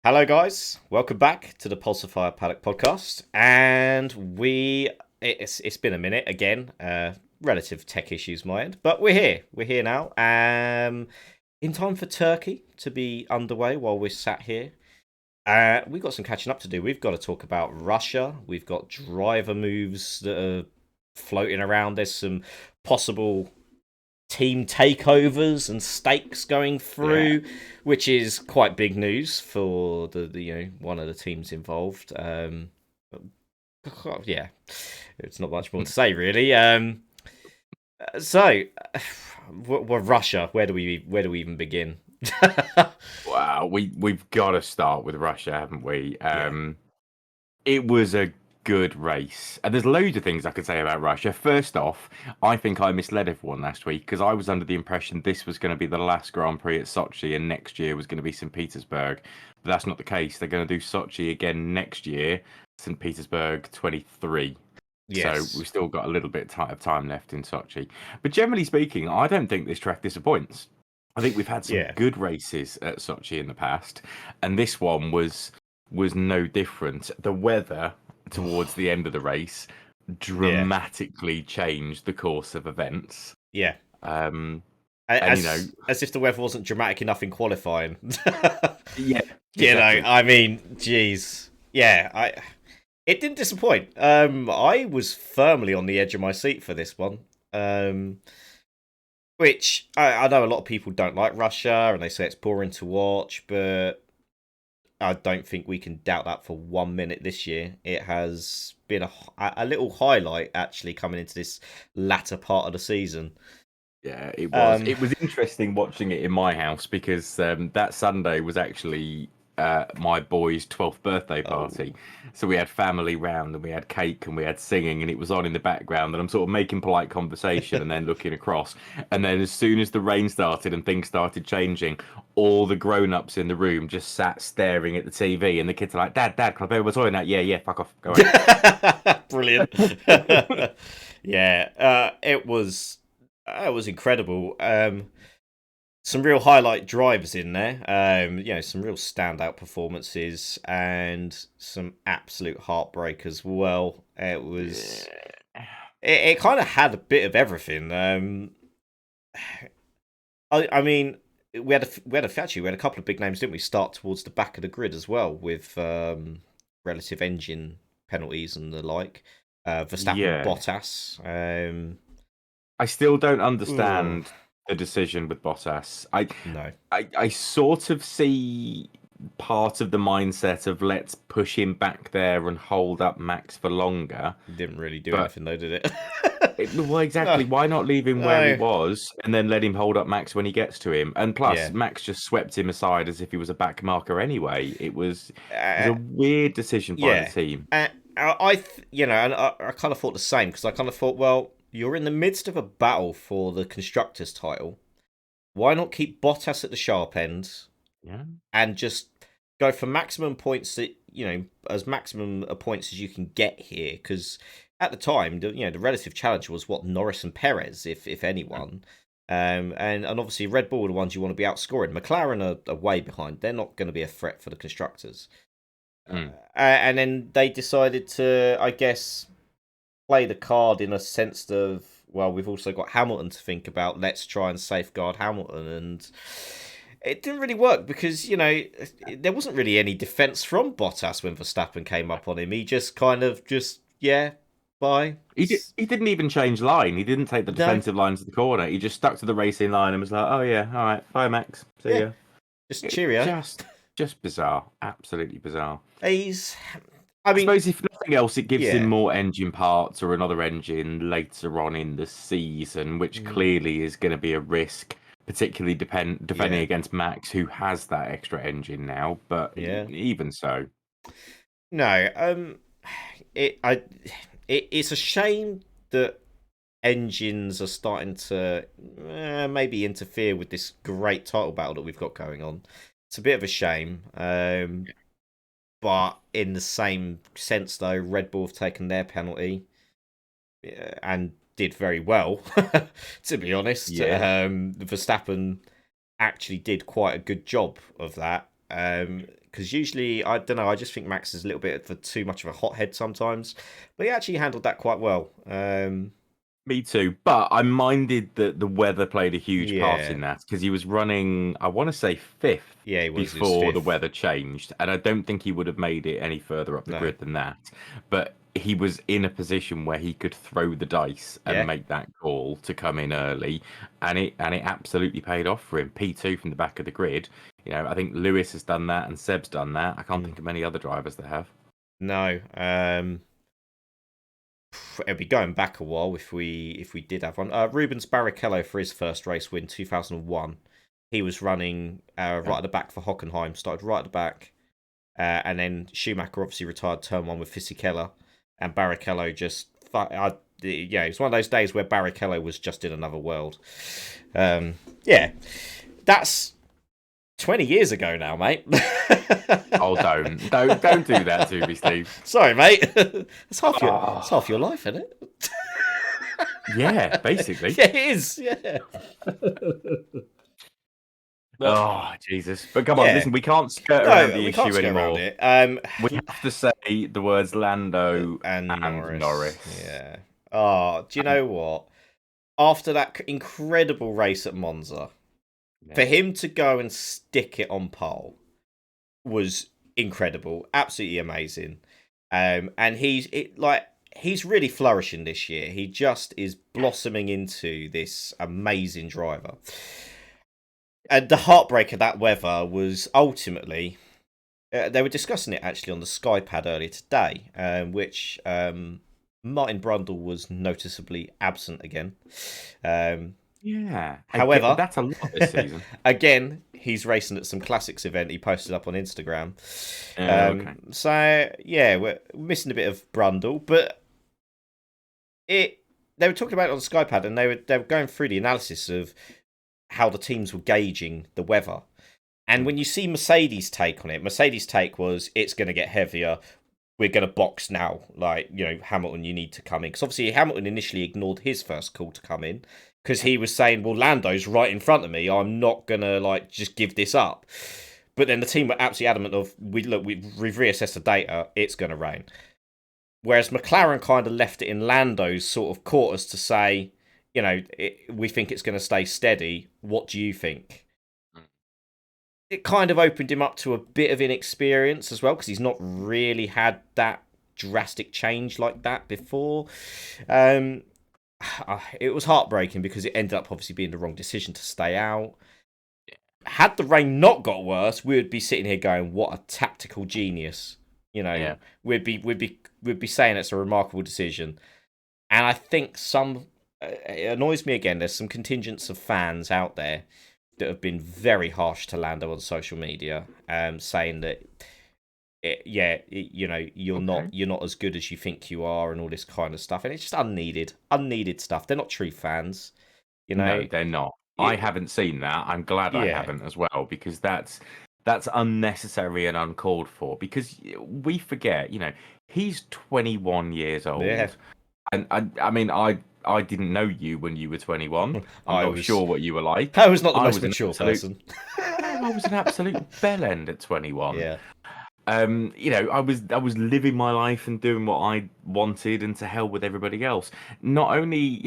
Hello, guys. Welcome back to the PulsarFire Paddock podcast. And it's been a minute again. Relative tech issues, my end, but we're here. We're here now. In time for Turkey to be underway while we're sat here. We've got some catching up to do. We've got to talk about Russia. We've got driver moves that are floating around. There's some possible team takeovers and stakes going through, which is quite big news for the one of the teams involved. Yeah, it's not much more to say really. So, Russia. Where do we even begin? Wow, we've got to start with Russia, haven't we? Yeah. It was a good race, and there's loads of things I could say about Russia. First off, I think I misled everyone last week because I was under the impression this was going to be the last Grand Prix at Sochi, and next year was going to be St. Petersburg. But that's not the case. They're going to do Sochi again next year, St. Petersburg 23. So Yes. we've still got a little bit of time left in Sochi. But generally speaking, I don't think this track disappoints. I think we've had some Yeah. good races at Sochi in the past, and this one was no different. The weather towards the end of the race Yeah. dramatically changed the course of events. Yeah. Um, and As if the weather wasn't dramatic enough in qualifying. yeah, I exactly. mean, geez. Yeah, it didn't disappoint. I was firmly on the edge of my seat for this one. Which I know a lot of people don't like Russia and they say it's boring to watch, but I don't think we can doubt that for 1 minute this year. It has been a little highlight actually coming into this latter part of the season. Yeah, it was. Um, It was interesting watching it in my house because that Sunday was actually my boy's 12th birthday party. oh, So we had family round and we had cake and we had singing and it was on in the background and I'm sort of making polite conversation and then looking across. And then as soon as the rain started and things started changing, all the grown-ups in the room just sat staring at the TV and the kids are like, Dad, can I play with my toy now? Yeah, yeah, fuck off, go away. brilliant. Yeah, it was incredible. Some real highlight drives in there. Some real standout performances and some absolute heartbreak as well. It was. It kind of had a bit of everything. I mean, we had a couple of big names, didn't we? Start towards the back of the grid as well with relative engine penalties and the like. Verstappen and Yeah. Bottas. I still don't Ooh, understand the decision with Bottas. no, I sort of see part of the mindset of let's push him back there and hold up Max for longer. didn't really do But anything though, did it? well, No, exactly. Why not leave him where he no, was and then let him hold up Max when he gets to him? And plus, yeah. Max just swept him aside as if he was a back marker anyway. It was Uh, a weird decision by the Yeah, team. and I kind of thought the same because I kind of thought, well, you're in the midst of a battle for the constructors' title. Why not keep Bottas at the sharp end Yeah. and just go for maximum points that as maximum points as you can get here? Because at the time, the relative challenge was what Norris and Perez, if anyone. And obviously Red Bull are the ones you want to be outscoring. McLaren are way behind. They're not going to be a threat for the constructors. Mm. And then they decided to, I guess, play the card in a sense of, well, we've also got Hamilton to think about. Let's try and safeguard Hamilton. And it didn't really work because, there wasn't really any defence from Bottas when Verstappen came up on him. He just kind of yeah, bye. He didn't even change line. He didn't take the No, defensive line to the corner. He just stuck to the racing line and was like, "Oh yeah, all right, bye Max, see yeah, ya." just It, cheerio. just bizarre, absolutely bizarre. He's, I I mean, suppose if nothing else, it gives him yeah. more engine parts or another engine later on in the season, which Mm, clearly is going to be a risk, particularly defending yeah, against Max, who has that extra engine now. But yeah. even so, No, it, I, it's a shame that engines are starting to maybe interfere with this great title battle that we've got going on. It's a bit of a shame. But in the same sense, though, Red Bull have taken their penalty and did very well, to be honest. yeah, Verstappen actually did quite a good job of that. because usually I don't know. I just think Max is a little bit of too much of a hothead sometimes, but he actually handled that quite well. Me too, but I minded that the weather played a huge part Yeah, in that because he was running, I want to say fifth yeah, he was. He was before the fifth. weather changed, and I don't think he would have made it any further up the No, grid than that. But he was in a position where he could throw the dice and yeah. make that call to come in early, and it absolutely paid off for him. P2 from the back of the grid. I think Lewis has done that and Seb's done that. I can't Mm. think of many other drivers that have. No. It'll be going back a while if we did have one. Rubens Barrichello for his first race win, 2001. He was running right at the back for Hockenheim. Started right at the back, and then Schumacher obviously retired turn one with Fisichella, and Barrichello just. Yeah, it was one of those days where Barrichello was just in another world. Yeah, that's 20 years ago now, mate. Oh, don't do that to me, Steve. Sorry, mate. It's half your Oh, life, isn't it? yeah, basically. Yeah, it is. Yeah. But Oh, Jesus. But come on, yeah, listen, we can't skirt around no, the we can't issue go around anymore. it. We have to say the words Lando And and Norris. Norris. Yeah. Oh, do you And, know what? After that incredible race at Monza, yeah. for him to go and stick it on pole was incredible, absolutely amazing. And he's really flourishing this year. He just is blossoming into this amazing driver. And the heartbreak of that weather was ultimately they were discussing it actually on the Sky Pad earlier today, which Martin Brundle was noticeably absent again. Um, Yeah. However, That's a lot this season. again, he's racing at some classics event he posted up on Instagram. Okay. So yeah, we're missing a bit of Brundle, but it they were talking about it on Skypad, and they were going through the analysis of how the teams were gauging the weather. And Mm. when you see Mercedes' take on it, Mercedes' take was it's going to get heavier. We're going to box now. Like, Hamilton, you need to come in. Because obviously Hamilton initially ignored his first call to come in because he was saying, well, Lando's right in front of me. I'm not going to, just give this up. But then the team were absolutely adamant of, we've reassessed the data. It's going to rain. Whereas McLaren kind of left it in Lando's sort of quarters to say, we think it's going to stay steady. What do you think? It kind of opened him up to a bit of inexperience as well because he's not really had that drastic change like that before. Um, it was heartbreaking because it ended up obviously being the wrong decision to stay out. Had the rain not got worse, we would be sitting here going, "What a tactical genius!" Yeah. We'd be saying it's a remarkable decision. And I think it annoys me again. There's some contingents of fans out there that have been very harsh to Lando on social media, saying that you're not Okay. as good as you think you are, and all this kind of stuff, and it's just unneeded stuff. They're not true fans, you know. No, they're not. I It, haven't seen that. I'm glad I yeah, haven't as well because that's unnecessary and uncalled for because we forget, he's 21 years yeah. old. And I mean, I didn't know you when you were 21. I'm I not was sure what you were like. I was not the I most was an mature absolute person. no, I was an absolute bellend at 21. Yeah, I was living my life and doing what I wanted, and to hell with everybody else. Not only,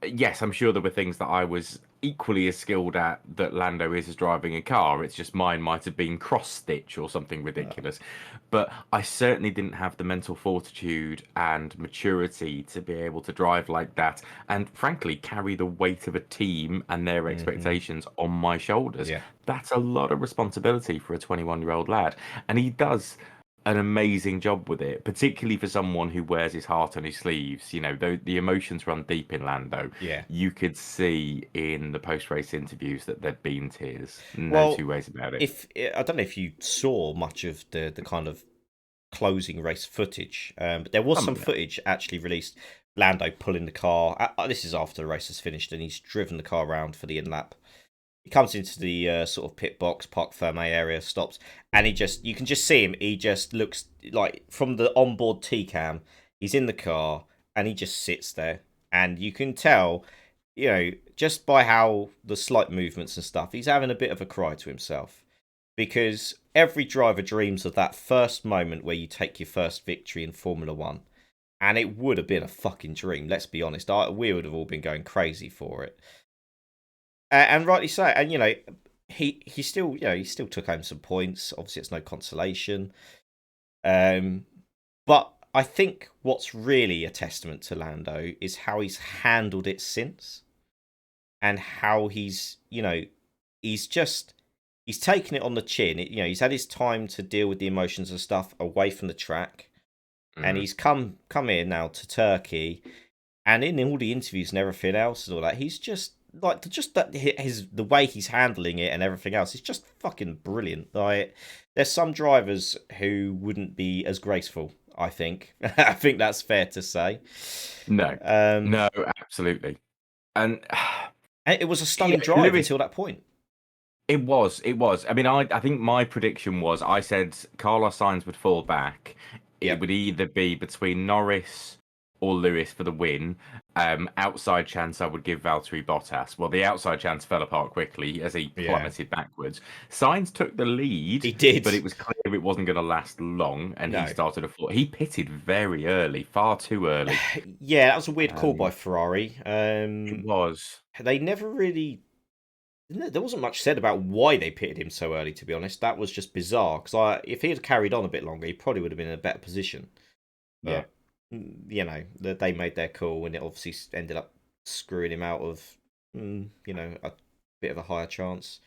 yes, I'm sure there were things that I was equally as skilled at that Lando is as driving a car. It's just mine might have been cross stitch or something ridiculous. But I certainly didn't have the mental fortitude and maturity to be able to drive like that and frankly carry the weight of a team and their hmm, expectations on my shoulders. yeah. That's a lot of responsibility for a 21-year-old lad. And he does an amazing job with it, particularly for someone who wears his heart on his sleeves. The emotions run deep in Lando. Yeah. You could see in the post-race interviews that there'd been tears. No two Well, ways about it. if I don't know if you saw much of the kind of closing race footage, but there was Some some of it. footage actually released. Lando pulling the car. This is after the race has finished, and he's driven the car around for the in lap. He comes into the sort of pit box, Parc Ferme area, stops, and you can just see him. He just looks like from the onboard T cam, he's in the car and he just sits there, and you can tell, just by how the slight movements and stuff, he's having a bit of a cry to himself. because every driver dreams of that first moment where you take your first victory in Formula One. And it would have been a fucking dream, let's be honest. We would have all been going crazy for it. And rightly so. And, he still, he still took home some points. Obviously, it's no consolation. But I think what's really a testament to Lando is how he's handled it since. And how he's taken it on the chin. He's had his time to deal with the emotions and stuff away from the track. And he's come here now to Turkey, and in all the interviews and everything else and all that, he's just like the way he's handling it and everything else is just fucking brilliant. Like, there's some drivers who wouldn't be as graceful. I think. I think that's fair to say. No, no, absolutely, and it was a stunning drive until that point. It was. I mean, I think my prediction was I said Carlos Sainz would fall back. It would either be between Norris or Lewis for the win. Outside chance I would give Valtteri Bottas. Well, the outside chance fell apart quickly as he plummeted backwards. Sainz took the lead. He did. But it was clear it wasn't going to last long, and he started he pitted very early, far too early. Yeah, that was a weird call by Ferrari. It was. They never really... There wasn't much said about why they pitted him so early, to be honest. That was just bizarre, because if he had carried on a bit longer, he probably would have been in a better position. But, they made their call, and it obviously ended up screwing him out of, a bit of a higher chance.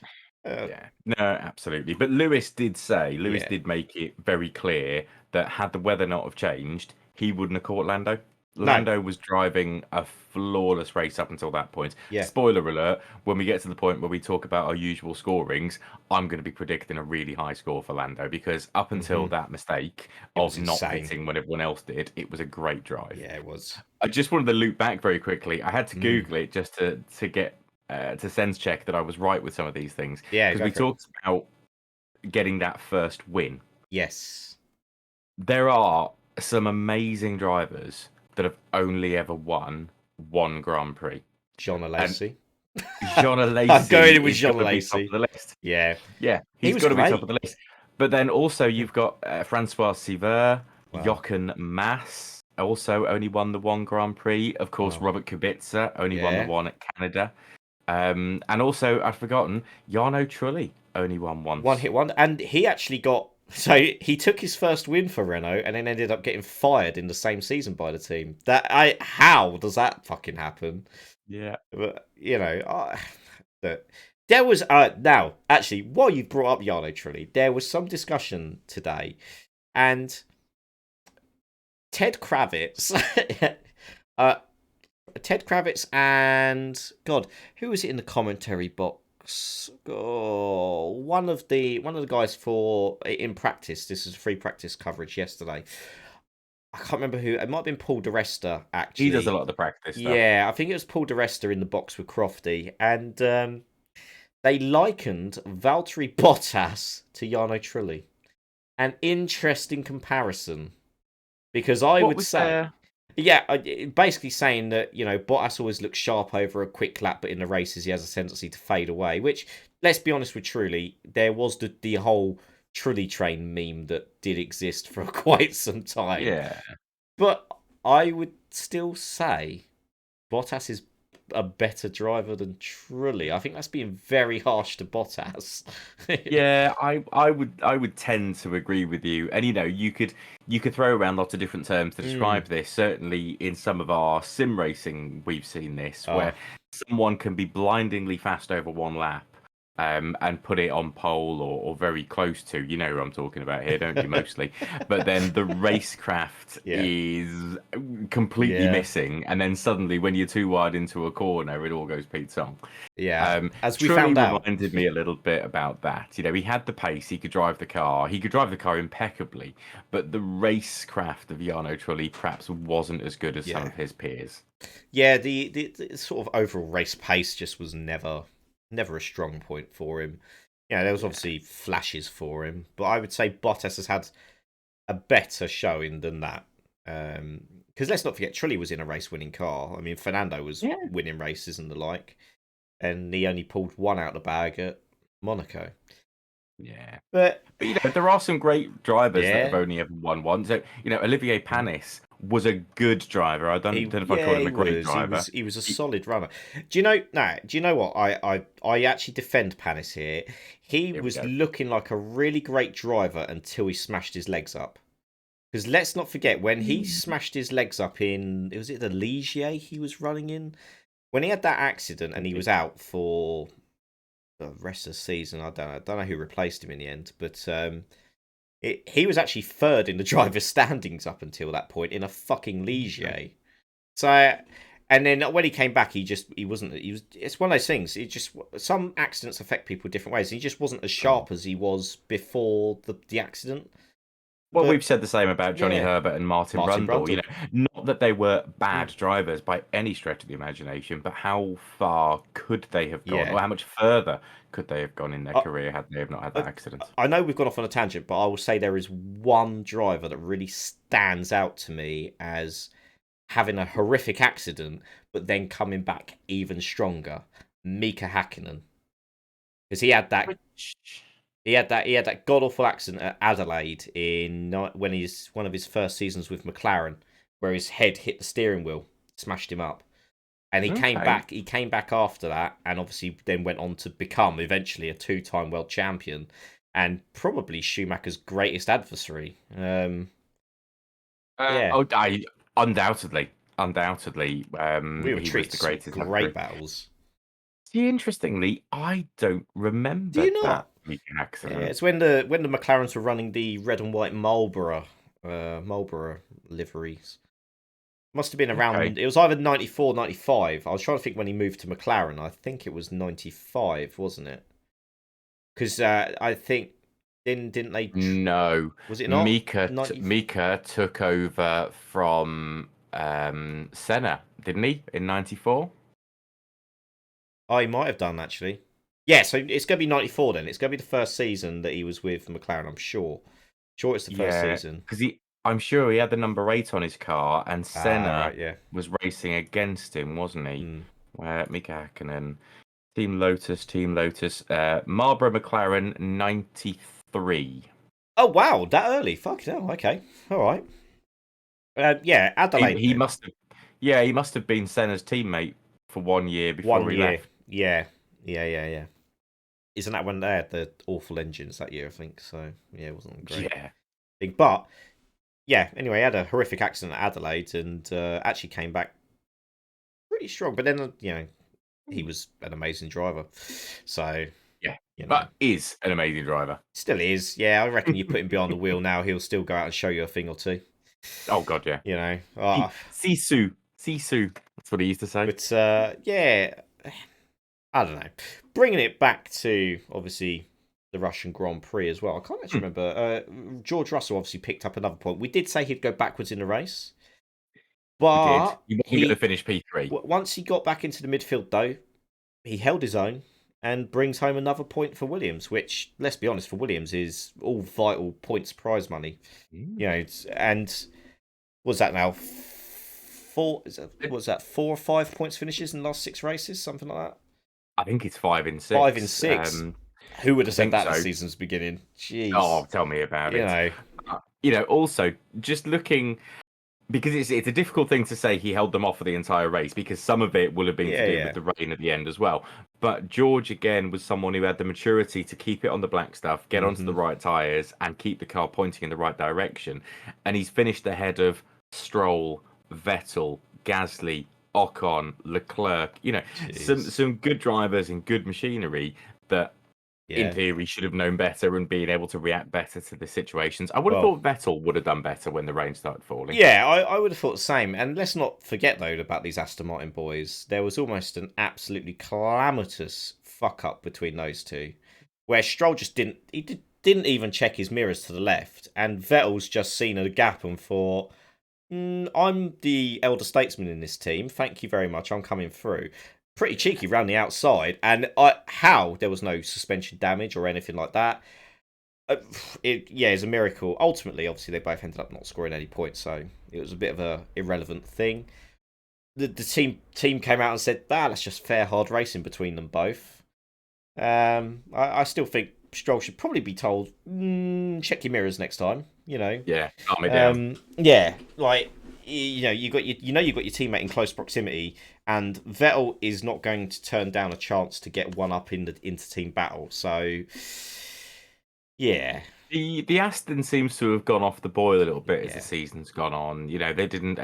No, absolutely. But Lewis did did make it very clear that had the weather not have changed, he wouldn't have caught Lando. Lando was driving a flawless race up until that point. Yeah. Spoiler alert, when we get to the point where we talk about our usual scorings, I'm going to be predicting a really high score for Lando, because up until that mistake of not hitting when everyone else did, it was a great drive. Yeah, it was. I just wanted to loop back very quickly. I had to Google it just to get to sense check that I was right with some of these things. Yeah, because we talked about getting that first win. Yes. There are some amazing drivers that have only ever won one Grand Prix. Jean Alesi. Jean Alesi. I'm going with Jean Alesi. Top of the list. Yeah. He's got to be top of the list. But then also you've got Francois Sever, Jochen Mass, also only won the one Grand Prix. Of course, Robert Kubica only won the one at Canada. And also, I've forgotten, Jarno Trulli only won once. One hit one. And he actually got... So he took his first win for Renault and then ended up getting fired in the same season by the team. How does that fucking happen? Yeah. But, there was... now, actually, while you brought up Jarno Trulli, there was some discussion today. And Ted Kravitz... Ted Kravitz and... God, who was it in the commentary box? One of the guys for In Practice. This is free practice coverage yesterday. I can't remember who. It might have been Paul di Resta, actually. He does a lot of the practice stuff. Yeah, I think it was Paul di Resta in the box with Crofty, and they likened Valtteri Bottas to Jarno Trulli. An interesting comparison, because I would say. Yeah, basically saying that, Bottas always looks sharp over a quick lap, but in the races he has a tendency to fade away, which, let's be honest with Trulli, there was the whole Trulli train meme that did exist for quite some time. Yeah. But I would still say Bottas is a better driver than Trulli. I think that's being very harsh to Bottas. Yeah, I would tend to agree with you. And you could throw around lots of different terms to describe this. Certainly in some of our sim racing we've seen this, where someone can be blindingly fast over one lap and put it on pole or very close to. You know who I'm talking about here, don't you, mostly? But then the racecraft is completely missing. And then suddenly when you're too wide into a corner, it all goes Pete Song. Yeah, as we Trulli found out. reminded me a little bit about that. He had the pace, he could drive the car. He could drive the car impeccably. But the racecraft of Jarno Trulli perhaps wasn't as good as some of his peers. Yeah, the sort of overall race pace just was never a strong point for him. There was obviously flashes for him, but I would say Bottas has had a better showing than that. Because let's not forget, Trulli was in a race-winning car. I mean, Fernando was winning races and the like, and he only pulled one out of the bag at Monaco. Yeah. But But there are some great drivers that have yeah, only ever won one. So, Olivier Panis was a good driver. I don't know if I'd call him he a great was driver. he was a He, solid runner. Do you know? No, do you know what? I actually defend Panis here. He here we was go. looking like a really great driver until he smashed his legs up. Because let's not forget when he smashed his legs up in was it the Ligier he was running in when he had that accident and he was out for the rest of the season. I don't know who replaced him in the end, but he was actually third in the driver's standings up until that point in a fucking Ligier. So, and then when he came back, he wasn't. He was. It's one of those things. It just some accidents affect people different ways. He just wasn't as sharp as he was before the accident. Well, But we've said the same about Johnny yeah, Herbert and Martin Martin Brundle. Brundle. Not that they were bad Mm. drivers by any stretch of the imagination, but how far could they have gone, Yeah. or how much further could they have gone in their I, career had they have not had I that accident? I know we've gone off on a tangent, but I will say there is one driver that really stands out to me as having a horrific accident, but then coming back even stronger. Mika Hakkinen, because Which, he had that god awful accident at Adelaide when he's one of his first seasons with McLaren, where his head hit the steering wheel, smashed him up, and he came okay. back. He came back after that, and obviously then went on to become eventually a two-time world champion, and probably Schumacher's greatest adversary. Yeah, I undoubtedly, we were he was treated the to some greatest great adversary. battles. See, interestingly, I don't Do remember you that not? weekend Yeah, accident. it's when the McLarens were running the red and white Marlboro liveries. Must have been Okay. around. It was either 94, 95. I was trying to think when he moved to McLaren. I think it was 95, wasn't it? Because I think didn't they? No, Was it not 90? Mika took over from Senna, didn't he, in '94? Oh, he might have done actually. Yeah, so it's going to be 94 then. It's going to be the first season that he was with McLaren. I'm sure. Sure, it's the first Yeah, season. because I'm sure he had the number 8 on his car, and Ah, Senna right, yeah. was racing against him, wasn't he? Mm. Mika Hakkinen, Team Lotus, Marlboro McLaren '93. Oh wow, that early? Fuck hell. Okay, all right. Yeah, Adelaide He then. must have, yeah, he must have been Senna's teammate for 1 year before 1 year. he Yeah, yeah. Isn't that when they had the awful engines that year? I think so. Yeah, it wasn't a great left. thing, but yeah. Anyway, he had a horrific accident at Adelaide and actually came back pretty strong. But then he Yeah. was an amazing driver. So Yeah, you know, but is an amazing driver. still is. Yeah, I reckon you put him behind the wheel now, he'll still go out and show you a thing or two. Oh God, yeah. You know, Sisu, Sisu. That's what he used to say. but yeah, I don't know. Bringing it back to obviously the Russian Grand Prix as well. I can't actually Hmm, remember. George Russell obviously picked up another point. We did say he'd go backwards in the race, he did. but He wasn't going to finish P3. once he got back into the midfield though, he held his own and brings home another point for Williams. Which, let's be honest, for Williams is all vital points prize money. Mm. You know, and was that now? Four was that 4 or 5 points finishes in the last 6 races, something like that. I think it's 5 in 6. 5 and 6. Who would I have said think that at the so. season's beginning? Jeez. Oh, tell me about You it. know. Also just looking because it's a difficult thing to say he held them off for the entire race because some of it will have been to Yeah, do yeah. with the rain at the end as well. But George again was someone who had the maturity to keep it on the black stuff, get onto the Hmm. right tires, and keep the car pointing in the right direction. And he's finished ahead of Stroll, Vettel, Gasly, Ocon, Leclerc. Jeez. Some good drivers and good machinery that in Yeah. theory should have known better and been able to react better to the situations. I would have Well, thought Vettel would have done better when the rain started falling. yeah, I would have thought the same. And let's not forget, though, about these Aston Martin boys. There was almost an absolutely calamitous fuck up between those two, where Stroll just didn't even check his mirrors to the left, and Vettel's just seen a gap and thought, I'm the elder statesman in this team. Thank you very much. I'm coming through. Pretty cheeky round the outside, and how there was no suspension damage or anything like that. Yeah, it's a miracle. Ultimately, obviously, they both ended up not scoring any points, so it was a bit of a irrelevant thing. The team came out and said, that's just fair hard racing between them both. I still think Stroll should probably be told, check your mirrors next time. Yeah, calm it down. Yeah, like you got you've got your teammate in close proximity, and Vettel is not going to turn down a chance to get one up in the inter-team battle. So, yeah, The Aston seems to have gone off the boil a little bit as the yeah, season's gone on. They didn't,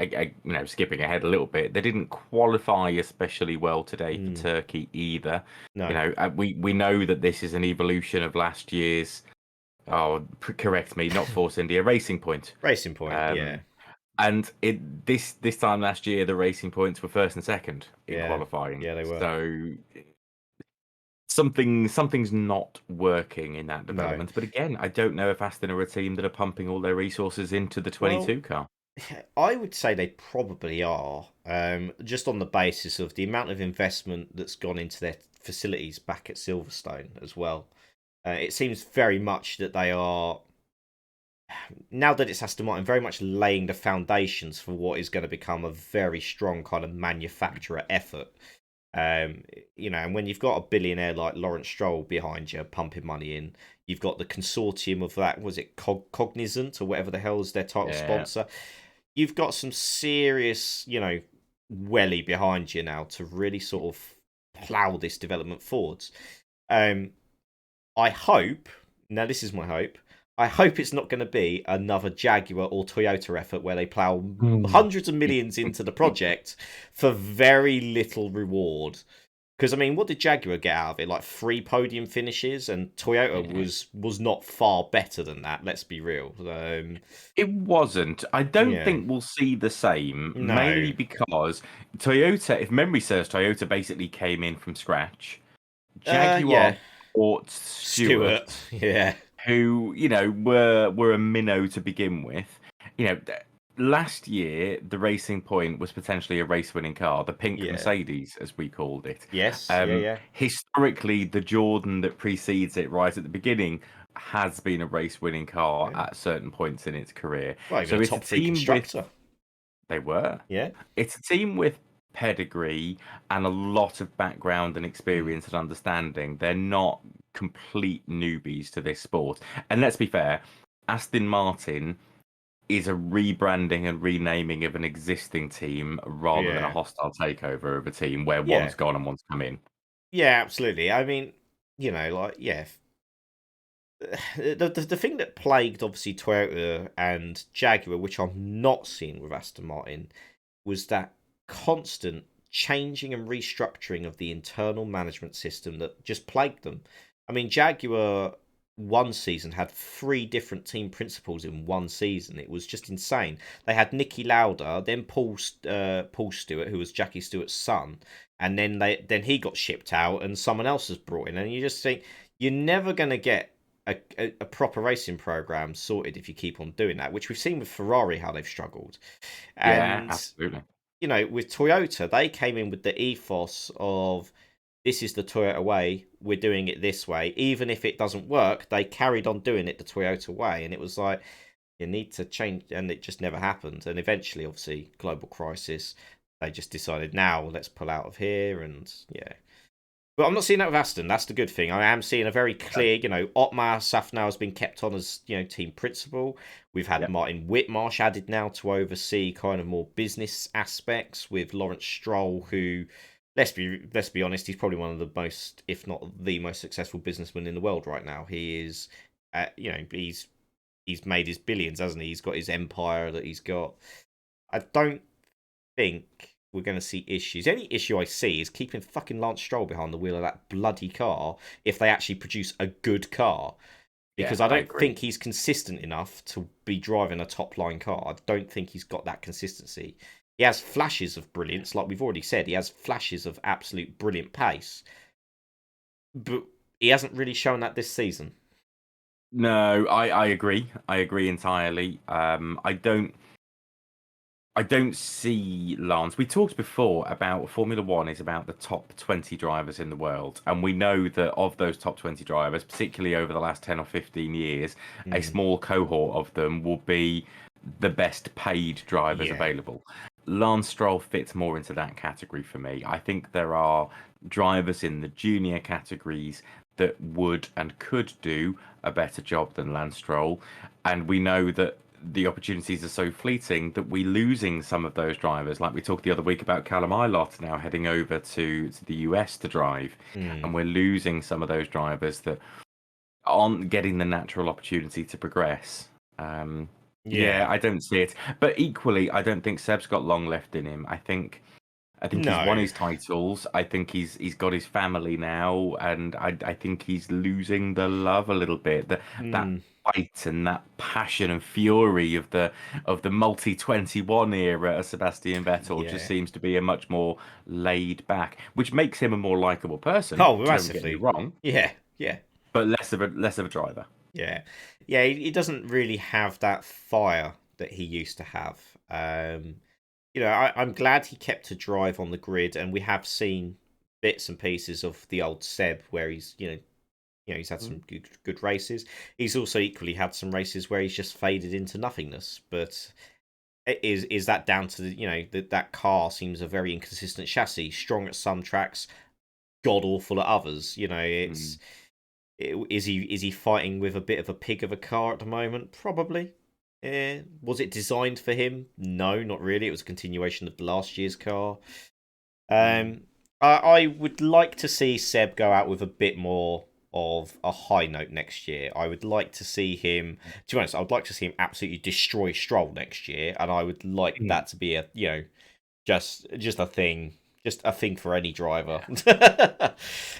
skipping ahead a little bit, they didn't qualify especially well today for Turkey either. no, We know that this is an evolution of last year's. Oh, correct me, not Force India, Racing Point. Racing Point, yeah, And this time last year, the Racing Points were first and second in yeah, qualifying. yeah, they were. So something's not working in that No, development. But again, I don't know if Aston are a team that are pumping all their resources into the well, 22 car. I would say they probably are, just on the basis of the amount of investment that's gone into their facilities back at Silverstone as well. It seems very much that they are, now that it's Aston Martin, very much laying the foundations for what is going to become a very strong kind of manufacturer effort. And when you've got a billionaire like Lawrence Stroll behind you pumping money in, you've got the consortium of that, was it Cognizant or whatever the hell is their title Yeah. sponsor? You've got some serious, welly behind you now to really sort of plough this development forwards. I hope, now this is my hope, I hope it's not going to be another Jaguar or Toyota effort where they plough hundreds of millions into the project for very little reward. Because, I mean, what did Jaguar get out of it? Like 3 podium finishes, and Toyota was not far better than that, let's be real. It wasn't. I don't Yeah. think we'll see the same, No. mainly because Toyota, if memory serves, Toyota basically came in from scratch. Jaguar Yeah. bought Stewart. Stewart, Yeah. who were a minnow to begin with. Last year the Racing Point was potentially a race-winning car, the pink Yeah. Mercedes as we called it. Yes. Yeah. Historically, the Jordan that precedes it right at the beginning has been a race-winning car Yeah. at certain points in its career. Well, even So a it's a top 3 team with constructor. they were. Yeah. It's a team with pedigree and a lot of background and experience and understanding. They're not complete newbies to this sport. And let's be fair, Aston Martin is a rebranding and renaming of an existing team rather than a Yeah. hostile takeover of a team where Yeah. one's gone and one's come in. Yeah, absolutely. I mean, the thing that plagued obviously Toyota and Jaguar, which I'm not seeing with Aston Martin, was that constant changing and restructuring of the internal management system that just plagued them. I mean, Jaguar one season had 3 different team principals in one season. It was just insane. They had Nicky Lauda, then Paul Stewart, who was Jackie Stewart's son, and then he got shipped out and someone else was brought in. And you just think you're never going to get a proper racing program sorted if you keep on doing that, which we've seen with Ferrari how they've struggled. Yeah, And absolutely. with Toyota, they came in with the ethos of this is the Toyota way, we're doing it this way. Even if it doesn't work, they carried on doing it the Toyota way. And it was like, you need to change, and it just never happened. And eventually, obviously, global crisis, they just decided, now let's pull out of here. And yeah. But I'm not seeing that with Aston. That's the good thing. I am seeing a very clear, Otmar Safnauer has been kept on as, team principal. We've had Yep. Martin Whitmarsh added now to oversee kind of more business aspects with Lawrence Stroll, who, let's be honest, he's probably one of the most, if not the most successful businessman in the world right now. He is, he's made his billions, hasn't he? He's got his empire that he's got. I don't think we're going to see issues. The only issue I see is keeping fucking Lance Stroll behind the wheel of that bloody car if they actually produce a good car. Because Yeah, I I don't agree. think he's consistent enough to be driving a top line car. I don't think he's got that consistency. He has flashes of brilliance, like we've already said. He has flashes of absolute brilliant pace. But he hasn't really shown that this season. No, I agree. I agree entirely. I don't see Lance. We talked before about Formula One is about the top 20 drivers in the world. And we know that of those top 20 drivers, particularly over the last 10 or 15 years, a small cohort of them will be the best paid drivers Yeah. available. Lance Stroll fits more into that category for me. I think there are drivers in the junior categories that would and could do a better job than Lance Stroll. And we know that the opportunities are so fleeting that we're losing some of those drivers. Like we talked the other week about Callum Ilott now heading over to the US to drive. And Mm. we're losing some of those drivers that aren't getting the natural opportunity to progress. Yeah, Yeah. I don't see it. But equally, I don't think Seb's got long left in him. I think he's won No. his titles. I think he's got his family now, and I think he's losing the love a little bit. That Mm. fight and that passion and fury of the multi 21 era of Sebastian Vettel just Yeah. seems to be a much more laid back, which makes him a more likable person. Oh, Don't get me massively. wrong, Yeah. Yeah. but less of a driver. Yeah. Yeah. He doesn't really have that fire that he used to have. I'm glad he kept a drive on the grid, and we have seen bits and pieces of the old Seb where he's had some good races. He's also equally had some races where he's just faded into nothingness. But is that down to that car seems a very inconsistent chassis, strong at some tracks, god awful at others. Mm. Is he fighting with a bit of a pig of a car at the moment? Probably. Was it designed for him? No, not really. It was a continuation of last year's car. Mm. I would like to see Seb go out with a bit more of a high note next year. I would like to see him. To be honest, I would like to see him absolutely destroy Stroll next year, and I would like Mm. that to be just a thing. Just a thing for any driver. Yeah,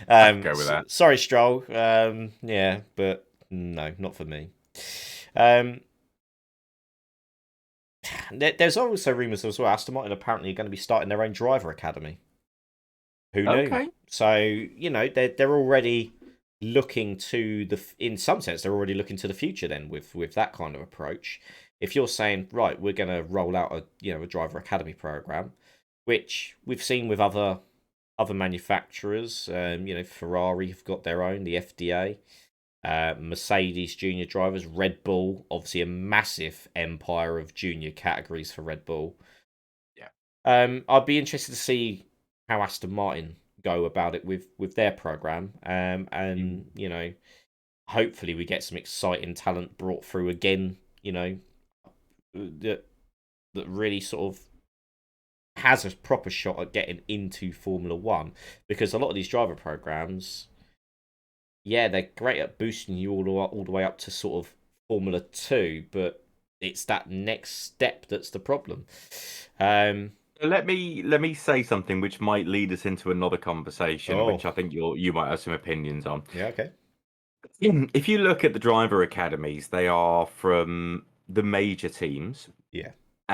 I'd go with that. Sorry, Stroll. Yeah, but no, not for me. Um, there's also rumours as well. Aston Martin apparently are going to be starting their own driver academy. Who knew? Okay. So they're already looking to in some sense they're already looking to the future then with that kind of approach. If you're saying right, we're going to roll out a driver academy program, which we've seen with other manufacturers. Ferrari have got their own, the FDA. Mercedes junior drivers, Red Bull, obviously a massive empire of junior categories for Red Bull. Yeah. I'd be interested to see how Aston Martin go about it with their program. Mm. And hopefully we get some exciting talent brought through again. That really sort of has a proper shot at getting into Formula One, because a lot of these driver programs, yeah, they're great at boosting you all the way up to sort of Formula Two, but it's that next step that's the problem. Let me say something which might lead us into another conversation, Oh, which I think you might have some opinions on. yeah, okay, If you look at the driver academies, they are from the major teams yeah,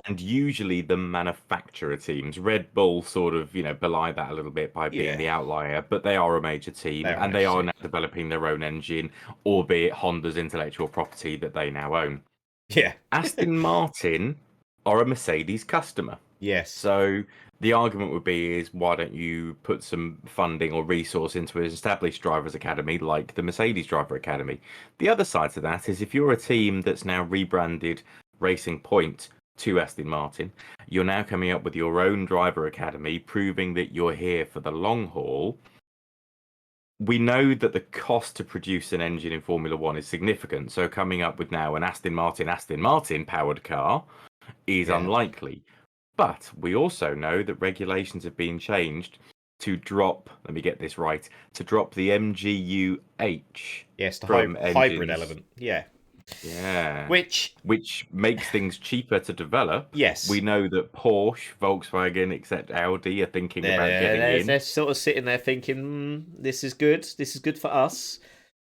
and usually the manufacturer teams. Red Bull sort of, belie that a little bit by being yeah, the outlier, but they are a major they team are a and they major are team. now developing their own engine, albeit Honda's intellectual property that they now own. Yeah, Aston Martin are a Mercedes customer. yes, So the argument would be is why don't you put some funding or resource into an established drivers academy like the Mercedes Driver Academy? The other side to that is if you're a team that's now rebranded Racing Point to Aston Martin, you're now coming up with your own driver academy, proving that you're here for the long haul. We know that the cost to produce an engine in Formula One is significant. So coming up with now an Aston Martin powered car is yeah, unlikely. But we also know that regulations have been changed to drop, let me get this right, to drop the MGU-H yes, the from hybrid engines. element, yeah, Yeah. which Which makes things cheaper to develop. We yes, know that Porsche, Volkswagen, except Audi are thinking about getting in. they're sort of sitting there thinking, this is good for us.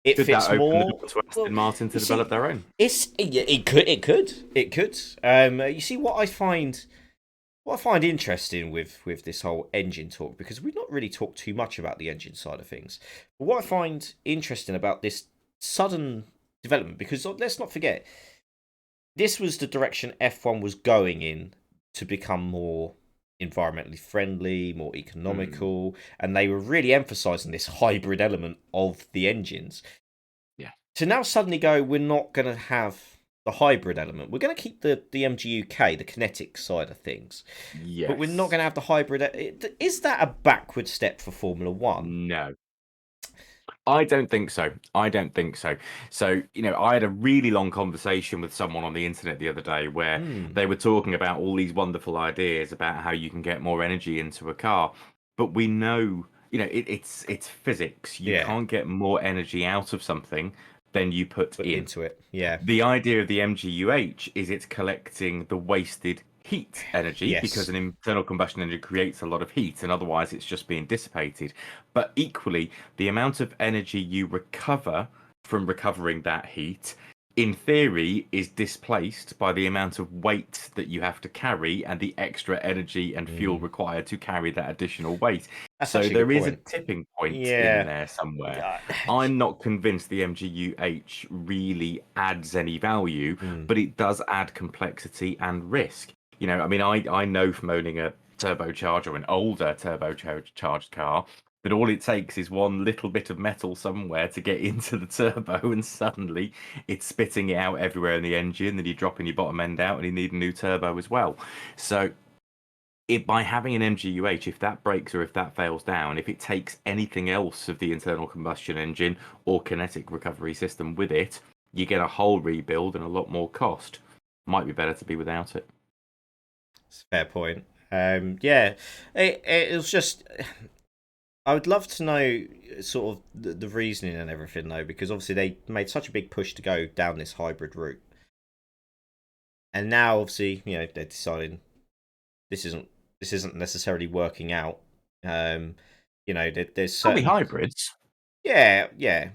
It Could that fits open the more. door to Well, Aston Martin you to develop see, their own? it could. You see what I find interesting with this whole engine talk, because we've not really talked too much about the engine side of things. But what I find interesting about this sudden development, because let's not forget, this was the direction F1 was going in to become more environmentally friendly, more Hmm. economical, and they were really emphasizing this hybrid element of the engines. Yeah. To now suddenly go, we're not going to have the hybrid element. We're going to keep the MGUK, the kinetic side of things, but we're not Yes. going to have the hybrid. Is that a backward step for Formula One? No. I don't think so. I don't think so. So, I had a really long conversation with someone on the internet the other day where Hmm. they were talking about all these wonderful ideas about how you can get more energy into a car. But we know, it's physics. You Yeah, can't get more energy out of something than you put but in. into it. Yeah. The idea of the MGUH is it's collecting the wasted heat energy because Yes. an internal combustion engine creates a lot of heat and otherwise it's just being dissipated. But equally, the amount of energy you recover from recovering that heat, in theory, is displaced by the amount of weight that you have to carry and the extra energy and fuel Mm. required to carry that additional weight. That's So actually a good there is a point. tipping point in Yeah. there somewhere. Yeah. I'm not convinced the MGUH really adds any value, Mm. but it does add complexity and risk. I mean, I know from owning a turbocharger, an older turbocharged car, that all it takes is one little bit of metal somewhere to get into the turbo, and suddenly it's spitting it out everywhere in the engine, and you're dropping your bottom end out, and you need a new turbo as well. So by having an MGUH, if that breaks or if that fails down, if it takes anything else of the internal combustion engine or kinetic recovery system with it, you get a whole rebuild and a lot more cost. Might be better to be without it. It's a fair point. Yeah, it was just. I would love to know sort of the reasoning and everything though, because obviously they made such a big push to go down this hybrid route, and now obviously they're deciding this isn't necessarily working out. Um, there's There'll be certain hybrids. yeah.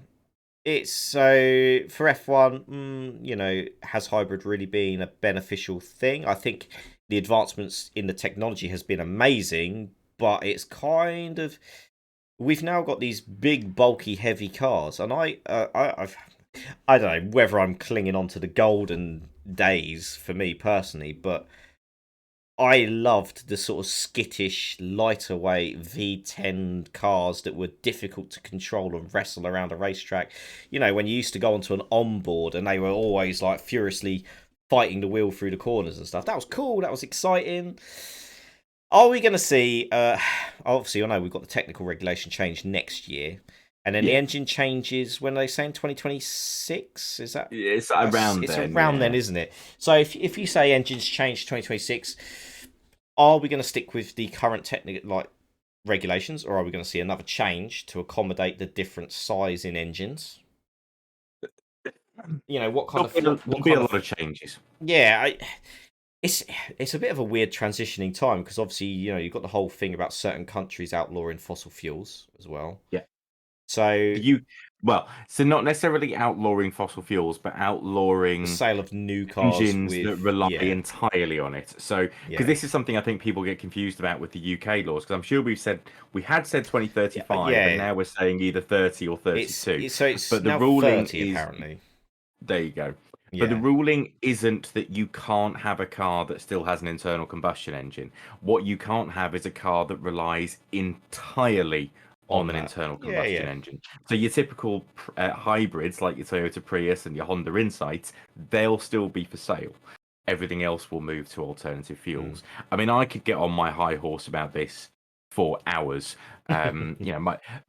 It's so for F1, has hybrid really been a beneficial thing? I think the advancements in the technology has been amazing, but it's kind of we've now got these big, bulky, heavy cars, and I don't know whether I'm clinging on to the golden days for me personally, but I loved the sort of skittish, lighter weight V10 cars that were difficult to control and wrestle around a racetrack. When you used to go onto an onboard and they were always like furiously fighting the wheel through the corners and stuff. That was cool. That was exciting. Are we going to see? Obviously, I know we've got the technical regulation change next year, and then the Yeah, engine changes when they say in 2026. Is that? it's That's around it's then. around then, Yeah. isn't it? So if you say engines change 2026, are we going to stick with the current technical regulations, or are we going to see another change to accommodate the different size in engines? What kind of what There'll be a kind lot of of changes. yeah. It's it's a bit of a weird transitioning time because obviously you've got the whole thing about certain countries outlawing fossil fuels as well. Yeah. So You so not necessarily outlawing fossil fuels, but the outlawing sale of new cars engines that with rely entirely on it. So, because yeah this is something I think people get confused about with the UK laws, because I'm sure we had said yeah 2035, and now we're saying either 30 or 32. so it's But the now ruling 30 is, apparently. there you go. But the Yeah. ruling isn't that you can't have a car that still has an internal combustion engine. What you can't have is a car that relies entirely on On an that. internal Yeah, combustion yeah. engine. So your typical hybrids like your Toyota Prius and your Honda Insight, they'll still be for sale. Everything else will move to alternative Mm. fuels. I mean, I could get on my high horse about this for hours.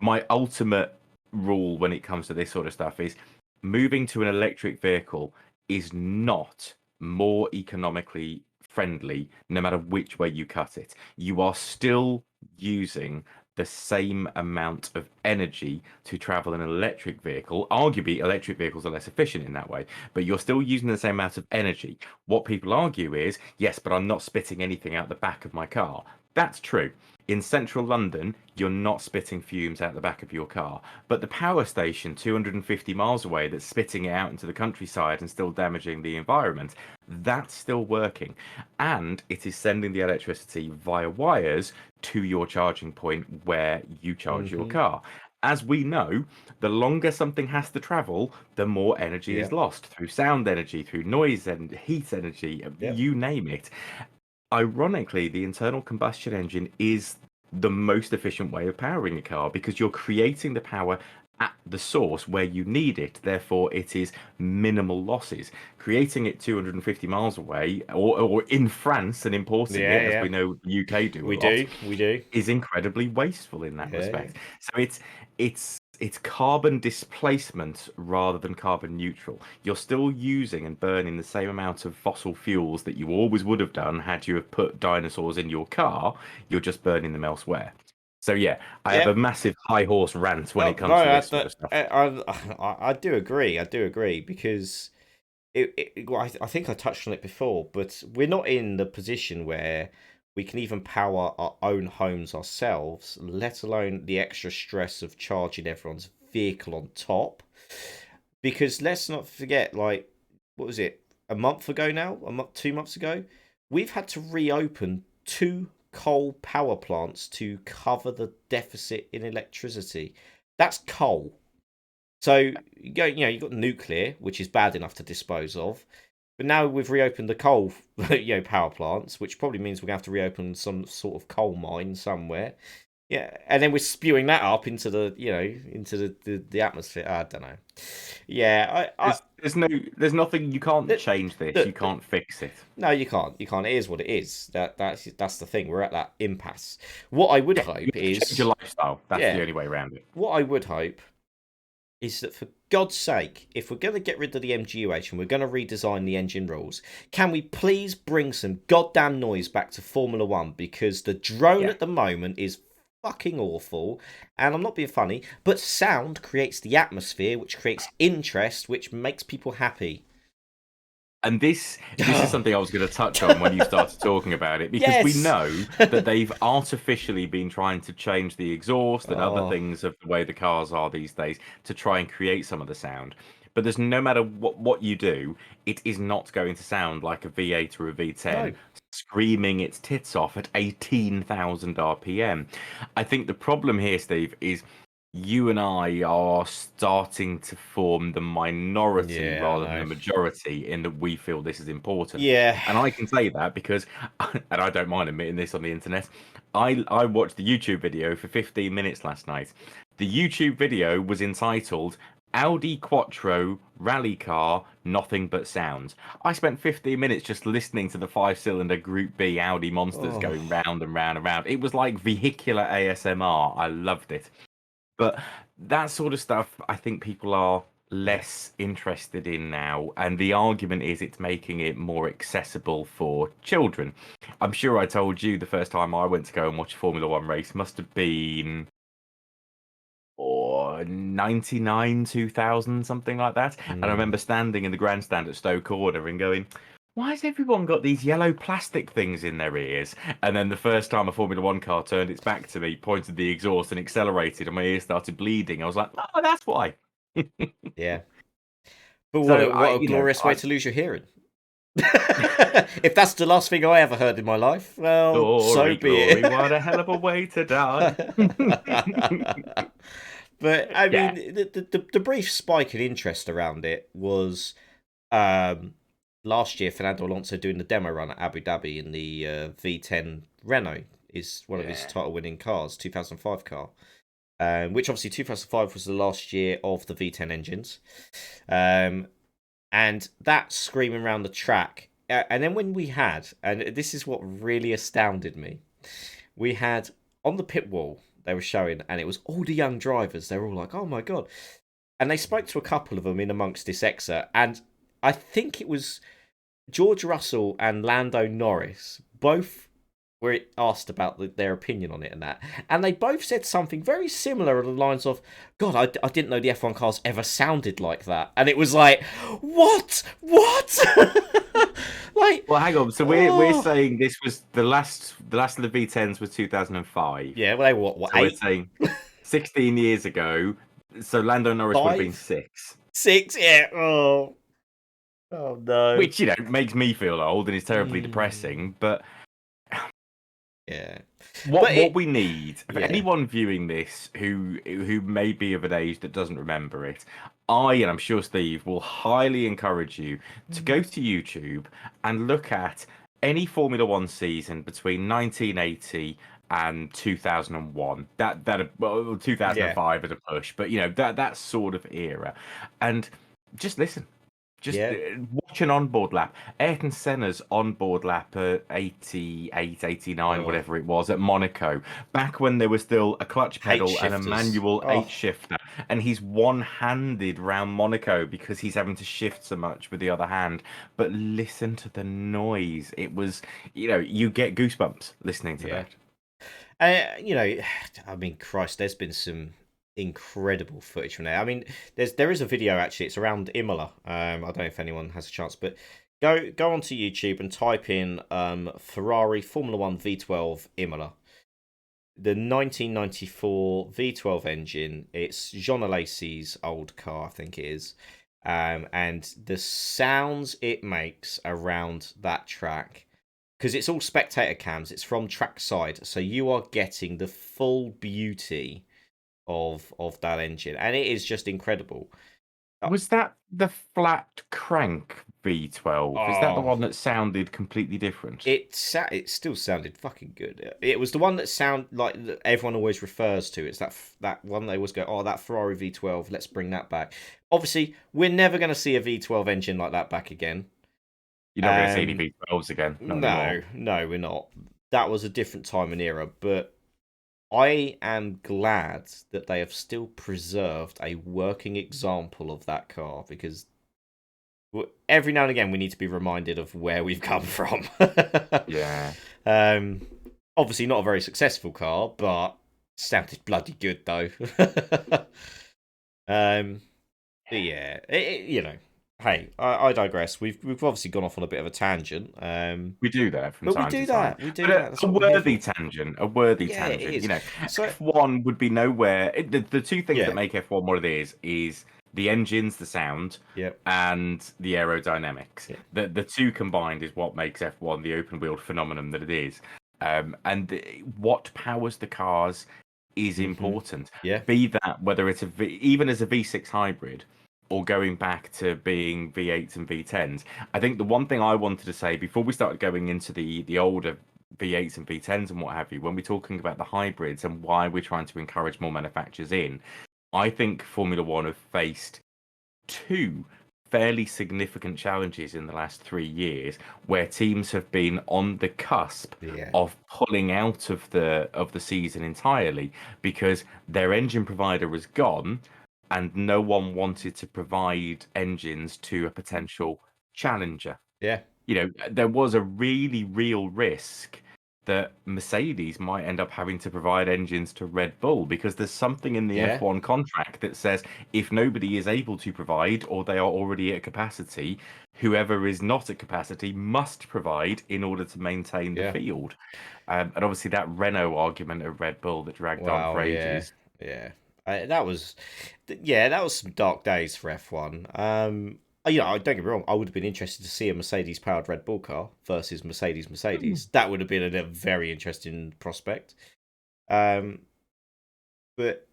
My ultimate rule when it comes to this sort of stuff is moving to an electric vehicle is not more economically friendly no matter which way you cut it. You are still using the same amount of energy to travel in an electric vehicle. Arguably, electric vehicles are less efficient in that way, but you're still using the same amount of energy. What people argue is, yes, but I'm not spitting anything out the back of my car. That's true. In central London, you're not spitting fumes out the back of your car. But the power station 250 miles away that's spitting it out into the countryside and still damaging the environment, that's still working. And it is sending the electricity via wires to your charging point where you charge your Hmm. car. As we know, the longer something has to travel, the more energy is Yeah. lost through sound energy, through noise and heat energy, Yep. you name it. Ironically, the internal combustion engine is the most efficient way of powering a car because you're creating the power at the source where you need it. Therefore, it is minimal losses. Creating it 250 miles away or in France and importing Yeah, it, as yeah. we know UK do a We lot, do. We do. is incredibly wasteful in that Yeah, yeah. respect. So it's it's carbon displacement rather than carbon neutral. You're still using and burning the same amount of fossil fuels that you always would have done had you have put dinosaurs in your car. You're just burning them elsewhere. So yeah, I have Yeah. a massive high horse rant when it No, comes to this sort I, of stuff. I do agree. I do agree because well, I think I touched on it before, but we're not in the position where we can even power our own homes ourselves, let alone the extra stress of charging everyone's vehicle on top. Because let's not forget, like, what was it, a month ago now, 2 months ago, we've had to reopen two coal power plants to cover the deficit in electricity. That's coal. So you've got nuclear, which is bad enough to dispose of, but now we've reopened the coal, power plants, which probably means we're gonna have to reopen some sort of coal mine somewhere. Yeah, and then we're spewing that up into the atmosphere. I don't know. Yeah, There's nothing. You can't the, change this. You the, can't fix it. no, you can't. You can't. It is what it is. That's the thing. We're at that impasse. What I would Yeah, you hope have to change your is, lifestyle. That's the yeah, only way around it. what I would hope is that for God's sake, if we're going to get rid of the MGUH and we're going to redesign the engine rules, can we please bring some goddamn noise back to Formula One? Because the drone Yeah. at the moment is fucking awful, and I'm not being funny, but sound creates the atmosphere, which creates interest, which makes people happy. And this is something I was going to touch on when you started talking about it, because we Yes. know that they've artificially been trying to change the exhaust and other Oh things of the way the cars are these days to try and create some of the sound. But there's no matter what you do, it is not going to sound like a V8 or a V10 no. screaming its tits off at 18,000 RPM. I think the problem here, Steve, is you and I are starting to form the minority Yeah, I rather than the know. majority in that we feel this is important. Yeah. And I can say that because, and I don't mind admitting this on the internet, I watched the YouTube video for 15 minutes last night. The YouTube video was entitled Audi Quattro Rally Car Nothing But Sounds. I spent 15 minutes just listening to the 5-cylinder Group B Audi monsters Oh. going round and round and round. It was like vehicular ASMR. I loved it. But that sort of stuff, I think people are Yeah. less interested in now. And the argument is it's making it more accessible for children. I'm sure I told you the first time I went to go and watch a Formula One race must have been 99, 2000, something like that. And I Mm. remember standing in the grandstand at Stoke Corner and going, why has everyone got these yellow plastic things in their ears? And then the first time a Formula One car turned its back to me, pointed the exhaust and accelerated, and my ears started bleeding, I was like, oh, that's why. Yeah. But So what a glorious way I to lose your hearing. If that's the last thing I ever heard in my life, well, so glory, be glory, it. what a hell of a way to die. But I Yeah, mean, the brief spike in interest around it was um, last year. Fernando Alonso doing the demo run at Abu Dhabi in the V10 Renault is one of his yeah. title-winning cars, 2005 car. Which obviously 2005 was the last year of the V10 engines. Um, and that screaming around the track. And then when we had, and this is what really astounded me, we had on the pit wall they were showing, and it was all the young drivers. They were all like, "Oh my god!" And they spoke to a couple of them in amongst this excerpt, and I think it was George Russell and Lando Norris both were asked about their opinion on it and they both said something very similar along the lines of, "God, I didn't know the F1 cars ever sounded like that," and it was like, what, like, Well, hang on. So we're oh, saying this was the last of the V10s was 2005. yeah, well, they were what So we're eight, saying 16 years ago. So Lando Norris would have been 5, 6, 6, yeah, oh no, which makes me feel old and is terribly mm, depressing. But yeah, what but what we need for yeah, anyone viewing this who may be of an age that doesn't remember it, and I'm sure Steve will highly encourage you to go to YouTube and look at any Formula One season between 1980 and 2001. Well, yeah, 2005 at a push, but that sort of era, and just listen. Just Yeah. watch an onboard lap. Ayrton Senna's onboard lap at 88, 89, Oh, whatever it was, at Monaco, back when there was still a clutch H pedal and a shifters. manual Oh, eight shifter, and he's one-handed round Monaco because he's having to shift so much with the other hand. But listen to the noise. It was, you get goosebumps listening to yeah. that. You know, I mean, Christ, there's been some incredible footage from there. I mean, there is a video actually. It's around Imola. I don't know if anyone has a chance, but go onto YouTube and type in Ferrari Formula One V12 Imola. The 1994 V12 engine. It's Jean Alesi's old car, I think it is. And the sounds it makes around that track, because it's all spectator cams, it's from trackside, so you are getting the full beauty of that engine, and it is just incredible. Was that the flat crank V12? Is that the Oh, one that sounded completely different? it still sounded fucking good. It was the one that that everyone always refers to. It's that one they always go, oh, that Ferrari V12. Let's bring that back. Obviously, we're never going to see a V12 engine like that back again. You're not going to see any Um, V12s again, not anymore. no, we're not. That was a different time and era, but I am glad that they have still preserved a working example of that car, because every now and again we need to be reminded of where we've come from. Yeah. um, Obviously not a very successful car, but sounded bloody good though. um, but yeah, hey, I digress. We've obviously gone off on a bit of a tangent. We do that from But we time to do time. that. We do But that. That's a what we're here worthy for. tangent, a worthy Yeah, it tangent. is. So F1 would be nowhere. The two things that yeah, make F1 what it is the engines, the sound, yep, and the aerodynamics. yeah. The two combined is what makes F1 the open wheeled phenomenon that it is. What powers the cars is Mhm. important. Yeah. Be that whether it's even as a V6 hybrid or going back to being V8s and V10s. I think the one thing I wanted to say before we started going into the older V8s and V10s and what have you, when we're talking about the hybrids and why we're trying to encourage more manufacturers in, I think Formula One have faced two fairly significant challenges in the last 3 years where teams have been on the cusp Yeah. of pulling out of the season entirely because their engine provider was gone and no one wanted to provide engines to a potential challenger. Yeah. There was a really real risk that Mercedes might end up having to provide engines to Red Bull because there's something in the Yeah. F1 contract that says if nobody is able to provide or they are already at capacity, whoever is not at capacity must provide in order to maintain the Yeah. field. And obviously that Renault argument of Red Bull that dragged on for Wow. Yeah. ages. Yeah. That was some dark days for F1. Don't get me wrong. I would have been interested to see a Mercedes-powered Red Bull car versus Mercedes. That would have been a very interesting prospect. Um, but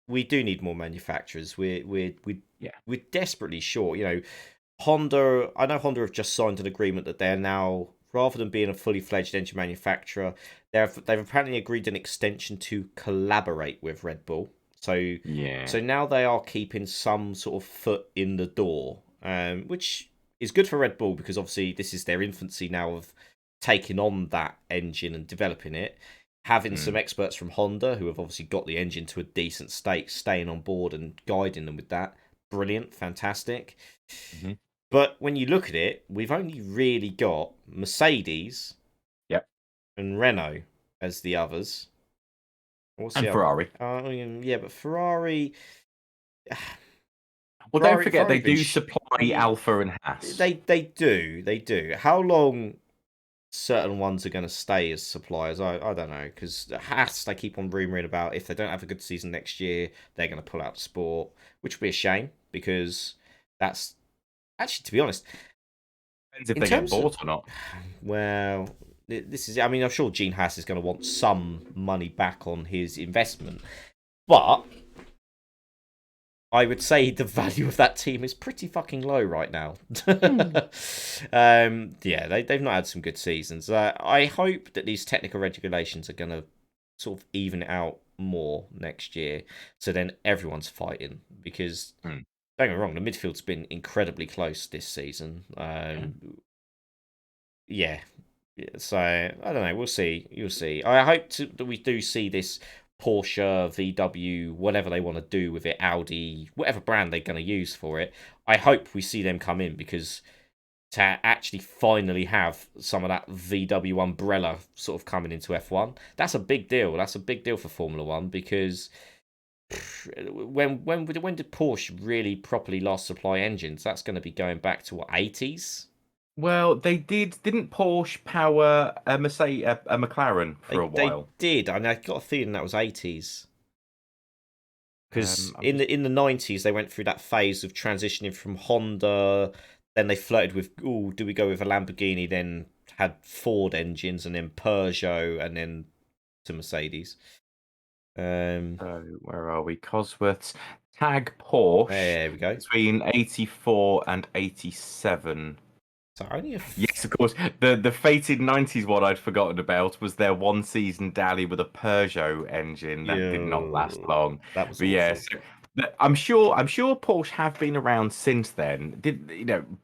we do need more manufacturers. Yeah. We're desperately short. Honda. I know Honda have just signed an agreement that they're now, rather than being a fully fledged engine manufacturer, they've apparently agreed an extension to collaborate with Red Bull. So Yeah. so now they are keeping some sort of foot in the door, which is good for Red Bull because obviously this is their infancy now of taking on that engine and developing it. Having some Mm. experts from Honda who have obviously got the engine to a decent state, staying on board and guiding them with that. Brilliant, fantastic. Mhm. But when you look at it, we've only really got Mercedes Yep. and Renault as the others. What's the And other? Ferrari. Yeah, but Ferrari, Well, don't forget Ferrari they have been. do supply Alpha and Haas. They do. How long certain ones are going to stay as suppliers? I don't know, because Haas, they keep on rumoring about if they don't have a good season next year, they're going to pull out the sport, which would be a shame because that's actually, to be honest, Depends if in they get terms of, bought or not. well, this is. I mean, I'm sure Gene Haas is going to want some money back on his investment, but I would say the value of that team is pretty fucking low right now. Hmm. Yeah, they've not had some good seasons. I hope that these technical regulations are going to sort of even it out more next year, so then everyone's fighting because Hmm. don't get me wrong, the midfield's been incredibly close this season. Yeah. Yeah. So I don't know. We'll see. You'll see. I hope that we do see this Porsche, VW, whatever they want to do with it, Audi, whatever brand they're going to use for it. I hope we see them come in because to actually finally have some of that VW umbrella sort of coming into F1, that's a big deal. That's a big deal for Formula One because when did Porsche really properly last supply engines? That's going to be going back to what, 80s? Well, they didn't Porsche power a Mercedes, a McLaren for a They while. did, and I got a feeling that was 80s. Because I'm in just the 90s they went through that phase of transitioning from Honda, then they flirted with, oh, do we go with a Lamborghini? Then had Ford engines, and then Peugeot, and then to Mercedes. where are we? Cosworth's tag Porsche There we go. between 84 and 87. So only a Yes, of course. The fated 90s one I'd forgotten about was their one season Dally with a Peugeot engine that did not last Yo, long. that was But yeah, awful. so I'm sure Porsche have been around since then. Did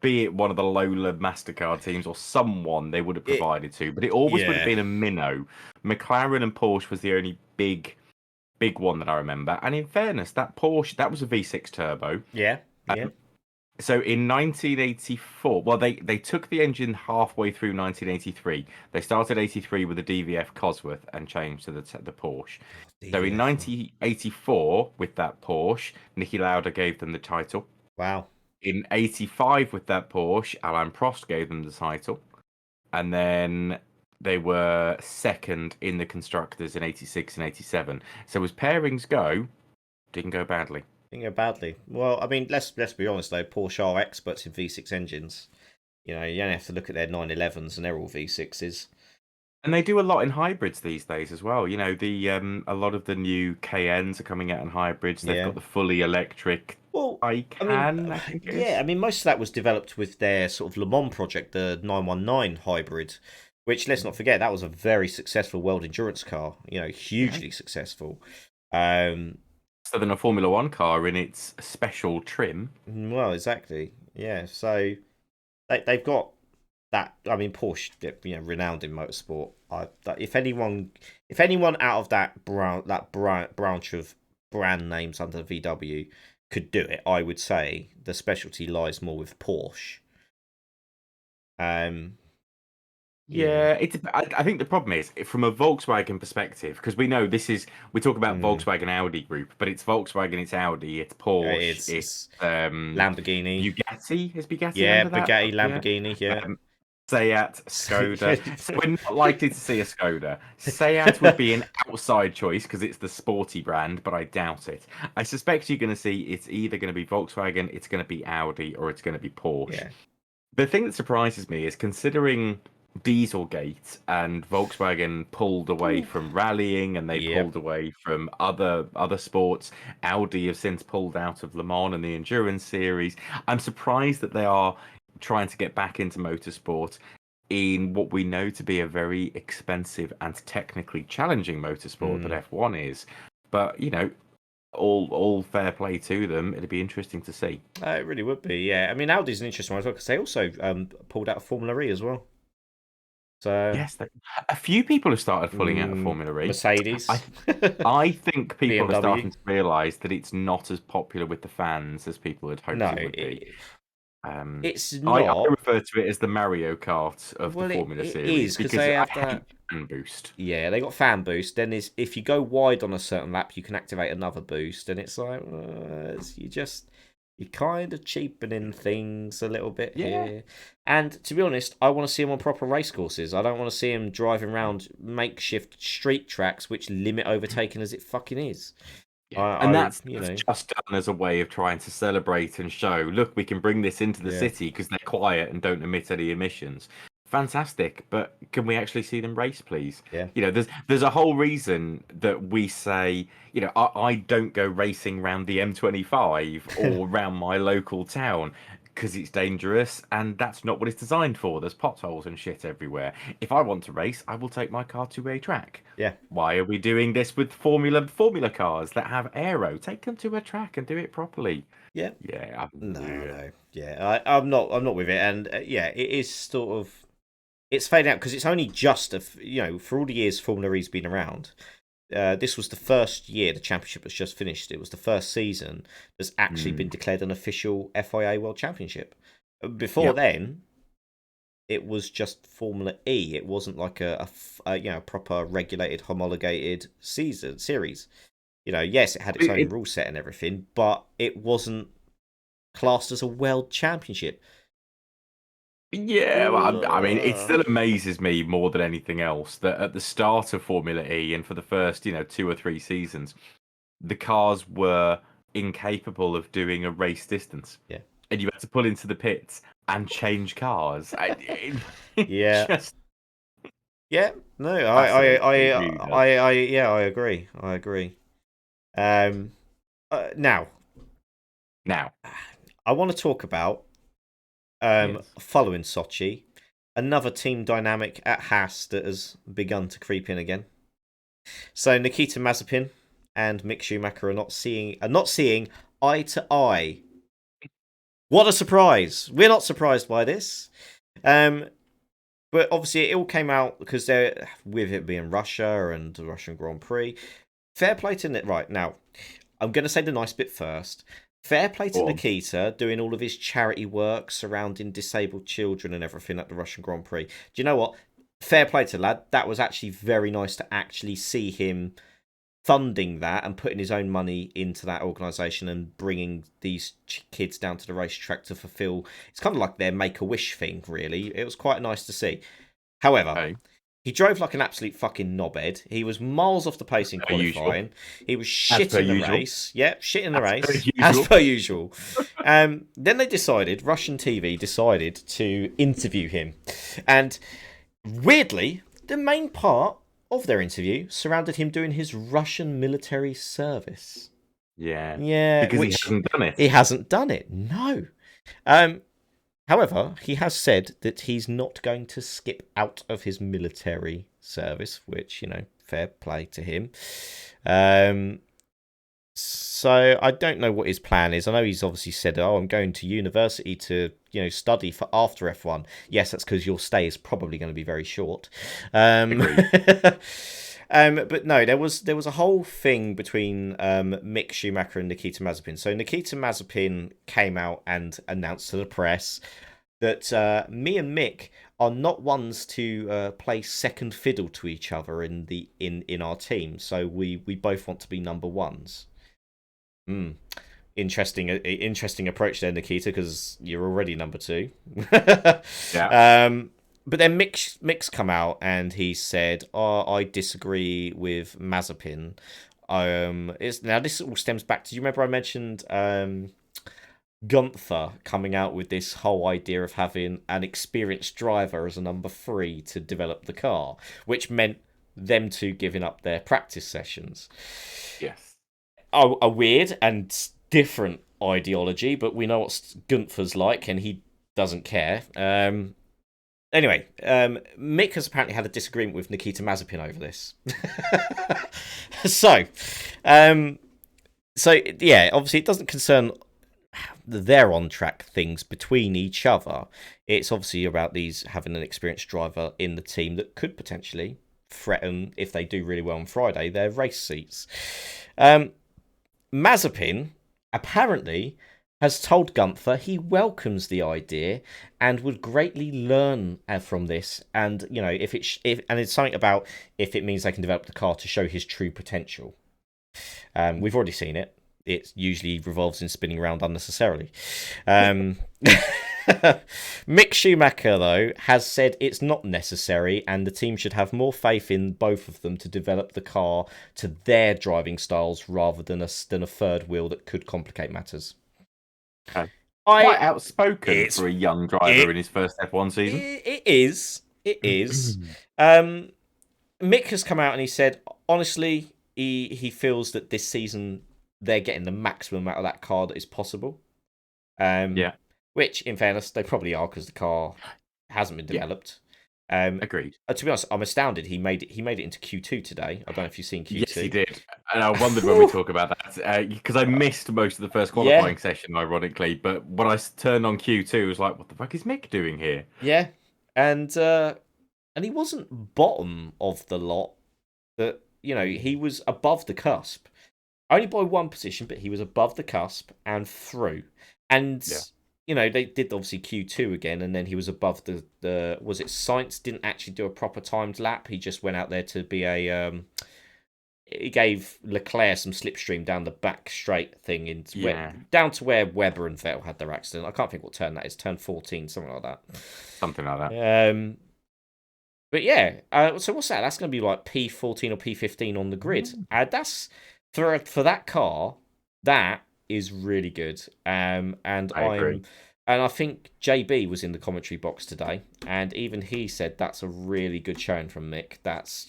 be it one of the Lola Mastercard teams or someone they would have It provided to, but it always would have yeah been a minnow. McLaren and Porsche was the only big one that I remember. And in fairness, that Porsche that was a V6 turbo. yeah yeah. So in 1984, well, they took the engine halfway through 1983. They started 83 with a DVF Cosworth and changed to the Porsche. So in DVF. 1984, with that Porsche, Niki Lauda gave them the title. Wow. In 85, with that Porsche, Alain Prost gave them the title. And then they were second in the constructors in 86 and 87. So as pairings go, didn't go badly. Didn't go badly. Well, I mean, let's be honest though. Porsche are experts in V6 engines. You know, you only have to look at their 911s, and they're all V6s. And they do a lot in hybrids these days as well. The a lot of the new Cayennes are coming out in hybrids. They've Yeah. got the fully electric Well, I mean, Taycan, I think it yeah. is. I mean, most of that was developed with their sort of Le Mans project, the 919 hybrid, which let's not forget that was a very successful world endurance car. You know, Yeah. hugely successful. Um, So than a Formula One car in its special trim. well, exactly. Yeah. So they've got that. I mean, Porsche, you know, renowned in motorsport. If anyone out of that branch of brand names under VW could do it, I would say the specialty lies more with Porsche. Um, you know, Yeah, I think the problem is from a Volkswagen perspective, because we know we talk about mm, Volkswagen Audi group, but it's Volkswagen, it's Audi, it's yeah, Porsche, it's it's Lamborghini. Bugatti. Is Bugatti Yeah, under that? Bugatti, Yeah. Lamborghini. Yeah. Um, Seat, Skoda. So we're not likely to see a Skoda. Seat would be an outside choice because it's the sporty brand, but I doubt it. I suspect you're going to see it's either going to be Volkswagen, it's going to be Audi, or it's going to be Porsche. Yeah. The thing that surprises me is considering Dieselgate and Volkswagen pulled away Ooh. from rallying and they Yep. pulled away from other sports. Audi have since pulled out of Le Mans and the Endurance series. I'm surprised that they are trying to get back into motorsport in what we know to be a very expensive and technically challenging motorsport that Mm. F1 is. But all fair play to them. It'd be interesting to see. It really would be. Yeah. I mean, Audi's an interesting one as well because they also pulled out of Formula E as well. So Yes, a few people have started pulling out of Formula E. I Mercedes, I think people are BMW. starting to realise that it's not as popular with the fans as people had hoped No, it would be. it's I not. refer to it as the Mario Kart of the Well, Formula it series is because because they I have hate that. fan boost. Yeah, they got fan boost. Then is if you go wide on a certain lap, you can activate another boost, and it's like you're kind of cheapening things a little bit Yeah. here. And to be honest, I want to see him on proper race courses. I don't want to see him driving around makeshift street tracks which limit overtaking as it fucking is. Yeah, and that's You that's know, just done as a way of trying to celebrate and show, look, we can bring this into the yeah. city because they're quiet and don't emit any emissions. Fantastic, but can we actually see them race, please? Yeah. There's a whole reason that we say, I don't go racing round the M25 or round my local town. because it's dangerous, and that's not what it's designed for. There's potholes and shit everywhere. If I want to race, I will take my car to a track. Yeah. Why are we doing this with formula cars that have aero? Take them to a track and do it properly. Yeah. Yeah, No. Yeah, I'm not with it, and yeah, it is sort of it's fading out because it's only just for all the years Formula E's been around. This was the first year the championship was just finished. It was the first season that's actually been declared an official FIA World Championship. Before Yep. then, it was just Formula E. It wasn't like a proper regulated, homologated series. Yes, it had its own rule set and everything, but it wasn't classed as a world championship. Yeah, well, I mean, it still amazes me more than anything else that at the start of Formula E and for the first, 2 or 3 seasons, the cars were incapable of doing a race distance. Yeah. And you had to pull into the pits and change cars. Yeah. Just Yeah. No, fascinating. It really does. I agree. I agree. Now, I want to talk about Yes. following Sochi, another team dynamic at Haas that has begun to creep in again. So Nikita Mazepin and Mick Schumacher are not seeing eye to eye. What a surprise! We're not surprised by this. But obviously it all came out because with it being Russia and the Russian Grand Prix. Fair play to Nick. Right, now, I'm going to say the nice bit first. Fair play to Nikita doing all of his charity work surrounding disabled children and everything at the Russian Grand Prix. Do you know what? Fair play to the lad. That was actually very nice to actually see him funding that and putting his own money into that organisation and bringing these kids down to the racetrack to fulfil. It's kind of like their Make-A-Wish thing, really. It was quite nice to see. However, he drove like an absolute fucking knobhead. He was miles off the pace in qualifying. He was shit in the race. Yeah, shit in the race. As per usual. Then Russian TV decided to interview him. And weirdly, the main part of their interview surrounded him doing his Russian military service. Yeah. Yeah. Because he hasn't done it. He hasn't done it. No. However, he has said that he's not going to skip out of his military service, which, fair play to him. So I don't know what his plan is. I know he's obviously said, I'm going to university to, study for after F1. Yes, that's because your stay is probably going to be very short. But no, there was a whole thing between Mick Schumacher and Nikita Mazepin. So Nikita Mazepin came out and announced to the press that me and Mick are not ones to play second fiddle to each other in our team. So we both want to be number ones. Interesting approach there, Nikita, because you're already number two. Yeah. But then Mick's come out and he said, I disagree with Mazepin. Now this all stems back to, do you remember I mentioned Gunther coming out with this whole idea of having an experienced driver as a number 3 to develop the car, which meant them two giving up their practice sessions. Yes. A weird and different ideology, but we know what Gunther's like, and he doesn't care. Anyway, Mick has apparently had a disagreement with Nikita Mazepin over this. So yeah, obviously it doesn't concern their on-track things between each other. It's obviously about these having an experienced driver in the team that could potentially threaten, if they do really well on Friday, their race seats. Mazepin apparently has told Gunther he welcomes the idea and would greatly learn from this. And if it's something about if it means they can develop the car to show his true potential. We've already seen it. It usually revolves in spinning around unnecessarily. Mick Schumacher, though, has said it's not necessary and the team should have more faith in both of them to develop the car to their driving styles rather than a third wheel that could complicate matters. Okay. Quite outspoken for a young driver in his first F1 season. It is. Mick has come out and he said, honestly, he feels that this season they're getting the maximum out of that car that is possible. Yeah. which, in fairness, they probably are because the car hasn't been Yeah, developed. agreed. To be honest, I'm astounded he made it. He made it into Q2 today. I don't know if you've seen Yes, he Q2. did. And I wondered when we talk about that because I missed most of the first Yeah, qualifying session, ironically. But when I turned on Q2, it was like, what the fuck is Mick doing here? yeah, and he wasn't bottom of the lot. That he was above the cusp, only by one position, but he was above the cusp and through. And Yeah. they did obviously Q2 again, and then he was above the was it Science didn't actually do a proper timed lap. He just went out there to be a he gave Leclerc some slipstream down the back straight thing Yeah, down to where Webber and Vettel had their accident. I can't think what turn that is. Turn 14, something like something like that. that. But yeah, so what's that? That's going to be like P14 or P15 on the grid. That's for that car. That is really good. And I agree. I think JB was in the commentary box today, and even he said that's a really good showing from Mick. That's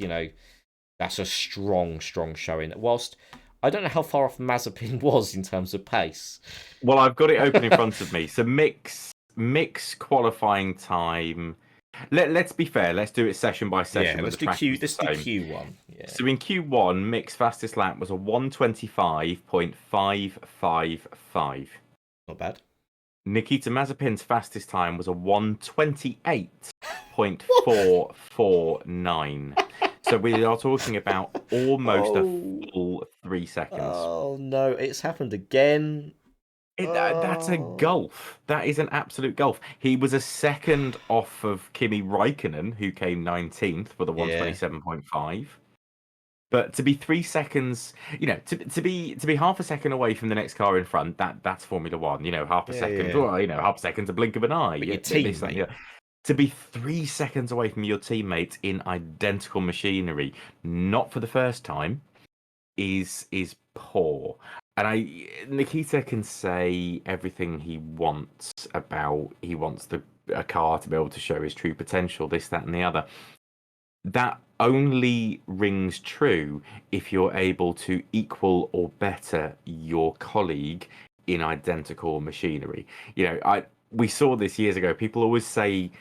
a strong, strong showing. Whilst I don't know how far off Mazepin was in terms of pace. Well, I've got it open in front of me. So mix qualifying time. Let's be fair. Let's do it session by Yeah, session where let's the do track Q. is the Let's do same. Q1. Yeah. So in Q1, Mick's fastest lap was a 1:25.555. Not bad. Nikita Mazepin's fastest time was a What? 1:28.449. So we are talking about almost a Oh, full 3 seconds. oh no, it's happened again. That's a Oh, gulf. That is an absolute gulf. He was a second off of Kimi Raikkonen, who came 19th for the yeah, 1:27.5. But to be 3 seconds, to be half a second away from the next car in front, that's Formula One. Half a yeah, second, yeah. well, half a second's a blink of an eye. But your This, that, and the teammate, other. To be 3 seconds away from your teammates in identical machinery, not for the first time, is poor. And Nikita can say everything he wants about he wants a car to be able to show his true potential, this, that, and the other. That only rings true if you're able to equal or better your colleague in identical machinery. We saw this years ago. People always say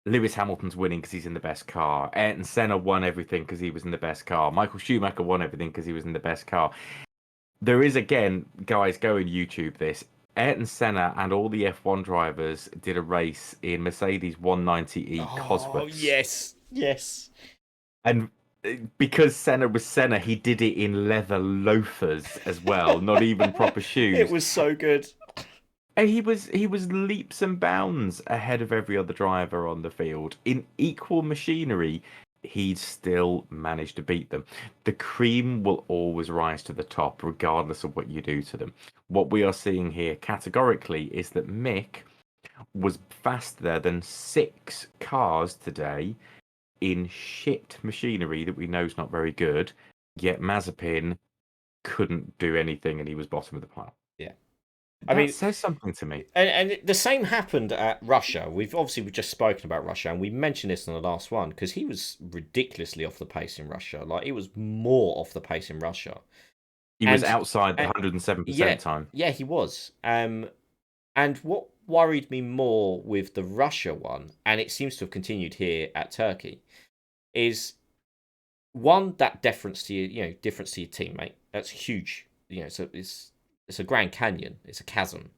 Lewis Hamilton's winning because he's in the best car. Ayrton Senna won everything because he was in the best car. Michael Schumacher won everything because he was in the best car. There is, again, guys, go and YouTube this. Ayrton Senna and all the F1 drivers did a race in Mercedes 190E oh Cosworths. yes, yes. And because Senna was Senna, he did it in leather loafers as well, not even proper It shoes. was so good. And he was leaps and bounds ahead of every other driver on the field. In equal machinery, he'd still managed to beat them. The cream will always rise to the top, regardless of what you do to them. What we are seeing here categorically is that Mick was faster than 6 cars today in shit machinery that we know is not very good, yet Mazepin couldn't do anything and he was bottom of the pile. Yeah, I That mean, says something to me. and the same happened at Russia. We've just spoken about Russia, and we mentioned this in the last one because he was ridiculously off the pace in Russia. Like, it was more off the pace in Russia, He was and outside the uh, 107% yeah, time. yeah, he was. And what worried me more with the Russia one, and it seems to have continued here at Turkey, is one, that deference to difference to your teammate. That's huge. So it's a Grand Canyon. It's a chasm.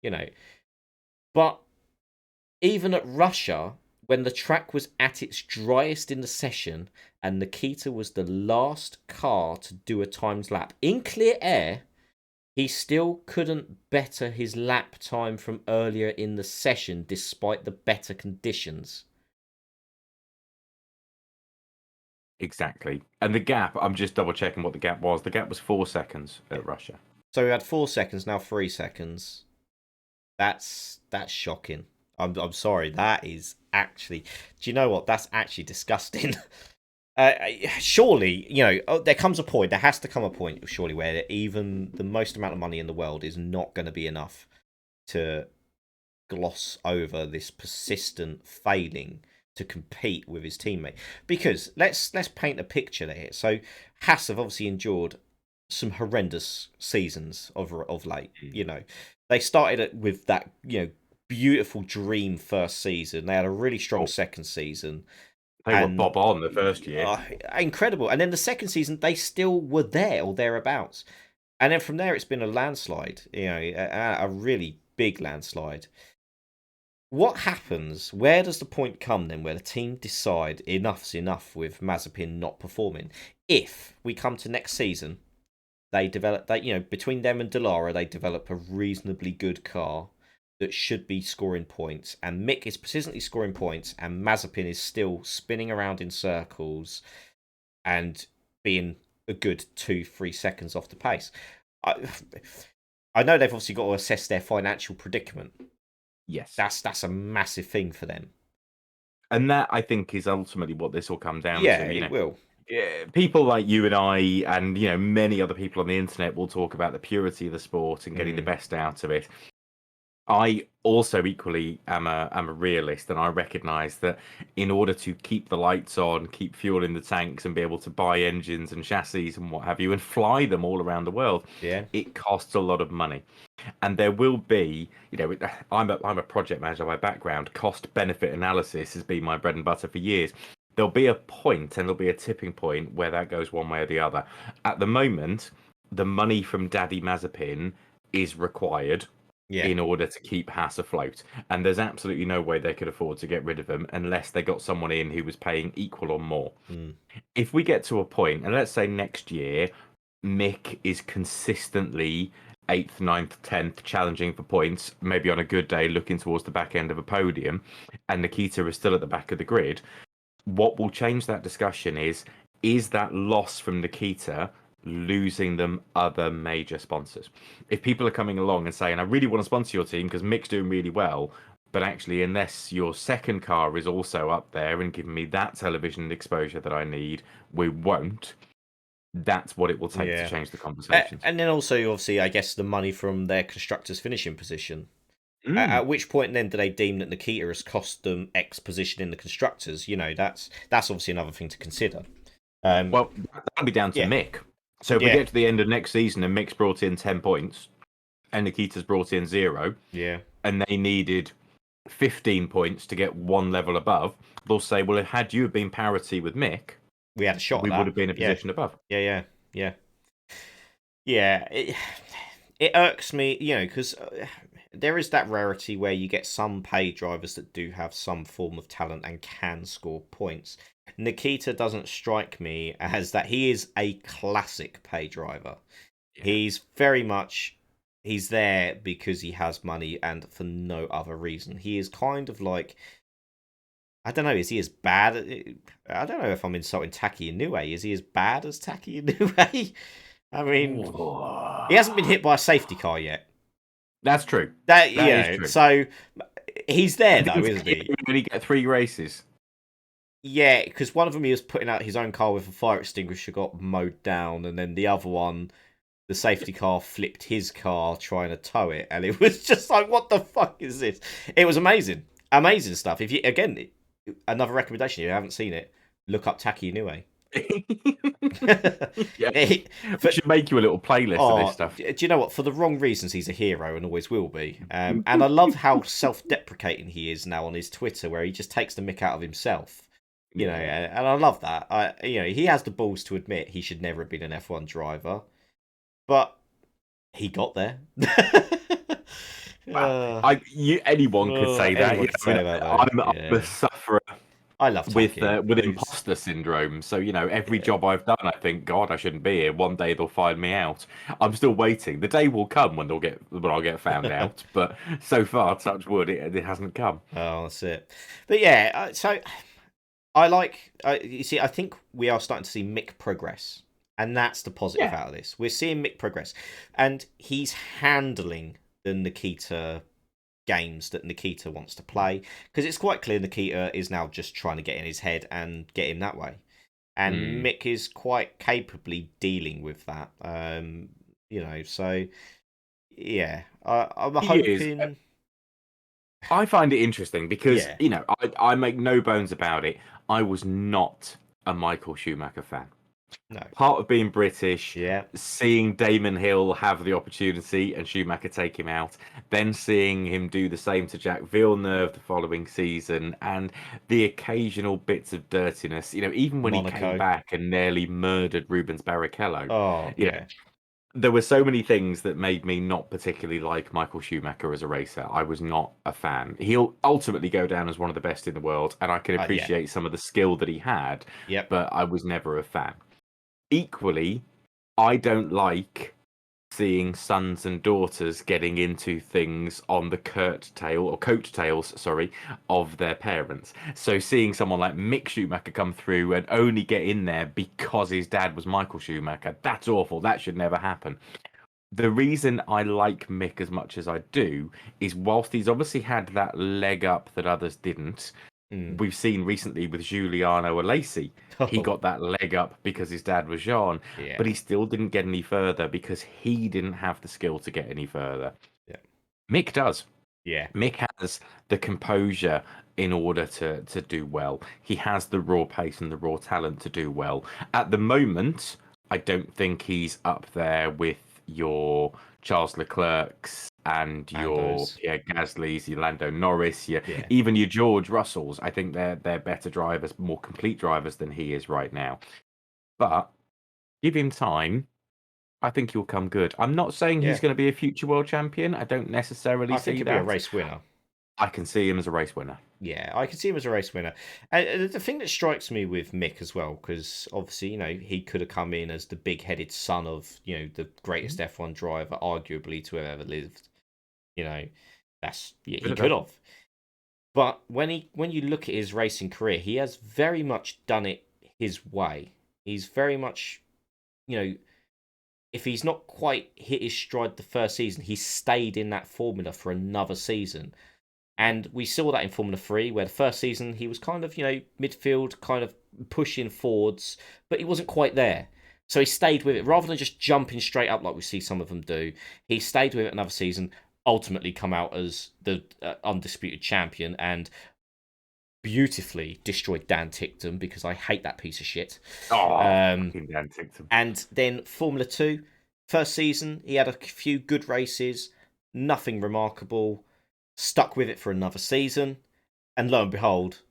You know, but even at Russia, when the track was at its driest in the session, and Nikita was the last car to do a timed lap in clear air, he still couldn't better his lap time from earlier in the session despite the better conditions. Exactly. And the gap, I'm just double checking what the gap was. The gap was 4 seconds Yeah. at Russia. So we had 4 seconds, now 3 seconds. That's shocking. I'm sorry. That is actually. Do you know what? That's actually disgusting. Surely, there comes a point. There has to come a point, surely, where even the most amount of money in the world is not going to be enough to gloss over this persistent failing to compete with his teammate. Because let's paint a picture there. So Haas have obviously endured some horrendous seasons of late. Mm. They started with that beautiful dream first season. They had a really strong Oh, second season, they were and bob on the first year. incredible. And then the second season, they still were there or thereabouts. And then from there, it's been a landslide. A really big landslide. What happens? Where does the point come then where the team decide enough's enough with Mazepin not performing? If we come to next season, they develop that between them and Delara, they develop a reasonably good car that should be scoring points, and Mick is persistently scoring points, and Mazepin is still spinning around in circles and being a good 2-3 seconds off the pace. I, I know they've obviously got to assess their financial predicament. Yes. That's a massive thing for them. And that, I think, is ultimately what this will come down Yeah, to. it will. People like you and I, and many other people on the internet will talk about the purity of the sport and getting the best out of it. I also equally am a realist, and I recognise that in order to keep the lights on, keep fuel in the tanks, and be able to buy engines and chassis and what have you, and fly them all around the world, Yeah, it costs a lot of money. And there will be, I'm a project manager by background. Cost benefit analysis has been my bread and butter for years. There'll be a point, and there'll be a tipping point where that goes one way or the other. At the moment, the money from Daddy Mazepin is required yeah, in order to keep Haas afloat. And there's absolutely no way they could afford to get rid of him unless they got someone in who was paying equal or more. If we get to a point, and let's say next year, Mick is consistently 8th, 9th, 10th, challenging for points, maybe on a good day, looking towards the back end of a podium, and Nikita is still at the back of the grid, what will change that discussion is that loss from Nikita losing them other major sponsors? If people are coming along and saying, I really want to sponsor your team because Mick's doing really well, but actually, unless your second car is also up there and giving me that television exposure that I need, we won't. That's what it will take to yeah. change the conversations. And then also, obviously, I guess the money from their constructors' finishing position. Mm. At which point then do they deem that Nikita has cost them X position in the constructors? That's obviously another thing to consider. Well, that'll be down to Yeah, Mick. So if we yeah, get to the end of next season and Mick's brought in 10 points and Nikita's brought in 0, yeah. and they needed 15 points to get one level above, they'll say, well, had you been parity with Mick, We had a shot we at would that. have been a Yeah, position above. yeah. Yeah, it irks me, because there is that rarity where you get some paid drivers that do have some form of talent and can score points. Nikita doesn't strike me as that. He is a classic pay driver. Yeah. He's very much he's there because he has money and for no other reason. He is kind of like, I don't know, is he as bad? I don't know if I'm insulting Taki Inoue. Is he as bad as Taki Inoue? I mean, he hasn't been hit by a safety car yet. That's true. That That is true. so he's there though, Didn't isn't he he? only get 3 races? Yeah, because one of them he was putting out his own car with a fire extinguisher, got mowed down, and then the other one, the safety car flipped his car trying to tow it, and it was just like, what the fuck is this? It was amazing, amazing stuff. If you again, another recommendation, if you haven't seen it, look up Taki Inoue. Yeah. We should make you a little playlist of this stuff. Do you know what? For the wrong reasons, he's a hero and always will be. And I love how self-deprecating he is now on his Twitter, where he just takes the mick out of himself. And I love that. He has the balls to admit he should never have been an F1 driver, but he got there. Anyone could say that. Anyone could say that, though. I'm Yeah. a sufferer I love with Taki. imposter syndrome. So every job I've done, I think, God, I shouldn't be here. One day they'll find me out. I'm still waiting. The day will come when I'll get found out. But so far, touch wood, it hasn't come. Oh, that's it. But yeah, so I like. You see, I think we are starting to see Mick progress, and that's the positive out of this. We're seeing Mick progress, and he's handling the Nikita games that Nikita wants to play, because it's quite clear Nikita is now just trying to get in his head and get him that way, and Mick is quite capably dealing with that. So yeah, I'm hoping. I find it interesting because I make no bones about it. I was not a Michael Schumacher fan. No. Part of being British, Yeah. seeing Damon Hill have the opportunity and Schumacher take him out, then seeing him do the same to Jack Villeneuve the following season, and the occasional bits of dirtiness. Even when he came Monaco. back and nearly murdered Rubens Barrichello, Oh, you know, yeah. there were so many things that made me not particularly like Michael Schumacher as a racer. I was not a fan. He'll ultimately go down as one of the best in the world, and I can Yeah. appreciate some of the skill that he had, Yep. but I was never a fan. Equally, I don't like seeing sons and daughters getting into things on the coattails, sorry, of their parents. So seeing someone like Mick Schumacher come through and only get in there because his dad was Michael Schumacher, that's awful. That should never happen. The reason I like Mick as much as I do is whilst he's obviously had that leg up that others didn't, Mm. we've seen recently with Giuliano Alesi, he Oh, got that leg up because his dad was Jean, but yeah. he still didn't get any further because he didn't have the skill to get any further. Yeah. Mick does. Yeah. Mick has the composure in order to do well. He has the raw pace and the raw talent to do well. At the moment, I don't think he's up there with your Charles Leclerc's and your Lando's. Pierre Gasly's, your Lando Norris, Yeah. even your George Russells. I think they're better drivers, more complete drivers than he is right now. But give him time. I think he'll come good. I'm not saying he's Yeah. going to be a future world champion. I don't necessarily I think see he'll be a that. race winner. I can see him as a race winner. Yeah, I can see him as a race winner. And the thing that strikes me with Mick as well, because obviously, he could have come in as the big-headed son of, the greatest F1 driver, arguably, to have ever lived. You know, Could he have could done. have. But when you look at his racing career, he has very much done it his way. He's very much, you know, if he's not quite hit his stride the first season, he's stayed in that formula for another season. And we saw that in Formula 3, where the first season he was kind of, midfield, kind of pushing forwards, but he wasn't quite there. So he stayed with it rather than just jumping straight up like we see some of them do. He stayed with it another season, ultimately come out as the undisputed champion and beautifully destroyed Dan Tickton because I hate that piece of shit. Oh, Um, fucking Dan Tickton. and then Formula 2, first season, he had a few good races, nothing remarkable, stuck with it for another season, and lo and behold,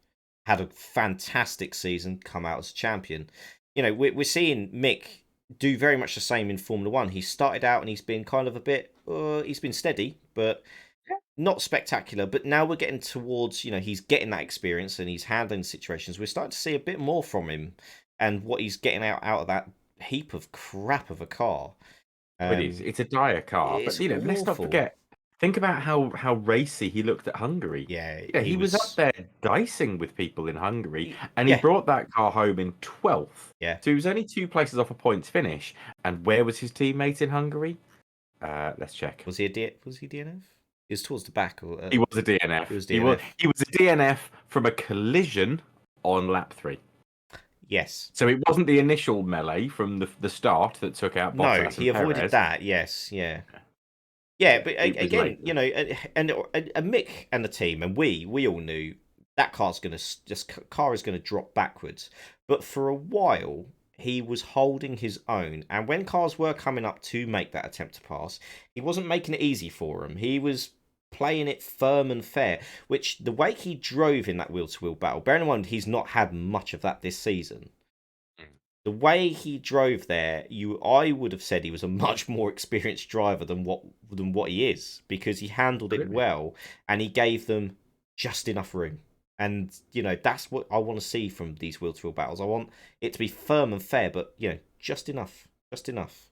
had a fantastic season, come out as a champion. We're seeing Mick do very much the same in Formula 1. He started out and he's been kind of a bit, he's been steady, but not spectacular. But now we're getting towards, he's getting that experience and he's handling situations. We're starting to see a bit more from him and what he's getting out of that heap of crap of a car. Oh, it is. It's a dire car, It's but let's not awful. forget. Think about how racy he looked at Hungary. Yeah, he He was up was. there dicing with people in Hungary, and he Yeah, brought that car home in 12th. yeah. So he was only 2 places off a points finish. And where was his teammate in Hungary? Let's check. Was he DNF? He was towards the back, or He was a he DNF. was He was DNF. he was a DNF from a collision on lap 3. Yes. So it wasn't the initial melee from the start that took out No, Bottas he and avoided Perez. that. Yes, yeah. Yeah, Yeah, but it was again, later. and Mick and the team, and we all knew that car is gonna drop backwards. But for a while, he was holding his own, and when cars were coming up to make that attempt to pass, he wasn't making it easy for them. He was playing it firm and fair, which the way he drove in that wheel to wheel battle, bearing in mind he's not had much of that this season. The way he drove there, I would have said he was a much more experienced driver than what he is because he handled it Absolutely. well and he gave them just enough room. And that's what I want to see from these wheel to wheel battles. I want it to be firm and fair, but just enough, just enough.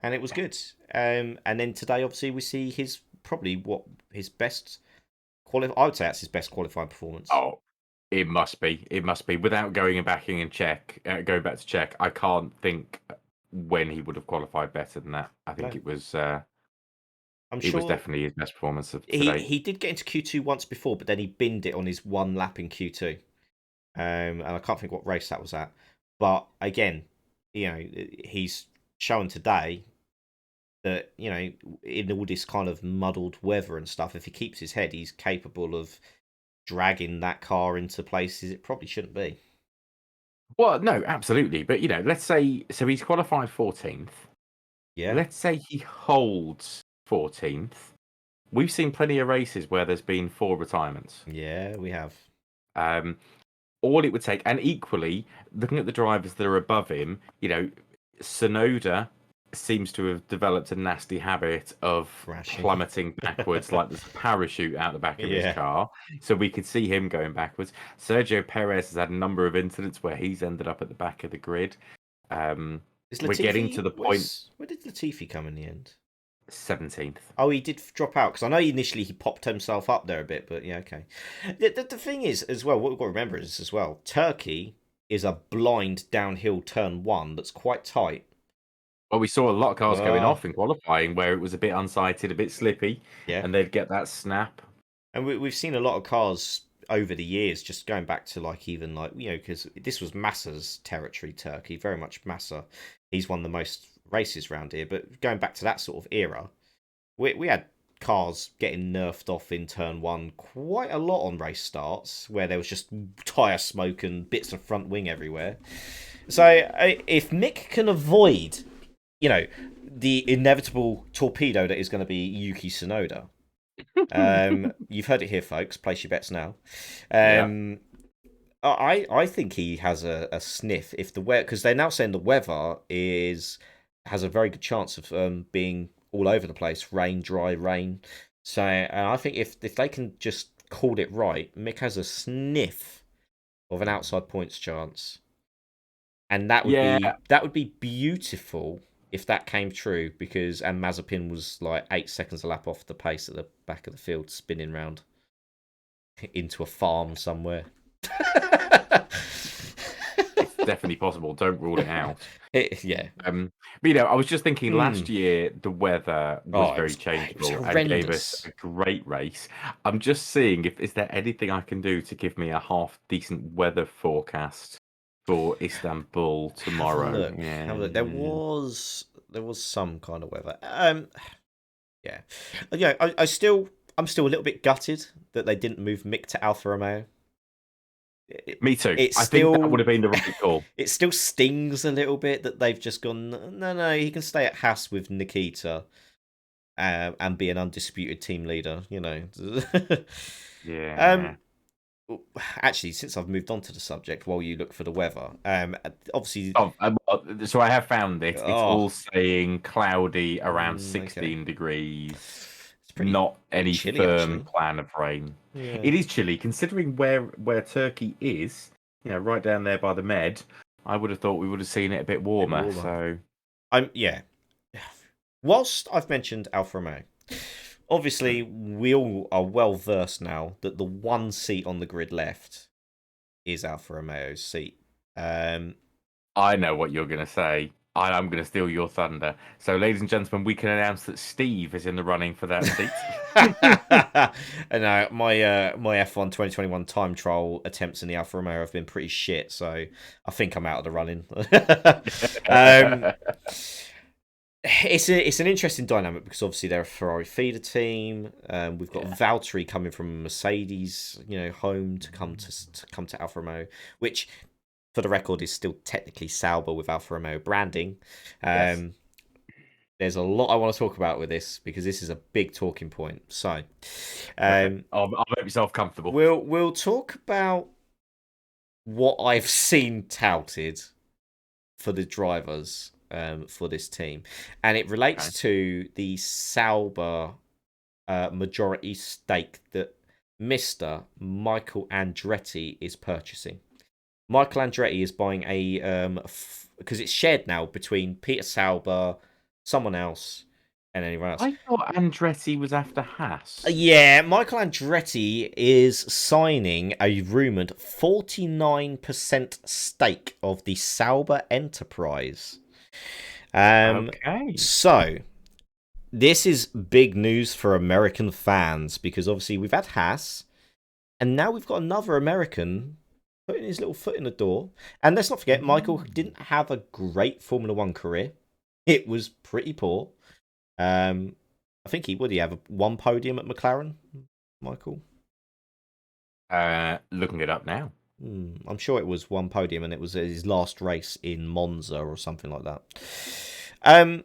And it was good. And then today, obviously, we see his probably what his best I would say that's his best qualifying performance. Oh, it must be. It must be. Without going back to check, I can't think when he would have qualified better than that. I think No, I'm it was sure definitely his best performance of he today. he did get into Q2 once before, but then he binned it on his one lap in Q2. And I can't think what race that was at. But again, he's shown today that in all this kind of muddled weather and stuff, if he keeps his head, he's capable of dragging that car into places it probably shouldn't be. Well, no, absolutely. But let's say so he's qualified 14th. Yeah, Let's say he holds 14th. We've seen plenty of races where there's been 4 retirements. yeah, we have. Um, all it would take, and equally, looking at the drivers that are above him, Sonoda seems to have developed a nasty habit of Crashing. plummeting backwards, like there's a parachute out the back of his Yeah. car. So we could see him going backwards. Sergio Perez has had a number of incidents where he's ended up at the back of the grid. Is We're getting Latifi? to the point Where did Latifi come in the end? 17th. Oh, he did drop out because I know initially he popped himself up there a bit, but yeah, okay. The thing is, as well, what we've got to remember is as well, Turkey is a blind downhill turn one that's quite tight. Well, we saw a lot of cars going Oh, off in qualifying where it was a bit unsighted, a bit slippy, yeah. and they'd get that snap. And we've seen a lot of cars over the years, just going back to like even like because this was Massa's territory, Turkey, very much Massa. He's won the most races around here, but going back to that sort of era, we had cars getting nerfed off in turn one quite a lot on race starts, where there was just tire smoke and bits of front wing everywhere. So if Mick can avoid, the inevitable torpedo that is going to be Yuki Tsunoda. You've heard it here, folks. Place your bets now. Yeah. I think he has a sniff if the weather, because they're now saying the weather has a very good chance of being all over the place, rain, dry, rain. So and I think if they can just call it right, Mick has a sniff of an outside points chance, and Yeah, that would be beautiful if that came true, because and Mazepin was like 8 seconds a lap off the pace at the back of the field, spinning round into a farm somewhere. it's definitely possible. Don't rule it out. Yeah. But I was just thinking Hmm. last year the weather was Oh, very it was changeable and gave us horrendous. a great race. I'm just seeing if is there anything I can do to give me a half decent weather forecast for Istanbul Have a tomorrow. look. Have a look. There Yeah. was some kind of weather. Yeah. Yeah. I'm still a little bit gutted that they didn't move Mick to Alfa Romeo. It, Me too. it I think that would still have been the right call. it still stings a little bit that they've just gone. No, he can stay at Haas with Nikita, and be an undisputed team leader. Yeah. um, Actually, since I've moved on to the subject, while you look for the weather, obviously, Oh, so I have found it. It's oh, all saying cloudy around okay, 16 degrees. it's Not pretty any chilly firm actually. plan of rain. Yeah. It is chilly, considering where Turkey is. Right down there by the Med. I would have thought we would have seen it a bit Bit warmer. warmer. So Yeah. Whilst I've mentioned Alfa Romeo, obviously we all are well versed now that the one seat on the grid left is Alfa Romeo's seat. Um, I know what you're going to say. I'm going to steal your thunder. So, ladies and gentlemen, we can announce that Steve is in the running for that seat. and my F1 2021 time trial attempts in the Alfa Romeo have been pretty shit, so I think I'm out of the running. um, it's an interesting dynamic because obviously they're a Ferrari feeder team. We've got Yeah. Valtteri coming from Mercedes, home to come to Alfa Romeo, which, for the record, is still technically Sauber with Alfa Romeo branding. Yes. There's a lot I want to talk about with this because this is a big talking point. So, Okay. um, I'll make myself comfortable. we'll talk about what I've seen touted for the drivers for this team, and it Okay. relates to the Sauber majority stake that Mister Michael Andretti is purchasing. Michael Andretti is buying because it's shared now between Peter Sauber, someone else, and anyone else. I thought Andretti was after Haas. Yeah, Michael Andretti is signing a rumoured 49% stake of the Sauber enterprise. Okay. So this is big news for American fans because obviously we've had Haas, and now we've got another American putting his little foot in the door. And let's not forget, Michael didn't have a great Formula One career. It was pretty poor. I think would he have one podium at McLaren, Michael? Looking it up now. I'm sure it was one podium, and it was his last race in Monza or something like that. Um,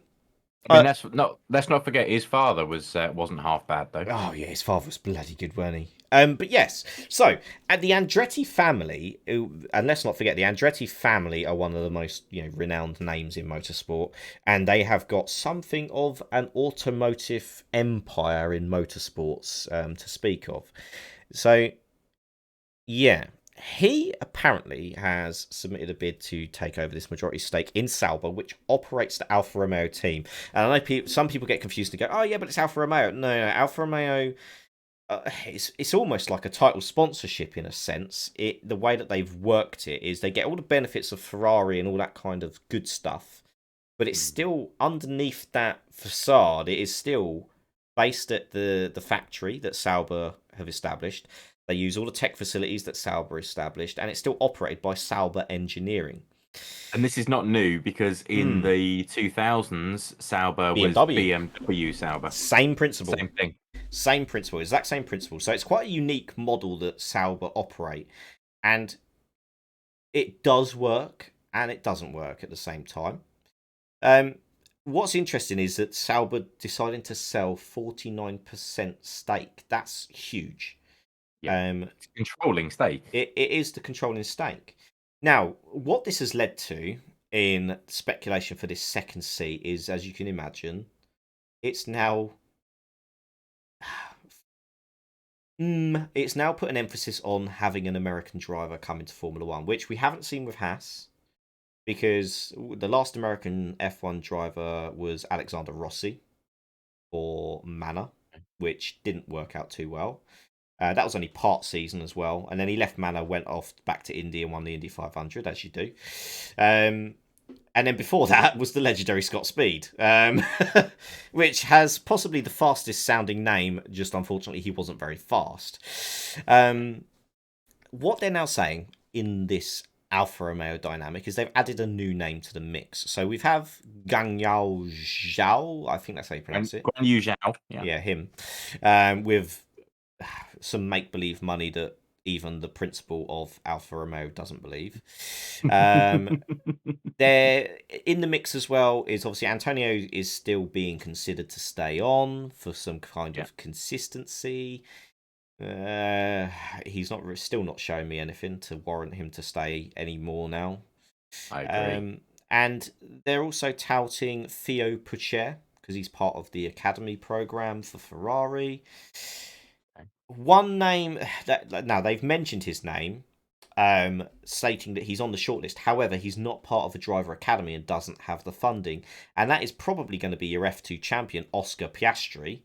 I mean, uh, that's not. Let's not forget his father wasn't half bad though. oh yeah, his father was bloody good, weren't he? But yes, so at the Andretti family, and let's not forget the Andretti family are one of the most renowned names in motorsport, and they have got something of an automotive empire in motorsports to speak of. So yeah, he apparently has submitted a bid to take over this majority stake in Sauber, which operates the Alfa Romeo team. And I know some people get confused and go, "Oh yeah, but it's Alfa Romeo." No, no, Alfa Romeo. It's almost like a title sponsorship in a sense. The way that they've worked it is they get all the benefits of Ferrari and all that kind of good stuff, but it's still underneath that facade. It is still based at the factory that Sauber have established. They use all the tech facilities that Sauber established, and it's still operated by Sauber Engineering. And this is not new because in Mm, the 2000s, Sauber was BMW, BMW Sauber. same principle, Same thing. same principle, exact same principle. So it's quite a unique model that Sauber operate, and it does work and it doesn't work at the same time. Um, what's interesting is that Sauber deciding to sell 49% stake. That's huge. Yeah. Um, It's controlling stake. it is the controlling stake. Now, what this has led to in speculation for this second seat is, as you can imagine, it's now it's now put an emphasis on having an American driver come into Formula One, which we haven't seen with Haas, because the last American F1 driver was Alexander Rossi for Manor, which didn't work out too well. That was only part season as well, and then he left Manor, went off back to Indy and won the Indy 500, as you do. And then before that was the legendary Scott Speed, which has possibly the fastest sounding name. Just unfortunately, he wasn't very fast. What they're now saying in this Alfa Romeo dynamic is they've added a new name to the mix. So we have Gang Yao Zhao, I think that's how you pronounce it. Guan Yu Zhao. Yeah. Yeah, him. With some make believe money that even the principal of Alfa Romeo doesn't believe. They're in the mix as well. Is obviously Antonio is still being considered to stay on for some kind Yeah. of consistency. He's still not showing me anything to warrant him to stay anymore now. I agree. And they're also touting Theo Pucher because he's part of the academy program for Ferrari. Okay. One name that now they've mentioned his name, stating that he's on the shortlist. However, he's not part of a driver academy and doesn't have the funding, and that is probably going to be your F2 champion, Oscar Piastri.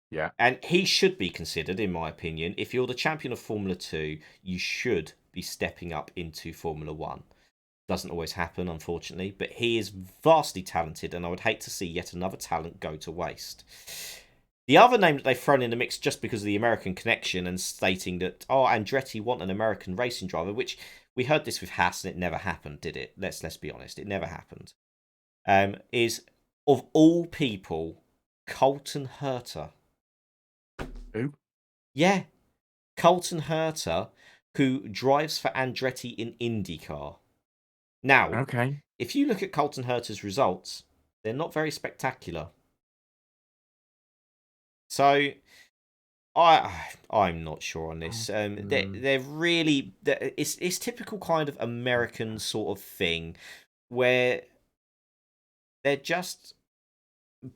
Yeah. And he should be considered, in my opinion. If you're the champion of Formula 2, you should be stepping up into Formula 1. Doesn't always happen, unfortunately, but he is vastly talented, and I would hate to see yet another talent go to waste. The other name that they've thrown in the mix just because of the American connection and stating that, Andretti want an American racing driver, which we heard this with Haas and it never happened, did it? Let's be honest, it never happened. Is, of all people, Colton Herta. Who? Yeah, Colton Herta, who drives for Andretti in IndyCar. Now, Okay. if you look at Colton Herta's results, they're not very spectacular. So, I'm not sure on this. They're really it's typical kind of American sort of thing where they're just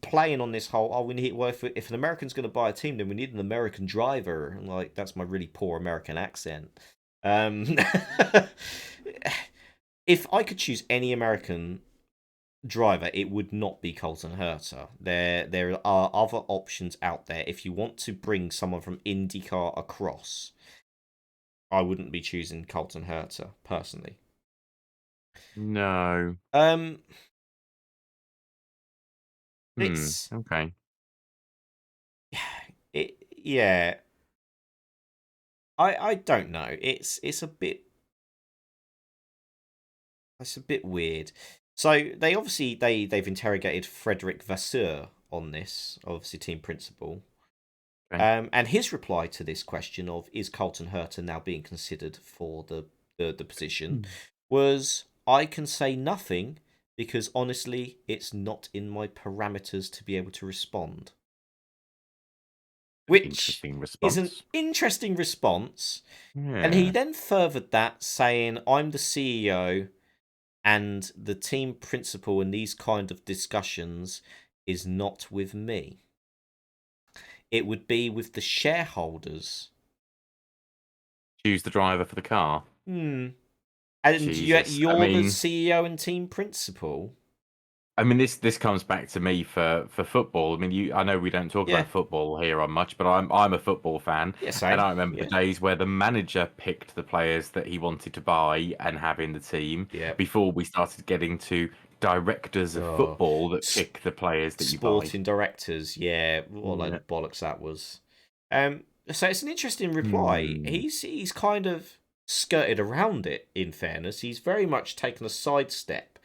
playing on this whole we need if an American's going to buy a team, then we need an American driver. Like, that's my really poor American accent. If I could choose any American driver, it would not be Colton Herta. There are other options out there. If you want to bring someone from IndyCar across, I wouldn't be choosing Colton Herta personally. No. It's Okay. yeah. I don't know. It's a bit weird. So they obviously they've interrogated Frederick Vasseur on this, obviously team principal. Okay. And his reply to this question of is Colton Herta now being considered for the the position, was I can say nothing because honestly, it's not in my parameters to be able to respond. Which Interesting is an response. interesting response. And he Yeah. then furthered that, saying, I'm the CEO and the team principal in these kind of discussions is not with me. It would be with the shareholders. Choose the driver for the car. Hmm. And Jesus. you're the CEO and team principal. This comes back to me for football. I know we don't talk Yeah. about football here on much, but I'm a football fan, Yeah, and same. I remember the Yeah. days where the manager picked the players that he wanted to buy and have in the team Yeah. before we started getting to directors of Oh. football that pick the players that you buy. Sporting directors. Yeah. What a load Yeah. of bollocks that was. So it's an interesting reply. Hmm. He's kind of skirted around it, in fairness. He's very much taken a sidestep.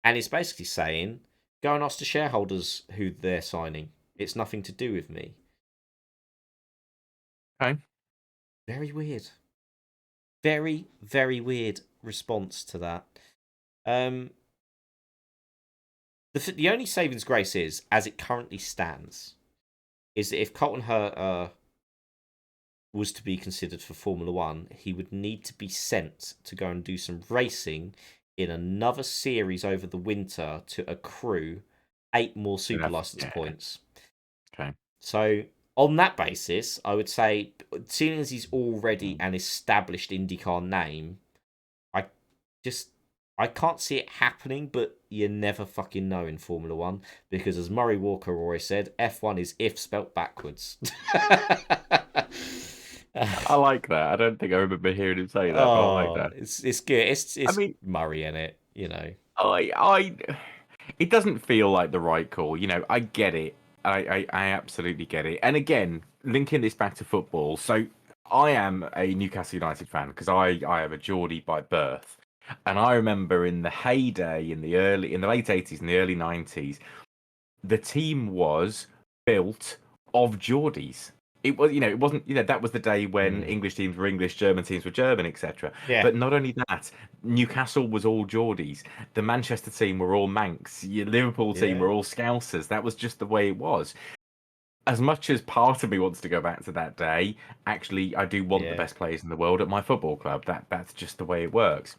And he's basically saying, go and ask the shareholders who they're signing. It's nothing to do with me. Okay. Very weird. Very, very weird response to that. Um, the only savings grace is, as it currently stands, is that if Colton Herta was to be considered for Formula One, he would need to be sent to go and do some racing in another series over the winter to accrue 8 more super Enough. license Yeah. points. Okay. So on that basis, I would say, seeing as he's already an established IndyCar name, I just I can't see it happening. But you never fucking know in Formula One because, as Murray Walker always said, F1 is if spelt backwards. I like that. I don't think I remember hearing him say that, but I like Oh, that. it's good. I It's mean, Murray in it, you know. I it doesn't feel like the right call. I get it. I absolutely get it. And again, linking this back to football. So I am a Newcastle United fan because I am a Geordie by birth. And I remember in the heyday in the late 80s and the early 90s, the team was built of Geordies. It was, it wasn't, that was the day when Mm. English teams were English, German teams were German, etc. Yeah, But not only that, Newcastle was all Geordies. The Manchester team were all Manx. Your Liverpool team yeah, were all Scousers. That was just the way it was. As much as part of me wants to go back to that day, actually, I do want the yeah. best players in the world at my football club. That's just the way it works.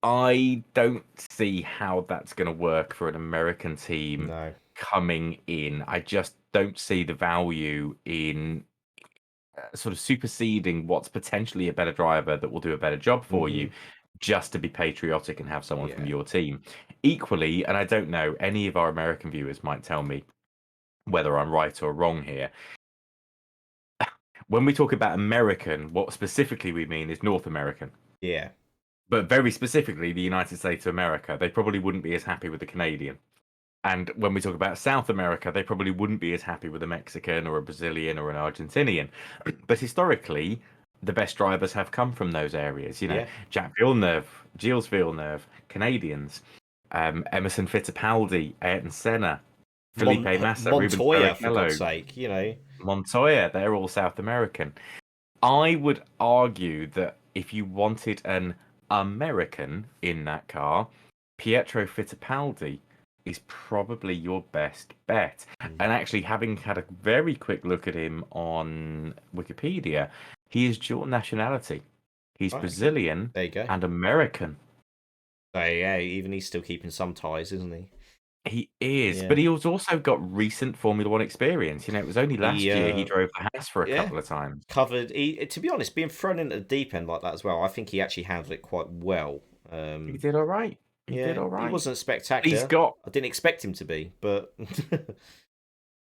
I don't see how that's going to work for an American team No. coming in. I just don't see the value in sort of superseding what's potentially a better driver that will do a better job for Hmm. you just to be patriotic and have someone from Yeah, your team. Equally, and I don't know, any of our American viewers might tell me whether I'm right or wrong here. When we talk about American, what specifically we mean is North American. yeah, But very specifically, the United States of America, they probably wouldn't be as happy with the Canadian. And when we talk about South America, they probably wouldn't be as happy with a Mexican or a Brazilian or an Argentinian. But historically, the best drivers have come from those areas. yeah. Jack Villeneuve, Gilles Villeneuve, Canadians, Emerson Fittipaldi, Ayrton Senna, Felipe Massa, Rubens Montoya, for God's Barrichello, sake, you know. Montoya. They're all South American. I would argue that if you wanted an American in that car, Pietro Fittipaldi is probably your best bet. Mm. And actually, having had a very quick look at him on Wikipedia, he is dual nationality. He's Right, okay. Brazilian There you go. and American. So yeah, even he's still keeping some ties, isn't he? He is, Yeah. but he's also got recent Formula One experience. It was only He last year he drove the Haas for a yeah, couple of times. covered. To be honest, being thrown into the deep end like that as well, I think he actually handled it quite well. He did all right. He did Yeah, all he right. wasn't He's spectacular. got I didn't expect him to be, but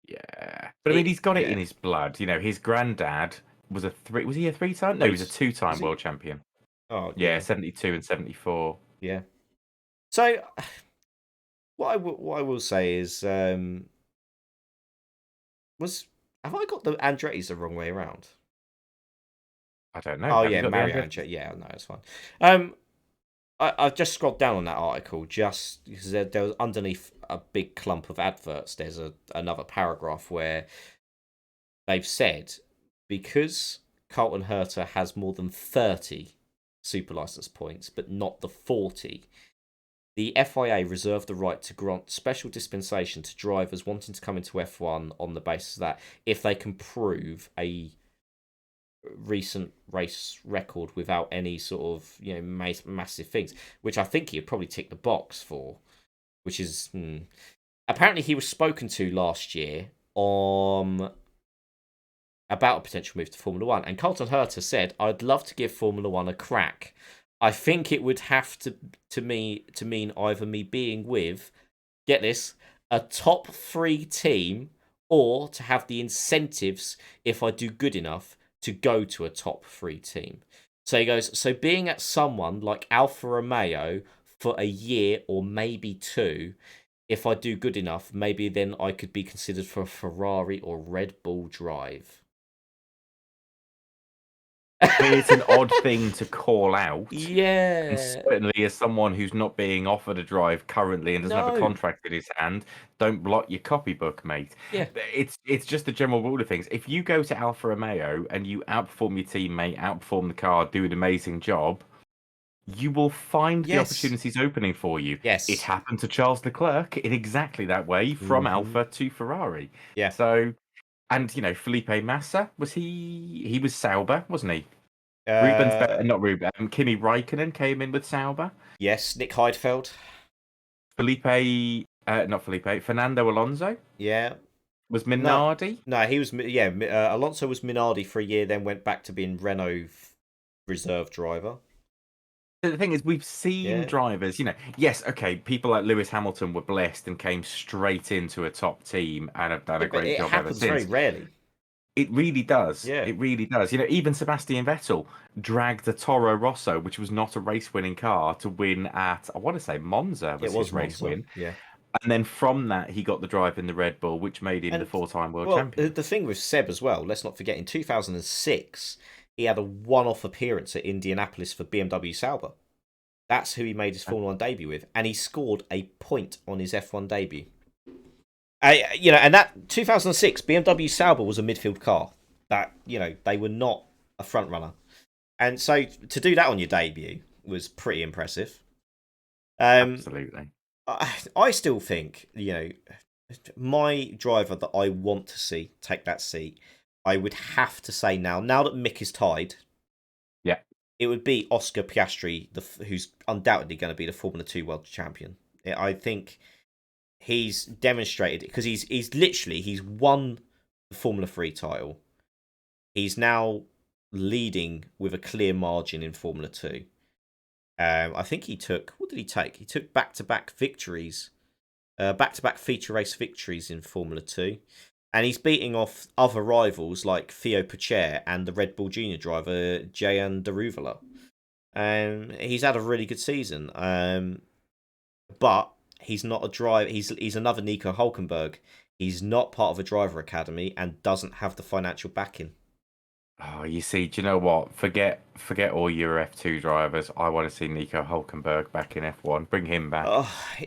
Yeah, but it, he's got it in yeah. his blood. His granddad was a three. Was he a three-time? No, he was a Was two-time he? world champion. Oh Yeah, yeah, 72 and 74. yeah. So what I will say is, was have I got the Andretti's the wrong way around? I don't know. Oh Have you yeah, got the Mario Andretti? Andretti. Yeah, no, it's fine. Um, I've just scrolled down on that article just because there was underneath a big clump of adverts. There's another paragraph where they've said because Carlton Herta has more than 30 super license points, but not the 40. The FIA reserved the right to grant special dispensation to drivers wanting to come into F1 on the basis that if they can prove a recent race record without any sort of massive things, which I think he'd probably tick the box for, which is apparently he was spoken to last year about a potential move to Formula One, and Colton Herta said, "I'd love to give Formula One a crack. I think it would have to mean either me being with, get this, a top 3 team, or to have the incentives if I do good enough to go to a top 3 team." So he goes, so being at someone like Alfa Romeo for a year or maybe 2, if I do good enough, maybe then I could be considered for a Ferrari or Red Bull drive. I mean, it's an odd thing to call out. And Yeah. certainly, as someone who's not being offered a drive currently and doesn't have a No. contract in his hand, don't block your copybook, mate. Yeah. It's just the general rule of things. If you go to Alfa Romeo and you outperform your teammate, outperform the car, do an amazing job, you will find the Yes. opportunities opening for you. Yes. It happened to Charles Leclerc in exactly that way, from Alfa to Ferrari. Yeah. So, and Felipe Massa, he was Sauber, wasn't he? Not Ruben. Kimi Raikkonen came in with Sauber. Yes, Nick Heidfeld. Not Felipe. Fernando Alonso. Yeah. Was Minardi? No, he was. Yeah, Alonso was Minardi for a year, then went back to being Renault reserve driver. The thing is, we've seen drivers. Yes, okay. People like Lewis Hamilton were blessed and came straight into a top team and have done a great job ever since. It happens very rarely. It really does. Yeah. It really does. Even Sebastian Vettel dragged the Toro Rosso, which was not a race-winning car, to win at, I want to say, Monza was his race win. Yeah. And then from that, he got the drive in the Red Bull, which made him the 4-time world champion. The thing with Seb as well, let's not forget, in 2006, he had a one-off appearance at Indianapolis for BMW Sauber. That's who he made his Formula 1 debut with. And he scored a point on his F1 debut. And that 2006 BMW Sauber was a midfield car. That they were not a front runner, and so to do that on your debut was pretty impressive. Absolutely. I still think my driver that I want to see take that seat, I would have to say now that Mick is tied, it would be Oscar Piastri, who's undoubtedly going to be the Formula 2 world champion. I think he's demonstrated, because he's won the Formula 3 title. He's now leading with a clear margin in Formula 2. I think what did he take? He took back-to-back victories, back-to-back feature race victories in Formula 2. And he's beating off other rivals like Theo Pourchaire and the Red Bull Junior driver, Jehan Daruvala. He's had a really good season. But he's not a driver. He's another Nico Hulkenberg. He's not part of a driver academy and doesn't have the financial backing. Oh, you see, do you know what? Forget all your F2 drivers. I want to see Nico Hulkenberg back in F1. Bring him back.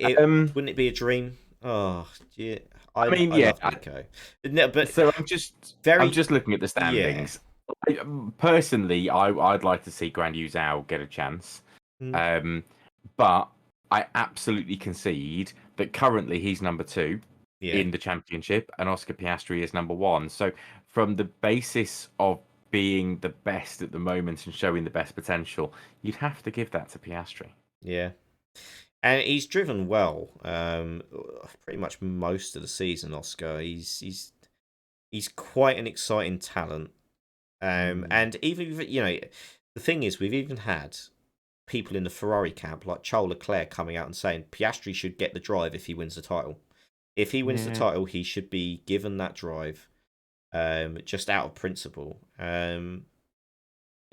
Wouldn't it be a dream? Oh, yeah. I love Nico. No, but so I'm just looking at the standings. Yeah. Personally, I'd like to see Guan Yu Zhao get a chance. But I absolutely concede that currently he's number 2 in the championship, and Oscar Piastri is number 1. So from the basis of being the best at the moment and showing the best potential, you'd have to give that to Piastri. Yeah. And he's driven well, pretty much most of the season. Oscar, he's quite an exciting talent, and even the thing is, we've even had people in the Ferrari camp like Charles Leclerc coming out and saying Piastri should get the drive if he wins the title. If he wins the title, he should be given that drive, just out of principle. It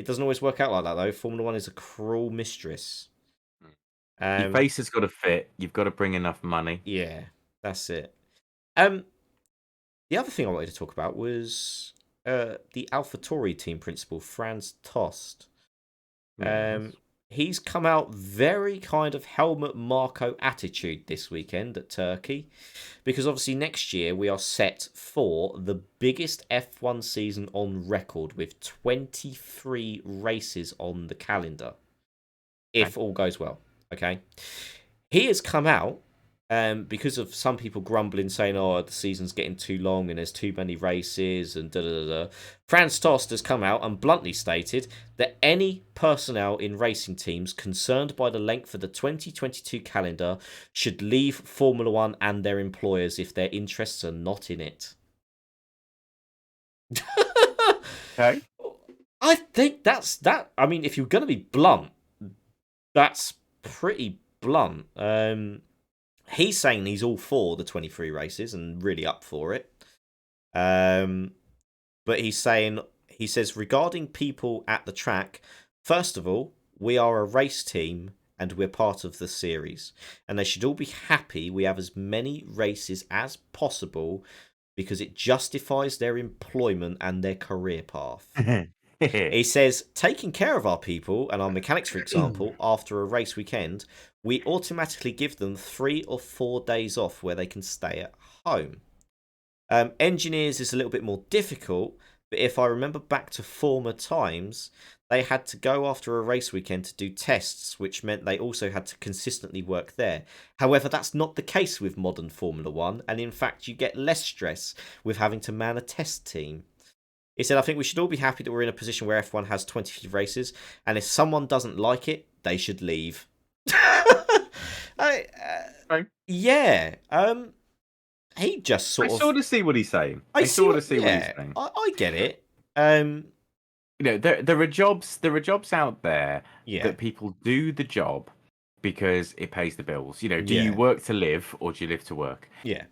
doesn't always work out like that though. Formula 1 is a cruel mistress. Your face has got to fit. You've got to bring enough money. Yeah, that's it. The other thing I wanted to talk about was the AlphaTauri team principal, Franz Tost. He's come out very kind of Helmut Marko attitude this weekend at Turkey, because obviously next year we are set for the biggest F1 season on record with 23 races on the calendar. if all goes well. Okay, he has come out because of some people grumbling, saying, "Oh, the season's getting too long and there's too many races," and da da da. Franz Tost has come out and bluntly stated that any personnel in racing teams concerned by the length of the 2022 calendar should leave Formula One and their employers if their interests are not in it. Okay. I think that's that. I mean, if you're going to be blunt, that's pretty blunt. He's saying he's all for the 23 races and really up for it. But he says regarding people at the track, first of all, we are a race team and we're part of the series, and they should all be happy we have as many races as possible because it justifies their employment and their career path. He says, taking care of our people and our mechanics, for example, after a race weekend, we automatically give them 3 or 4 days off where they can stay at home. Engineers is a little bit more difficult, but if I remember back to former times, they had to go after a race weekend to do tests, which meant they also had to consistently work there. However, that's not the case with modern Formula One, and in fact, you get less stress with having to man a test team. He said, I think we should all be happy that we're in a position where F1 has 20 races, and if someone doesn't like it, they should leave. Right. Yeah. He just sort of. I sort of see what he's saying. I sort of see what he's saying. I get it. There are jobs out there Yeah. that people do the job because it pays the bills. Do Yeah. you work to live or do you live to work? Yeah.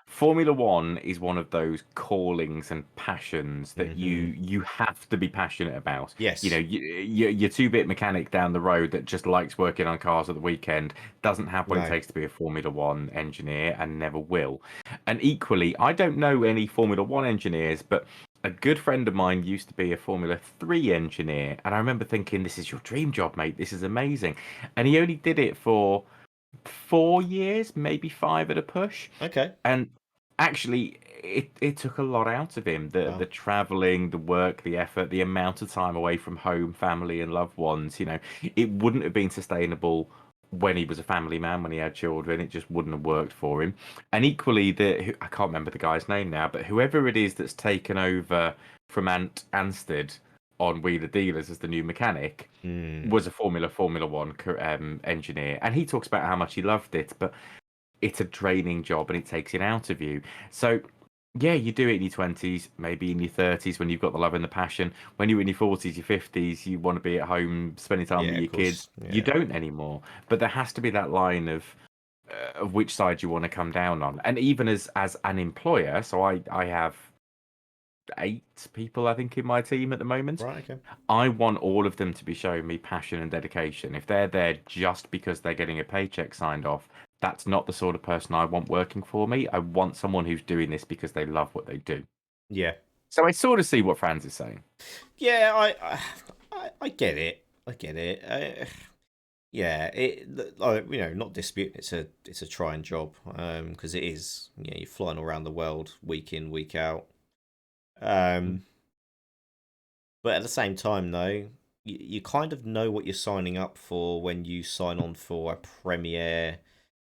Formula One is one of those callings and passions that you have to be passionate about. Yes. Your 2-bit mechanic down the road that just likes working on cars at the weekend doesn't have what it takes to be a Formula One engineer and never will. And equally, I don't know any Formula One engineers, but a good friend of mine used to be a Formula 3 engineer, and I remember thinking, this is your dream job, mate. This is amazing. And he only did it for 4 years, maybe 5 at a push. Okay. And actually, it took a lot out of him. The traveling, the work, the effort, the amount of time away from home, family, and loved ones. It wouldn't have been sustainable when he was a family man, when he had children. It just wouldn't have worked for him. And equally, I can't remember the guy's name now, but whoever it is that's taken over from Ant Ansted on Wheeler Dealers as the new mechanic was a Formula One engineer, and he talks about how much he loved it, but it's a draining job and it takes it out of you. So yeah, you do it in your 20s, maybe in your 30s when you've got the love and the passion. When you're in your 40s, your 50s, you want to be at home spending time with your kids. Yeah. You don't anymore. But there has to be that line of which side you want to come down on. And even as an employer, so I have 8 people, I think, in my team at the moment. Right, okay. I want all of them to be showing me passion and dedication. If they're there just because they're getting a paycheck signed off, that's not the sort of person I want working for me. I want someone who's doing this because they love what they do. Yeah. So I sort of see what Franz is saying. Yeah, I get it. I get it. Yeah, not disputing it's a trying job because it is. You're flying around the world week in, week out. But at the same time, though, you kind of know what you're signing up for when you sign on for a premier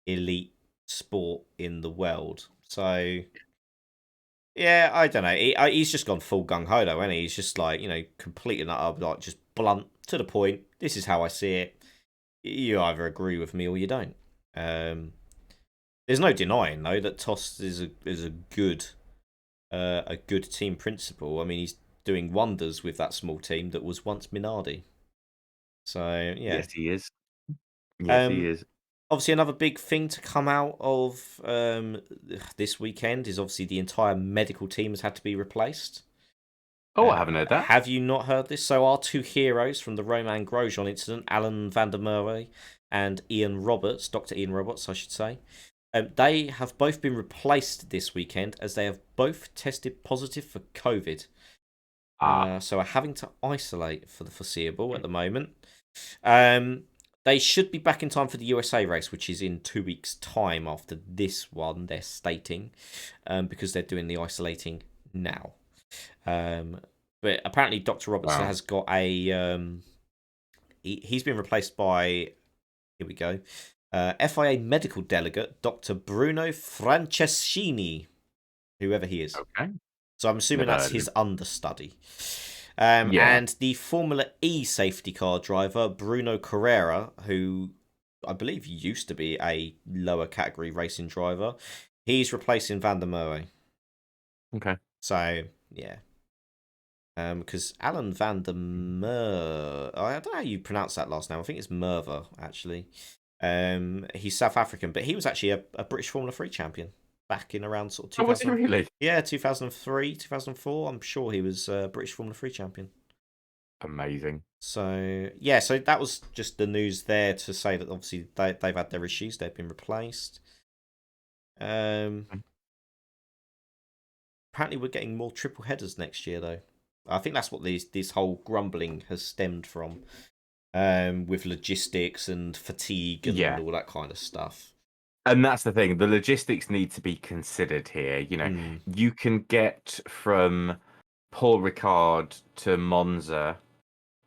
elite sport in the world. So, yeah, I don't know. He's just gone full gung ho, though, hasn't he? He's just like, complete and utter, like just blunt to the point. This is how I see it. You either agree with me or you don't. There's no denying though that Tost is a good team principal. I mean, he's doing wonders with that small team that was once Minardi. So yeah, yes, he is. Yes, he is. Obviously, another big thing to come out of this weekend is obviously the entire medical team has had to be replaced. Oh, I haven't heard that. Have you not heard this? So our 2 heroes from the Romain Grosjean incident, Alan van der Merwe and Ian Roberts, Dr. Ian Roberts, I should say, they have both been replaced this weekend as they have both tested positive for COVID. So are having to isolate for the foreseeable at the moment. They should be back in time for the USA race, which is in 2 weeks' time after this one, they're stating, because they're doing the isolating now. But apparently Dr. Robertson has got a he's been replaced by, here we go, FIA medical delegate Dr. Bruno Franceschini, whoever he is. Okay. So I'm assuming Never that's heard of his him. understudy. Yeah. And the Formula E safety car driver Bruno Carrera, who I believe used to be a lower category racing driver, he's replacing Van der Merwe. Okay. So yeah, because Alan van der Mer, I don't know how you pronounce that last name. I think it's Merver actually. He's South African, but he was actually a British Formula 3 champion back in around sort of Oh, was he 2000. really? Yeah, 2003, 2004. I'm sure he was British Formula 3 champion. Amazing. So yeah, so that was just the news there to say that obviously they've had their issues. They've been replaced. Um, Apparently we're getting more triple headers next year though. I think that's what this whole grumbling has stemmed from, with logistics and fatigue and Yeah. all that kind of stuff. And that's the thing. The logistics need to be considered here. Mm, You can get from Paul Ricard to Monza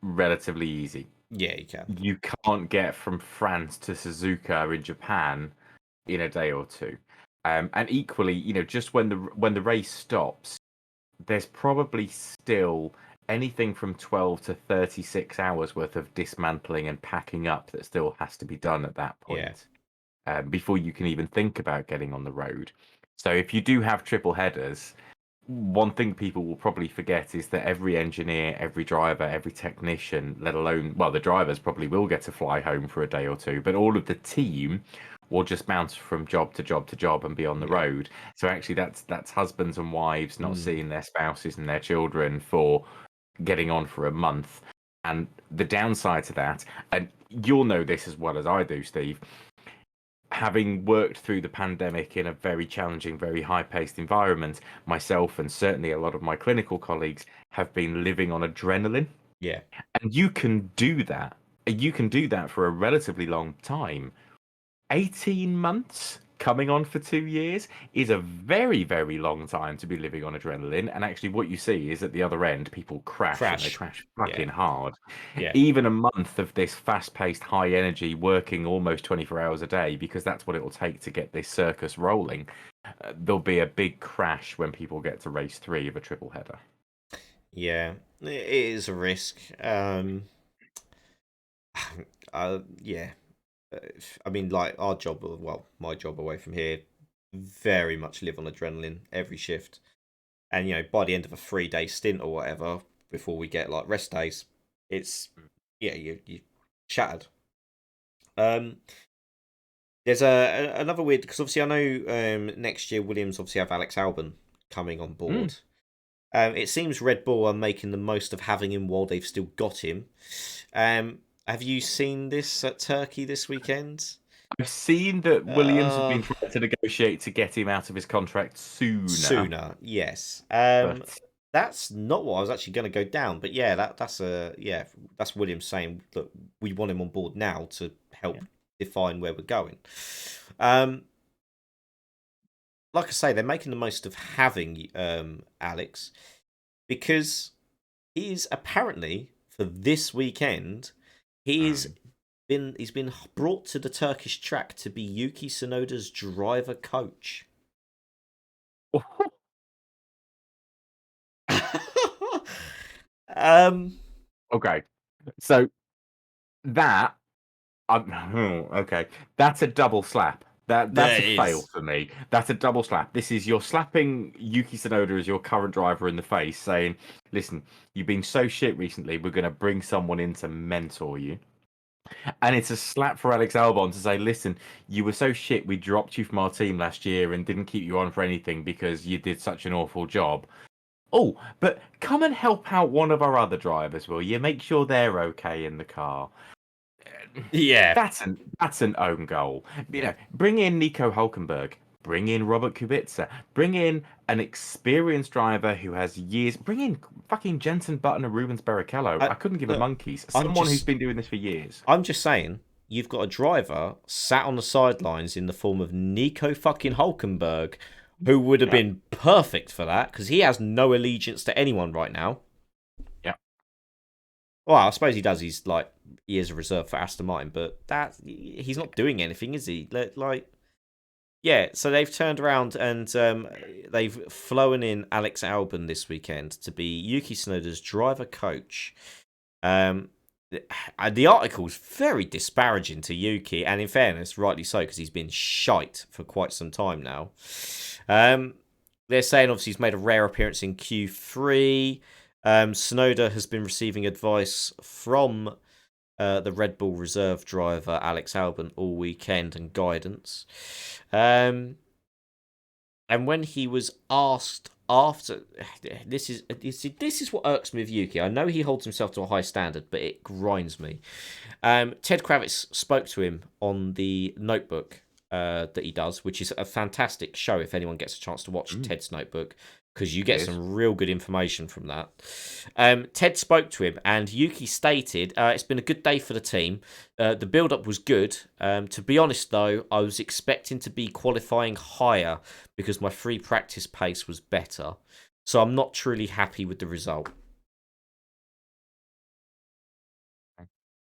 relatively easy. yeah, you can. You can't get from France to Suzuka in Japan in a day or two. And equally, just when the race stops, there's probably still anything from 12 to 36 hours worth of dismantling and packing up that still has to be done at that Yeah. point, before you can even think about getting on the road. So if you do have triple headers, one thing people will probably forget is that every engineer, every driver, every technician, let alone, well, the drivers probably will get to fly home for a day or two, but all of the team will just bounce from job to job to job and be on the Yeah. road. So actually that's husbands and wives not Mm. seeing their spouses and their children for getting on for a month. And the downside to that, and you'll know this as well as I do, Steve, having worked through the pandemic in a very challenging, very high paced environment, myself and certainly a lot of my clinical colleagues have been living on adrenaline. Yeah. And you can do that. You can do that for a relatively long time. 18 months coming on for 2 years is a very, very long time to be living on adrenaline. And actually, what you see is at the other end, people crash and they Crash. crash Yeah. fucking hard. Yeah. Even a month of this fast paced, high energy, working almost 24 hours a day, because that's what it will take to get this circus rolling, there'll be a big crash when people get to race 3 of a triple header. Yeah. It is a risk. Yeah. I mean, like our job, well, my job away from here, very much live on adrenaline every shift. And by the end of a 3-day stint or whatever, before we get like rest days, it's yeah, you shattered. Um, there's another weird, because obviously I know next year Williams obviously have Alex Albon coming on Mm. board. It seems Red Bull are making the most of having him while they've still got him. Have you seen this at Turkey this weekend? I've seen that Williams have Uh, been trying to negotiate to get him out of his contract sooner, Sooner, yes. but That's not what I was actually going to go down, but yeah, that's Williams saying that we want him on board now to help yeah. define where we're going. Um, like I say, they're making the most of having Alex, because he is apparently for this weekend Mm. he's been brought to the Turkish track to be Yuki Tsunoda's driver coach. um, Okay, so that okay, that's a double slap. That's there a fail is. for me. That's a double slap. This is you're slapping Yuki Tsunoda as your current driver in the face, saying, "Listen, you've been so shit recently. We're going to bring someone in to mentor you." And it's a slap for Alex Albon to say, "Listen, you were so shit. We dropped you from our team last year and didn't keep you on for anything because you did such an awful job. Oh, but come and help out one of our other drivers, will you? Make sure they're okay in the car." Yeah, That's an own goal. yeah. Bring in Nico Hulkenberg, bring in Robert Kubica, bring in an experienced driver who has years. Bring in fucking Jensen Button and Rubens Barrichello. I, I couldn't give a Look, monkeys. I'm Someone who's just been doing this for years. I'm just saying, you've got a driver sat on the sidelines in the form of Nico fucking Hulkenberg, who would have Yeah, been perfect for that because he has no allegiance to anyone right now. yeah. Well, I suppose he does. He's like he is a reserve for Aston Martin, but that he's not doing anything, is he? Like, yeah. So they've turned around and they've flown in Alex Albon this weekend to be Yuki Tsunoda's driver coach. Um, the article's very disparaging to Yuki, and in fairness, rightly so, because he's been shite for quite some time now. They're saying obviously he's made a rare appearance in Q3. Tsunoda has been receiving advice from the Red Bull reserve driver Alex Albon all weekend and guidance. And when he was asked after, this is what irks me with Yuki. I know he holds himself to a high standard, but it grinds me. Ted Kravitz spoke to him on the Notebook that he does, which is a fantastic show if anyone gets a chance to watch Ted's Notebook, because you get some real good information from that. Ted spoke to him, and Yuki stated, it's been a good day for the team. The build-up was good. To be honest, though, I was expecting to be qualifying higher because my free practice pace was better. So I'm not truly happy with the result.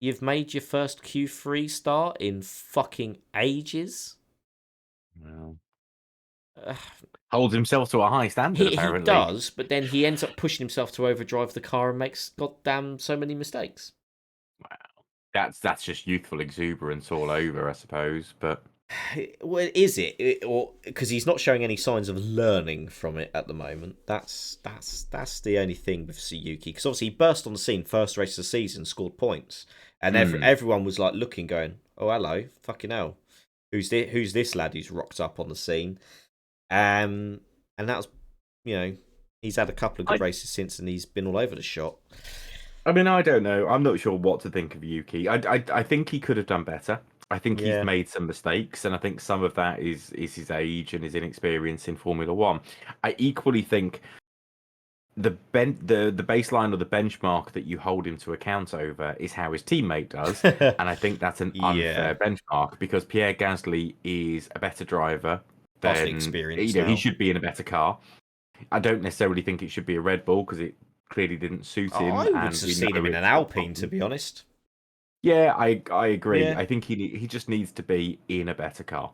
You've made your first Q3 start in fucking ages? Well, holds himself to a high standard, He apparently. does, but then he ends up pushing himself to overdrive the car and makes goddamn so many mistakes. Wow. That's just youthful exuberance all over, I suppose. But well, is it? Or because he's not showing any signs of learning from it at the moment. That's the only thing with Suzuki. Because obviously he burst on the scene first race of the season, scored points, and everyone was like looking, going, "Oh, hello, fucking hell, who's this lad who's rocked up on the scene?" And that was, he's had a couple of good races since, and he's been all over the shop. I mean, I don't know. I'm not sure what to think of Yuki. I think he could have done better. I think he's made some mistakes, and I think some of that is his age and his inexperience in Formula One. I equally think the baseline or the benchmark that you hold him to account over is how his teammate does, and I think that's an unfair benchmark because Pierre Gasly is a better driver than experience. He should be in a better car. I don't necessarily think it should be a Red Bull because it clearly didn't suit him. I would have seen him in an Alpine, to be honest. Yeah, I agree. Yeah. I think he just needs to be in a better car.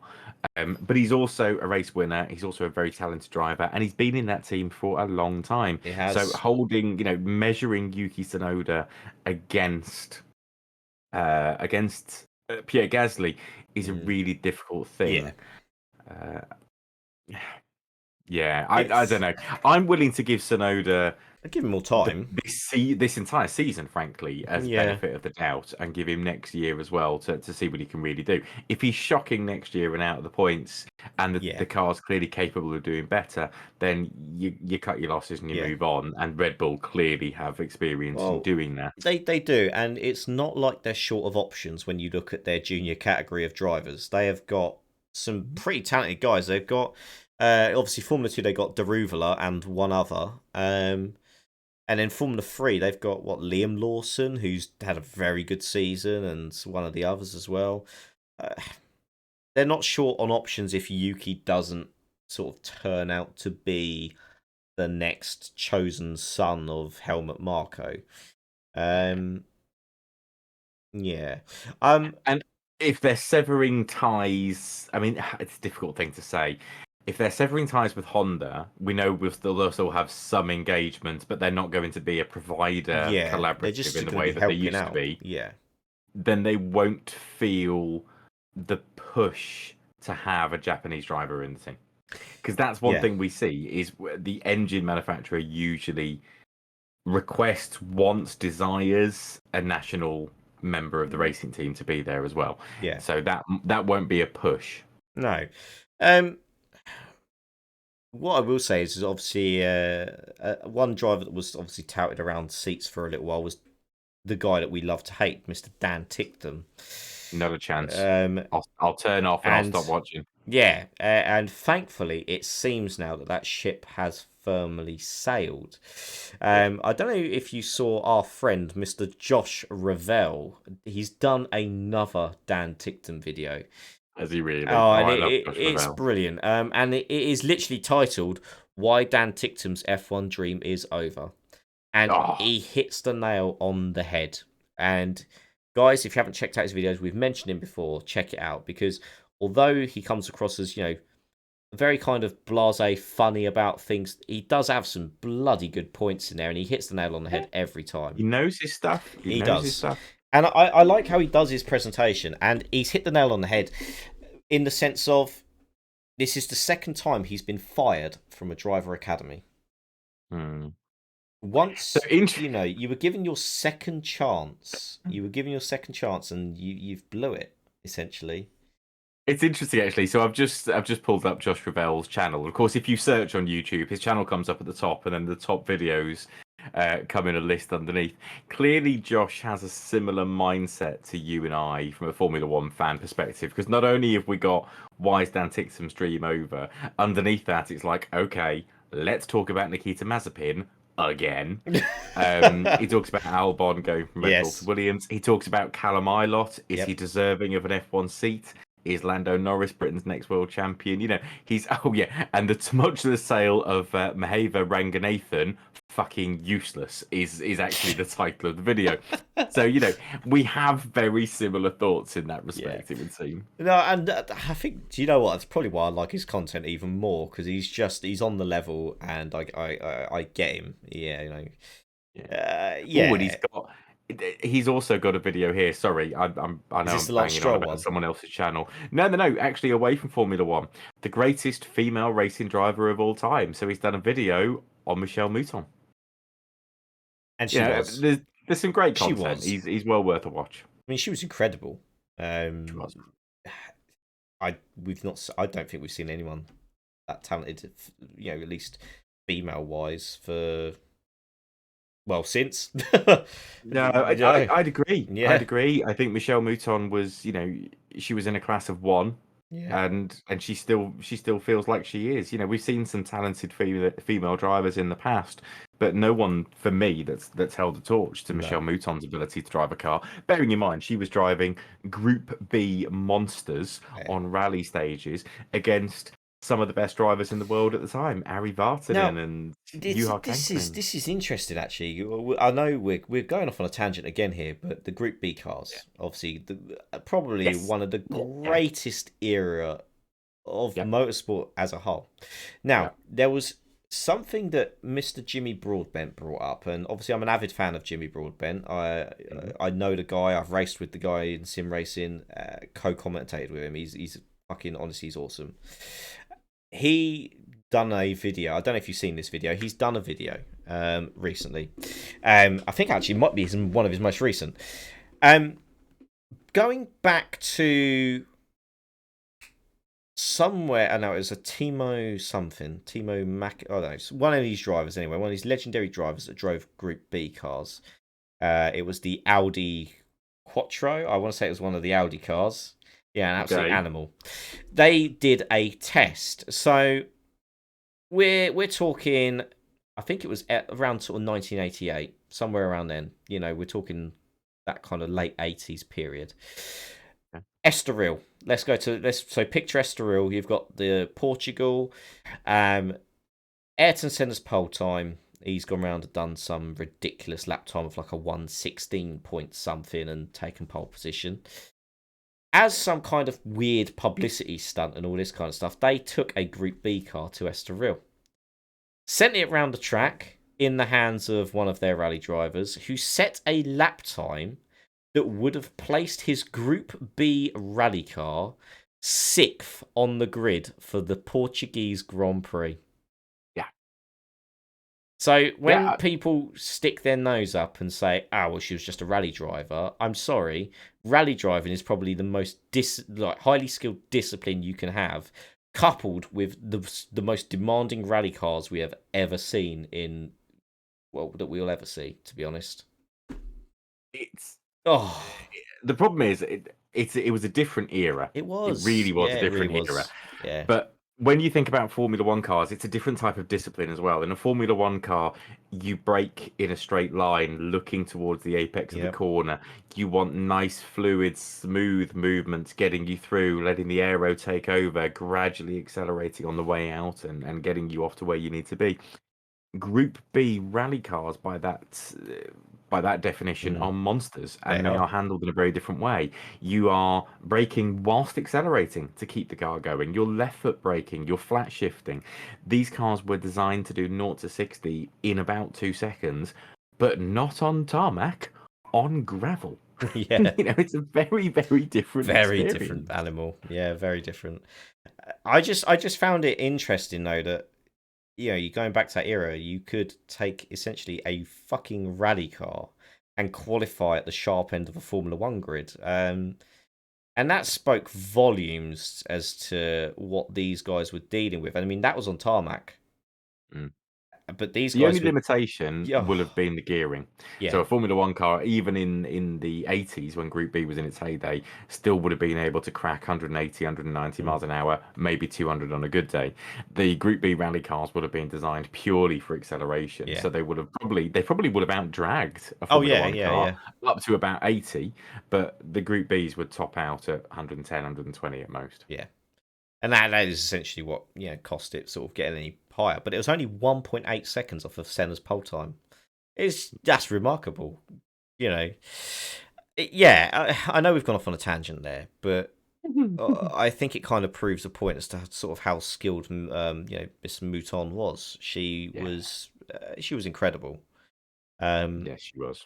But he's also a race winner. He's also a very talented driver, and he's been in that team for a long time. He has. So measuring Yuki Tsunoda against Pierre Gasly is a really difficult thing. Yeah. I don't know. I'm willing to give Tsunoda. I'd give him more time. This entire season, frankly, as benefit of the doubt, and give him next year as well to see what he can really do. If he's shocking next year and out of the points, and the car's clearly capable of doing better, then you cut your losses and you move on. And Red Bull clearly have experience in doing that. They do, and it's not like they're short of options when you look at their junior category of drivers. They have got some pretty talented guys. They've got obviously Formula 2, they got Deruvala and one other. And then Formula 3, they've got, Liam Lawson, who's had a very good season, and one of the others as well. They're not short on options if Yuki doesn't sort of turn out to be the next chosen son of Helmut Marko. And if they're severing ties, I mean, it's a difficult thing to say. If they're severing ties with Honda, we know we'll still have some engagement, but they're not going to be a provider collaborative in the way that they used to be. Yeah. Then they won't feel the push to have a Japanese driver in the team. Because that's one thing we see is the engine manufacturer usually wants, desires a national member of the racing team to be there as well. Yeah. So that won't be a push. No. What I will say is obviously one driver that was obviously touted around seats for a little while was the guy that we love to hate, Mr. Dan Ticktum. Not a chance. I'll turn off and I'll stop watching. Yeah, and thankfully it seems now that ship has firmly sailed. I don't know if you saw our friend, Mr. Josh Ravel. He's done another Dan Ticktum video. Has he really? Oh, and it's brilliant. And it is literally titled "Why Dan Ticktum's F1 Dream Is Over," and he hits the nail on the head. And guys, if you haven't checked out his videos, we've mentioned him before. Check it out because although he comes across as very kind of blasé, funny about things, he does have some bloody good points in there, and he hits the nail on the head every He time. knows his stuff. He He knows his does. stuff. And I like how he does his presentation, and he's hit the nail on the head in the sense of this is the second time he's been fired from a driver academy. Hmm. So Once, you were given your second chance. You were given your second chance, and you've blew it, essentially. It's interesting actually. So I've just pulled up Josh Ravel's channel. Of course, if you search on YouTube, his channel comes up at the top, and then the top videos come in a list underneath. Clearly, Josh has a similar mindset to you and I from a Formula One fan perspective, because not only have we got Wise Dan Tixham's dream over, underneath that it's like, okay, let's talk about Nikita Mazepin again. He talks about Albon going from Red Bull to Yes. Williams. He talks about Callum Ilott. Is he Yep. deserving of an F1 seat? Is Lando Norris Britain's next world champion? He's and much to the sale of Maheva Ranganathan, fucking useless is actually the title of the video. So we have very similar thoughts in that Yeah. respect. It would seem. No, and I think, do you know what? That's probably why I like his content even more, because he's on the level, and I get him. Yeah, Oh, and yeah. he's also got a video here. Sorry, I know Is this I'm the Lance banging on Stroll about one? someone else's channel. No. Actually, away from Formula One, the greatest female racing driver of all time. So he's done a video on Michelle Mouton. And she was. There's some great She content. was. He's well worth a watch. I mean, she was incredible. She was. I don't think we've seen anyone that talented, at least female wise since. No, Yeah. I'd agree. Yeah. I'd agree. I think Michelle Mouton was, she was in a class of one, Yeah. and she still feels like she is. We've seen some talented female drivers in the past, but no one for me that's held a torch to Michelle Mouton's ability to drive a car. Bearing in mind she was driving Group B monsters on rally stages against some of the best drivers in the world at the time, Ari Vartanen and Juha Kankkunen. This is interesting actually. I know we're going off on a tangent again here, but the Group B cars, obviously, probably one of the greatest era of motorsport as a whole. Now, there was something that Mr. Jimmy Broadbent brought up, and obviously I'm an avid fan of Jimmy Broadbent. I know the guy. I've raced with the guy in sim racing, co-commentated with him. He's fucking, honestly, he's awesome. He done a video. I don't know if you've seen this video. He's done a video recently. I think actually it might be one of his most recent. Going back to somewhere, I know it was a Timo Mac. Oh no, it's one of these drivers anyway. One of these legendary drivers that drove Group B cars. It was the Audi Quattro. I want to say it was one of the Audi cars. Yeah, an absolute animal. They did a test. So we're talking, I think it was around sort of 1988, somewhere around then. We're talking that kind of late 80s period. Estoril. So picture Estoril. You've got the Portugal. Ayrton Senna's pole time. He's gone around and done some ridiculous lap time of like a 1:16 point something and taken pole position. As some kind of weird publicity stunt and all this kind of stuff, they took a Group B car to Estoril, sent it round the track in the hands of one of their rally drivers, who set a lap time that would have placed his Group B rally car 6th on the grid for the Portuguese Grand Prix. So when people stick their nose up and say, "Oh, well, she was just a rally driver," I'm sorry. Rally driving is probably the most highly skilled discipline you can have, coupled with the most demanding rally cars we have ever seen that we'll ever see. To be honest, the problem is it was a different era. It was. It really was a different really era. Yeah. But when you think about Formula One cars, it's a different type of discipline as well. In a Formula One car, you brake in a straight line, looking towards the apex of the corner. You want nice, fluid, smooth movements, getting you through, letting the aero take over, gradually accelerating on the way out, and getting you off to where you need to be. Group B rally cars, by by that definition, Mm, are monsters, they and they are. are handled in a very different way. You are braking whilst accelerating to keep the car going. You're left foot braking, you're flat shifting. These cars were designed to do 0 to 60 in about 2 seconds, but not on tarmac, on gravel. Yeah, It's a very, very different very different experience. animal. Yeah, very different. I just found it interesting though that you going back to that era, you could take essentially a fucking rally car and qualify at the sharp end of a Formula One grid. And that spoke volumes as to what these guys were dealing with. I mean, that was on tarmac, Mm. but these The only guys were, limitation yeah, will have been the gearing. So yeah, a Formula One car, even in the 80s when Group B was in its heyday, still would have been able to crack 180, 190 mm, miles an hour, maybe 200 on a good day. The Group B rally cars would have been designed purely for acceleration, yeah. so they probably would have outdragged a Oh Formula yeah, One yeah, car yeah, up to about 80, but the Group Bs would top out at 110, 120 at most. yeah. And that is essentially what cost it sort of getting any higher. But it was only 1.8 seconds off of Senna's pole time. That's remarkable. You know, yeah. I know we've gone off on a tangent there, but I think it kind of proves a point as to sort of how skilled Miss Mouton was. Yeah, She was incredible. Um, yes, she was.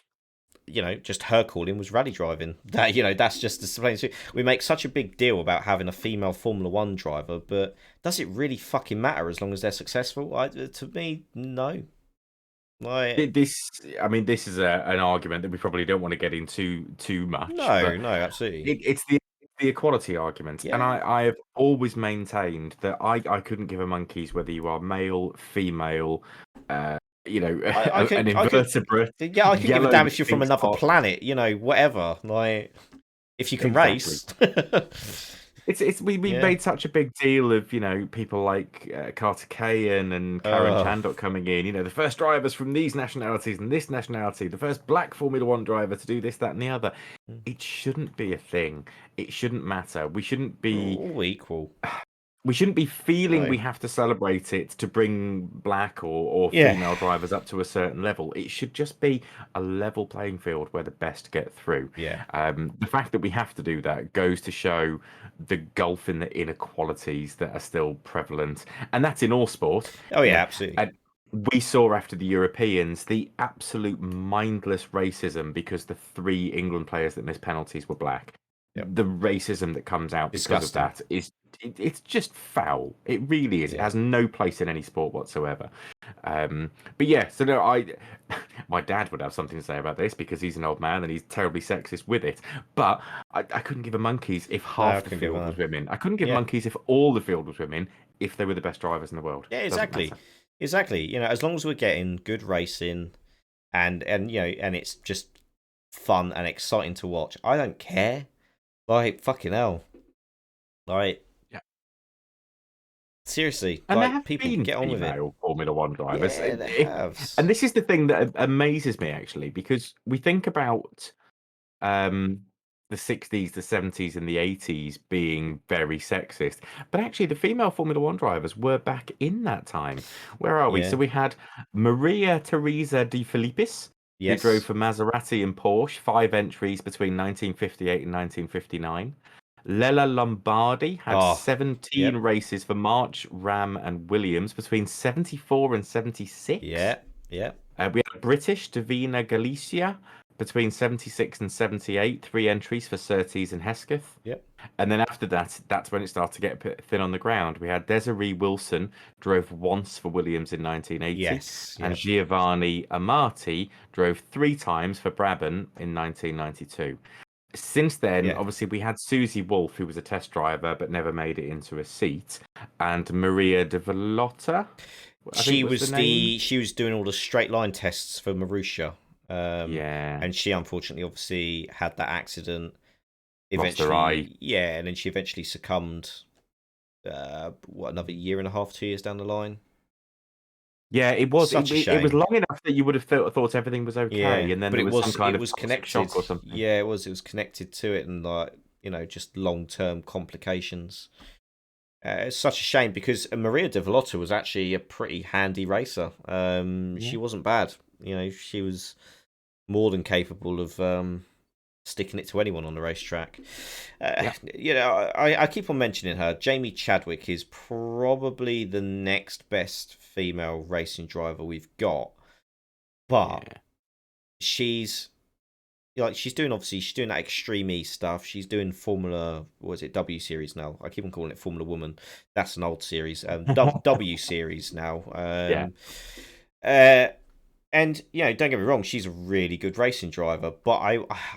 just her calling was rally driving. That's just the plain truth. We make such a big deal about having a female Formula One driver, but does it really fucking matter as long as they're successful? To me, no. Like, This, I mean, this is an argument that we probably don't want to get into too much, no, but no, absolutely. it's the equality argument, and Yeah, I have always maintained that I couldn't give a monkeys whether you are male, female, uh, I, I an could, I could, invertebrate, yeah, I could give a yellow damn with if you're from pink another spots. planet. Whatever. Like, if you can Exactly. race. We Yeah. made such a big deal of people like Carter Kayan and Karen Oh, Chandok coming in. The first drivers from these nationalities and this nationality, the first black Formula One driver to do this, that, and the other. It shouldn't be a thing. It shouldn't matter. we're all equal. We shouldn't be feeling No. we have to celebrate it to bring black or Yeah. female drivers up to a certain level. It should just be a level playing field where the best get through. Yeah. The fact that we have to do that goes to show the gulf in the inequalities that are still prevalent, and that's in all sport. Oh You yeah, know, absolutely. and we saw after the Europeans the absolute mindless racism because the three England players that missed penalties were black. Yep. The racism that comes out because of Disgusting. that is it's just foul. It really is. It Yeah. has no place in any sport whatsoever. But yeah, so no, my dad would have something to say about this because he's an old man and he's terribly sexist with it. But I couldn't give a monkeys if No, I half the couldn't give field was one. women. I couldn't give Yeah. monkeys if all the field was women. If they were the best drivers in the world, Yeah, doesn't exactly. matter. Exactly. As long as we're getting good racing and it's just fun and exciting to watch, I don't care. Like, fucking hell. Like, Yeah. seriously, And there like, have people been get on with it. female Formula One drivers. Yeah, they have. And this is the thing that amazes me actually, because we think about um, the 60s, the 70s, and the 80s being very sexist. But actually, the female Formula One drivers were back in that time. Where are we? So Yeah. we had Maria Teresa de Filippis, who drove Yes. for Maserati and Porsche, 5 entries between 1958 and 1959. Lella Lombardi had Oh, 17 yep. races for March, Ram, and Williams between 74 and 76. Yeah. Yep. We had a British, Davina Galicia, between 76 and 78, 3 entries for Surtees and Hesketh. Yep. And then after that, that's when it started to get a bit thin on the ground. We had Desiree Wilson, drove once for Williams in 1980, Yes. and Yep. Giovanni Amati drove 3 times for Brabham in 1992. Since then, Yeah. obviously, we had Susie Wolff, who was a test driver but never made it into a seat, and Maria de Valotta, I think was the name. She was doing all the straight line tests for Marussia. Um, Yeah, and she unfortunately obviously had that accident. lost her eye. Eventually, yeah, and then she eventually succumbed. Another year and a half, 2 years down the line. Yeah, it was. Such a It was shame. long enough that you would have thought everything was Yeah, okay, and then but there it was some was kind it of was toxic connected. shock or something. Yeah, it was connected to it, and like just long term complications. It's such a shame because Maria de Valotta was actually a pretty handy racer. Yeah. She wasn't bad. She was more than capable of sticking it to anyone on the racetrack. Yeah. I keep on mentioning her. Jamie Chadwick is probably the next best female racing driver we've got, but Yeah. she's she's doing that Extreme E stuff. She's doing Formula, what is it, W Series now? I keep on calling it Formula Woman. That's an old series. W Series now. Yeah. Uh, and don't get me wrong, she's a really good racing driver. But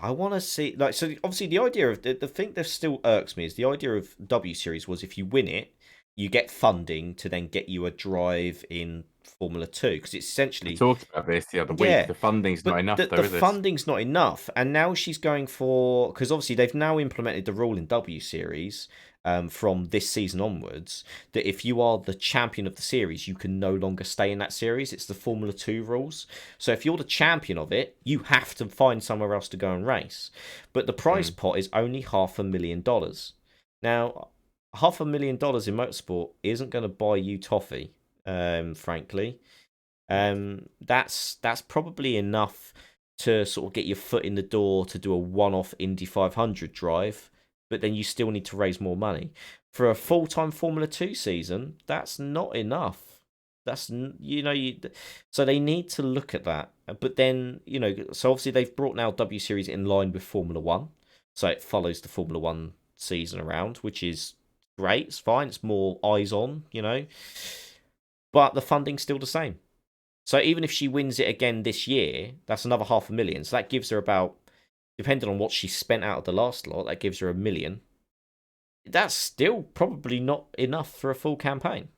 I want to see so obviously the idea of the thing that still irks me is the idea of W Series was if you win it, you get funding to then get you a drive in Formula Two because it's We essentially talked about this the other week. yeah, The funding's not but enough, the though, is it? funding's not enough, and now she's going for because obviously they've now implemented the rule in W Series from this season onwards that if you are the champion of the series, you can no longer stay in that series. It's the Formula Two rules. So if you're the champion of it, you have to find somewhere else to go and race. But the prize Mm. pot is only $500,000. Now, $500,000 in motorsport isn't going to buy you toffee, frankly. That's probably enough to sort of get your foot in the door to do a one-off Indy 500 drive, but then you still need to raise more money for a full-time Formula 2 season. That's not enough. That's so they need to look at that. But then so obviously they've brought now W Series in line with Formula One, so it follows the Formula One season around, which is great. It's fine. It's more eyes on. But the funding's still the same. So even if she wins it again this year, that's another 500,000. So that gives her about, depending on what she spent out of the last lot, that gives her 1 million. That's still probably not enough for a full campaign.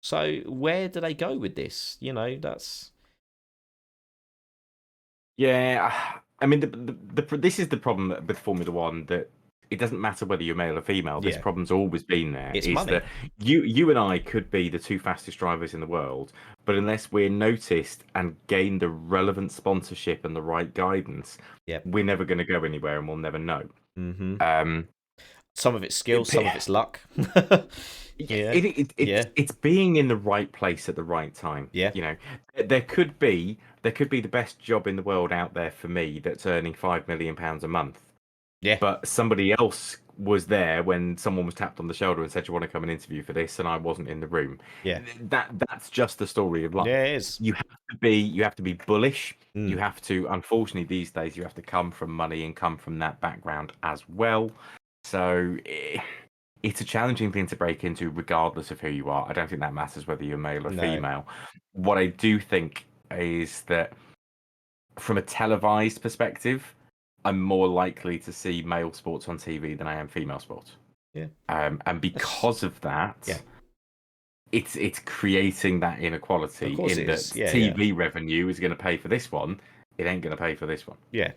So where do they go with this? That's Yeah, I mean, this is the problem with Formula One, that it doesn't matter whether you're male or female. This yeah, problem's always been there. it's Is money. that you and I could be the two fastest drivers in the world, but unless we're noticed and gain the relevant sponsorship and the right guidance, Yep. we're never going to go anywhere, and we'll never know. Mm-hmm. Um, Some of it's skill, it, some of it's luck. Yeah, Yeah. Yeah. it's being in the right place at the right time. Yeah. You know, there could be the best job in the world out there for me that's earning £5 million a month, Yeah. but somebody else was there when someone was tapped on the shoulder and said, "You want to come and interview for this?" and I wasn't in the room. Yeah. That's just the story of Yeah. life. It is. You have to be bullish. You Mm. have to, unfortunately, these days you have to come from money and come from that background as well. So. It's a challenging thing to break into, regardless of who you are. I don't think that matters whether you're male or No. female. What I do think is that, from a televised perspective, I'm more likely to see male sports on TV than I am female sports. Yeah. And That's, because of that, yeah. it's creating that Of inequality course in it that is. Yeah. Yeah. TV revenue is going to pay for this one. It ain't going to pay for this one. Yeah.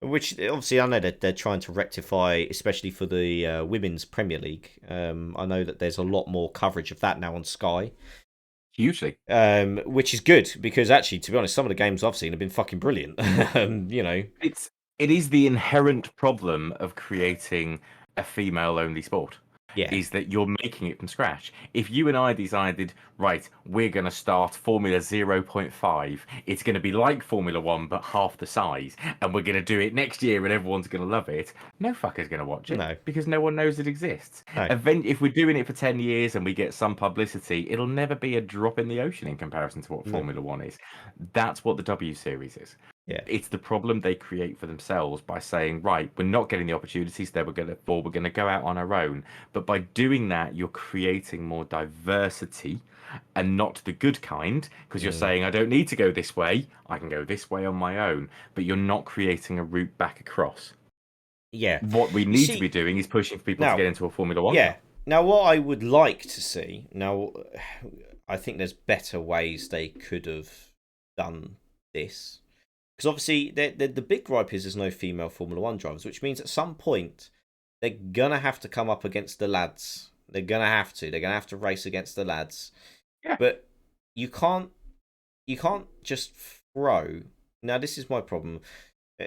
Which obviously I know that they're trying to rectify, especially for the Women's Premier League. I know that there's a lot more coverage of that now on Sky, Hugely. which is good because actually, to be honest, some of the games I've seen have been fucking brilliant. It is the inherent problem of creating a female-only sport. Yeah, Is that you're making it from scratch. If you and I decided, right, we're going to start Formula 0.5, it's going to be like Formula 1 but half the size, and we're going to do it next year and everyone's going to love it, no fucker's going to watch it no, because no one knows it exists. no, If we're doing it for 10 years and we get some publicity, it'll never be a drop in the ocean in comparison to what no, Formula 1 is. That's what the W Series is. yeah, It's the problem they create for themselves by saying, right, we're not getting the opportunities that we're going to go out on our own. But by doing that, you're creating more diversity, and not the good kind, because you're mm, saying, I don't need to go this way, I can go this way on my own. But you're not creating a route back across. yeah. What we You need to be see, doing is pushing for people to now, get into a Formula One yeah, car. now what I would like to see now, I think there's better ways they could have done this. Because obviously, the big gripe is there's no female Formula One drivers, which means at some point they're gonna have to come up against the lads. They're gonna have to. They're gonna have to race against the lads. Yeah. But you can't. You can't just throw. Now this is my problem.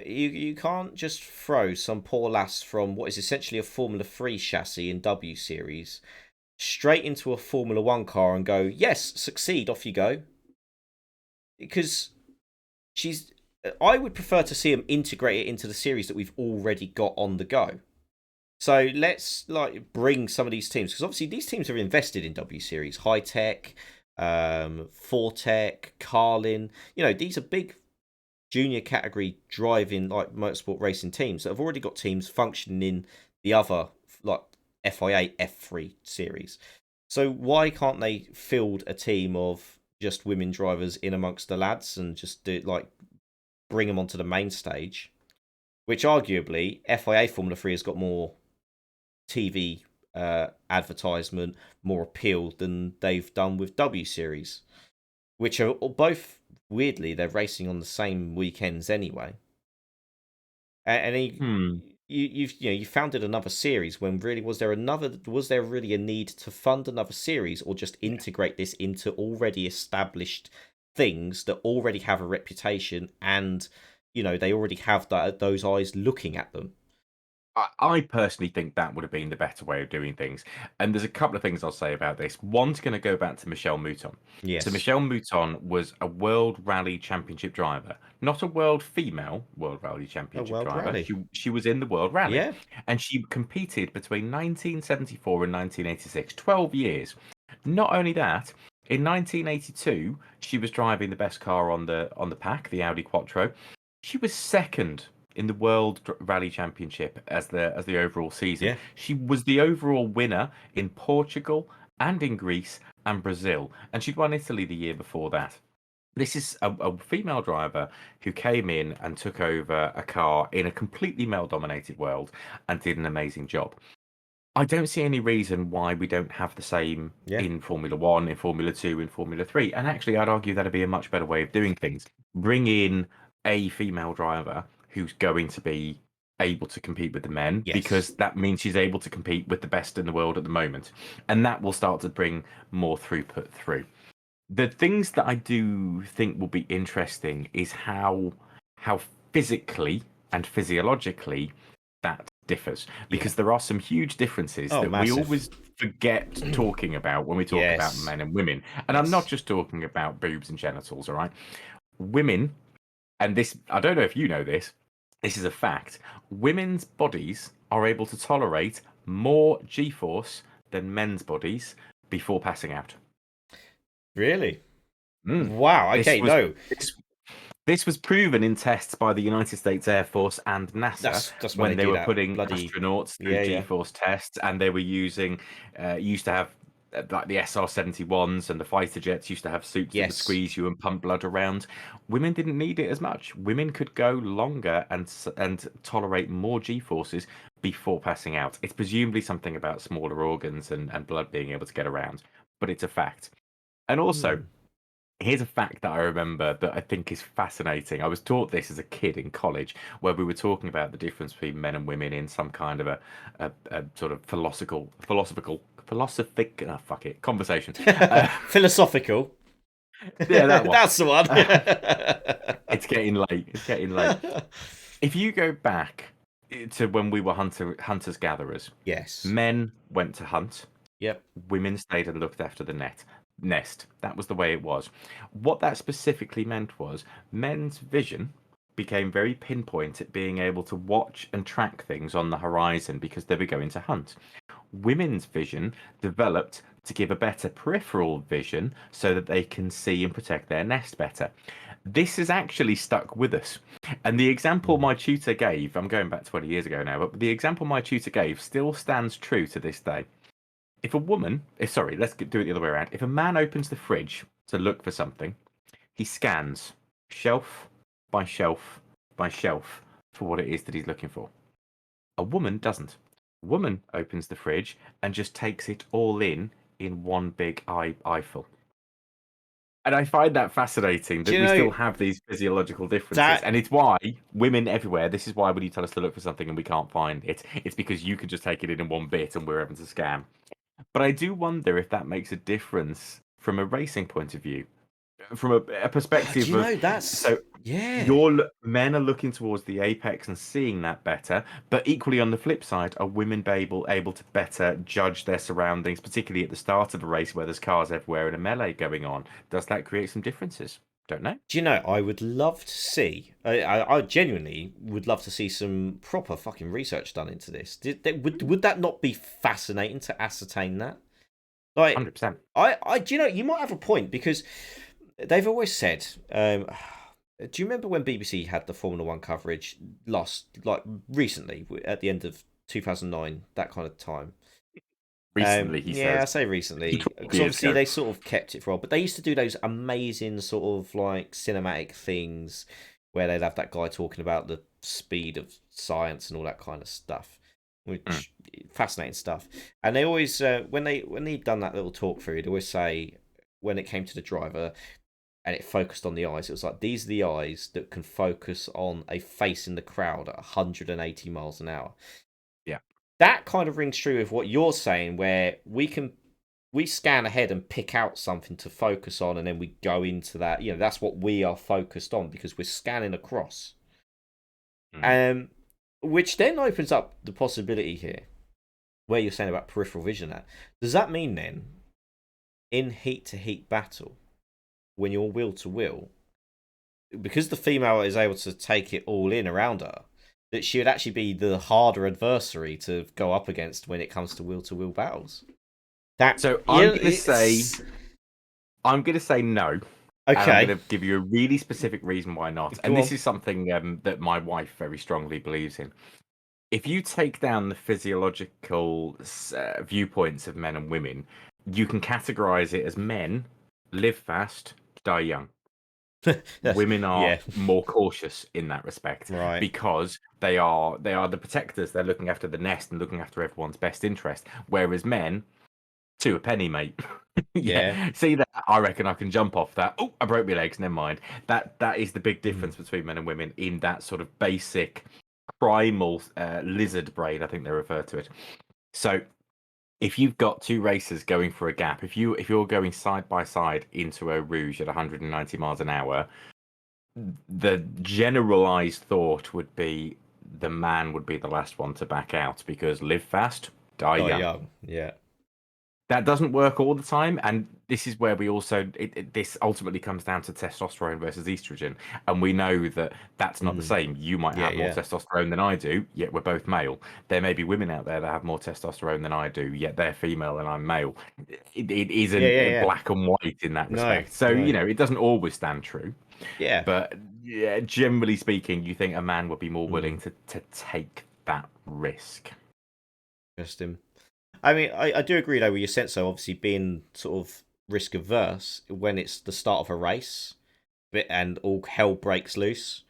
You can't just throw some poor lass from what is essentially a Formula 3 chassis in W Series straight into a Formula 1 car and go, yes, succeed, off you go. Because she's. I would prefer to see them integrate it into the series that we've already got on the go. So let's like bring some of these teams, because obviously these teams are invested in W Series, High Tech, Fortec, Carlin. These are big junior category driving like motorsport racing teams that have already got teams functioning in the other like FIA F3 series. So why can't they field a team of just women drivers in amongst the lads and just do like bring them onto the main stage? Which arguably FIA Formula 3 has got more TV advertisement, more appeal than they've done with W Series, which are both weirdly they're racing on the same weekends anyway. And Hmm. you founded another series when really was there really a need to fund another series or just integrate this into already established things that already have a reputation and they already have those eyes looking at them. I personally think that would have been the better way of doing things. And there's a couple of things I'll say about this. One's going to go back to Michelle Mouton. So Yes. Michelle Mouton was a World Rally Championship driver, not a World Female World Rally A Championship World driver. Rally. She was in the World Rally, Yeah. and she competed between 1974 and 1986, 12 years. Not only that, in 1982, she was driving the best car on the pack, the Audi Quattro. She was second in the World Rally Championship as the overall season. Yeah. She was the overall winner in Portugal and in Greece and Brazil, and she'd won Italy the year before that. This is a female driver who came in and took over a car in a completely male-dominated world and did an amazing job. I don't see any reason why we don't have the same Yeah. in Formula One, in Formula Two, in Formula Three. And actually, I'd argue that'd be a much better way of doing things. Bring in a female driver who's going to be able to compete with the men, Yes. because that means she's able to compete with the best in the world at the moment. And that will start to bring more throughput through. The things that I do think will be interesting is how physically and physiologically that differs, Yeah. because there are some huge differences Oh, that we massive. always forget talking about when we talk about Yes. men and women. And I'm not Yes. just talking about boobs and genitals, all right? Women, and this, I don't know if you know this is a fact. Women's bodies are able to tolerate more G-force than men's bodies before passing out. Really? Mm. Wow. This Okay. was No, this This was proven in tests by the United States Air Force and NASA that's why they when they do were that. putting Bloody astronauts through yeah, yeah. G-force tests, and they were used to have like the SR-71s, and the fighter jets used to have suits that would Yes. squeeze you and pump blood around. Women didn't need it as much. Women could go longer and tolerate more G-forces before passing out. It's presumably something about smaller organs and blood being able to get around, but it's a fact. And also, Hmm. here's a fact that I remember that I think is fascinating. I was taught this as a kid in college, where we were talking about the difference between men and women in some kind of a sort of philosophic, oh, fuck it, conversation. Uh, Philosophical. yeah, that one. That's the one. It's getting late. It's getting late. If you go back to when we were hunters gatherers, Yes. men went to hunt, Yep. women stayed and looked after the nest. That was the way it was. What that specifically meant was men's vision became very pinpoint at being able to watch and track things on the horizon because they were going to hunt. Women's vision developed to give a better peripheral vision so that they can see and protect their nest better. This has actually stuck with us. And the example Mm. my tutor gave, I'm going back 20 years ago now, but the example my tutor gave still stands true to this day. Sorry, let's do it the other way around. If a man opens the fridge to look for something, he scans shelf by shelf by shelf for what it is that he's looking for. A woman doesn't. A woman opens the fridge and just takes it all in one big eyeful. And I find that fascinating Do that you we know still have these physiological differences. that? And it's why women everywhere, this is why when you tell us to look for something and we can't find it, it's because you can just take it in one bit and we're able to scan. But I do wonder if that makes a difference from a racing point of view, from a Do perspective you of, know that's so yeah. your men are looking towards the apex and seeing that better, but equally on the flip side, are women able to better judge their surroundings, particularly at the start of a race where there's cars everywhere and a melee going on? Does that create some differences? Don't know. Do you know? I would love to see. I genuinely would love to see some proper fucking research done into this. Would that not be fascinating to ascertain that? Like, 100%. do you know? You might have a point because they've always said. Do you remember when BBC had the Formula One coverage recently at the end of 2009, that kind of time? Recently, he Yeah, I says. say recently 12 because years obviously ago. they sort of kept it for a while, but they used to do those amazing sort of like cinematic things where they'd have that guy talking about the speed of science and all that kind of stuff, Mm. which fascinating stuff. And they always when they'd done that little talk through, they'd always say when it came to the driver and it focused on the eyes, it was like these are the eyes that can focus on a face in the crowd at 180 miles an hour. Yeah. That kind of rings true with what you're saying, where we scan ahead and pick out something to focus on, and then we go into that. You know, that's what we are focused on because we're scanning across. Mm. Um, which then opens up the possibility here, where you're saying about peripheral vision. That does that mean then, in heat to heat battle, when you're wheel to wheel, because the female is able to take it all in around her, that she would actually be the harder adversary to go up against when it comes to wheel battles. That So yeah, it's I'm gonna say no. And I'm okay. going to give you a really specific reason why not. And Go this on. is something that my wife very strongly believes in. If you take down the physiological viewpoints of men and women, you can categorize it as men live fast, die young. Women are Yeah, more cautious in that respect right. because they are the protectors. They're looking after the nest and looking after everyone's best interest. Whereas men, to a penny, mate. Yeah. Yeah, see that? I reckon I can jump off that. Oh, I broke my legs. Never mind. That is the big Mm. difference between men and women in that sort of basic primal lizard brain. I think they refer to it. So if you've got two racers going for a gap, if you're going side by side into a rouge at 190 miles an hour, the generalized thought would be the man would be the last one to back out because live fast, die Die young. young. Yeah. That doesn't work all the time, and this is where we also this ultimately comes down to testosterone versus estrogen, and we know that that's not the Mm. same. You might Yeah. have more Yeah. testosterone than I do, yet we're both male. There may be women out there that have more testosterone than I do, yet they're female and I'm male. It Yeah. isn't Yeah. Yeah. black and white in that No. respect. So No. it doesn't always stand true, Yeah. but yeah, generally speaking, you think a man would be more willing Mm. to take that risk. Interesting. I mean, I do agree though with your sense. So obviously, being sort of risk averse when it's the start of a race, and all hell breaks loose.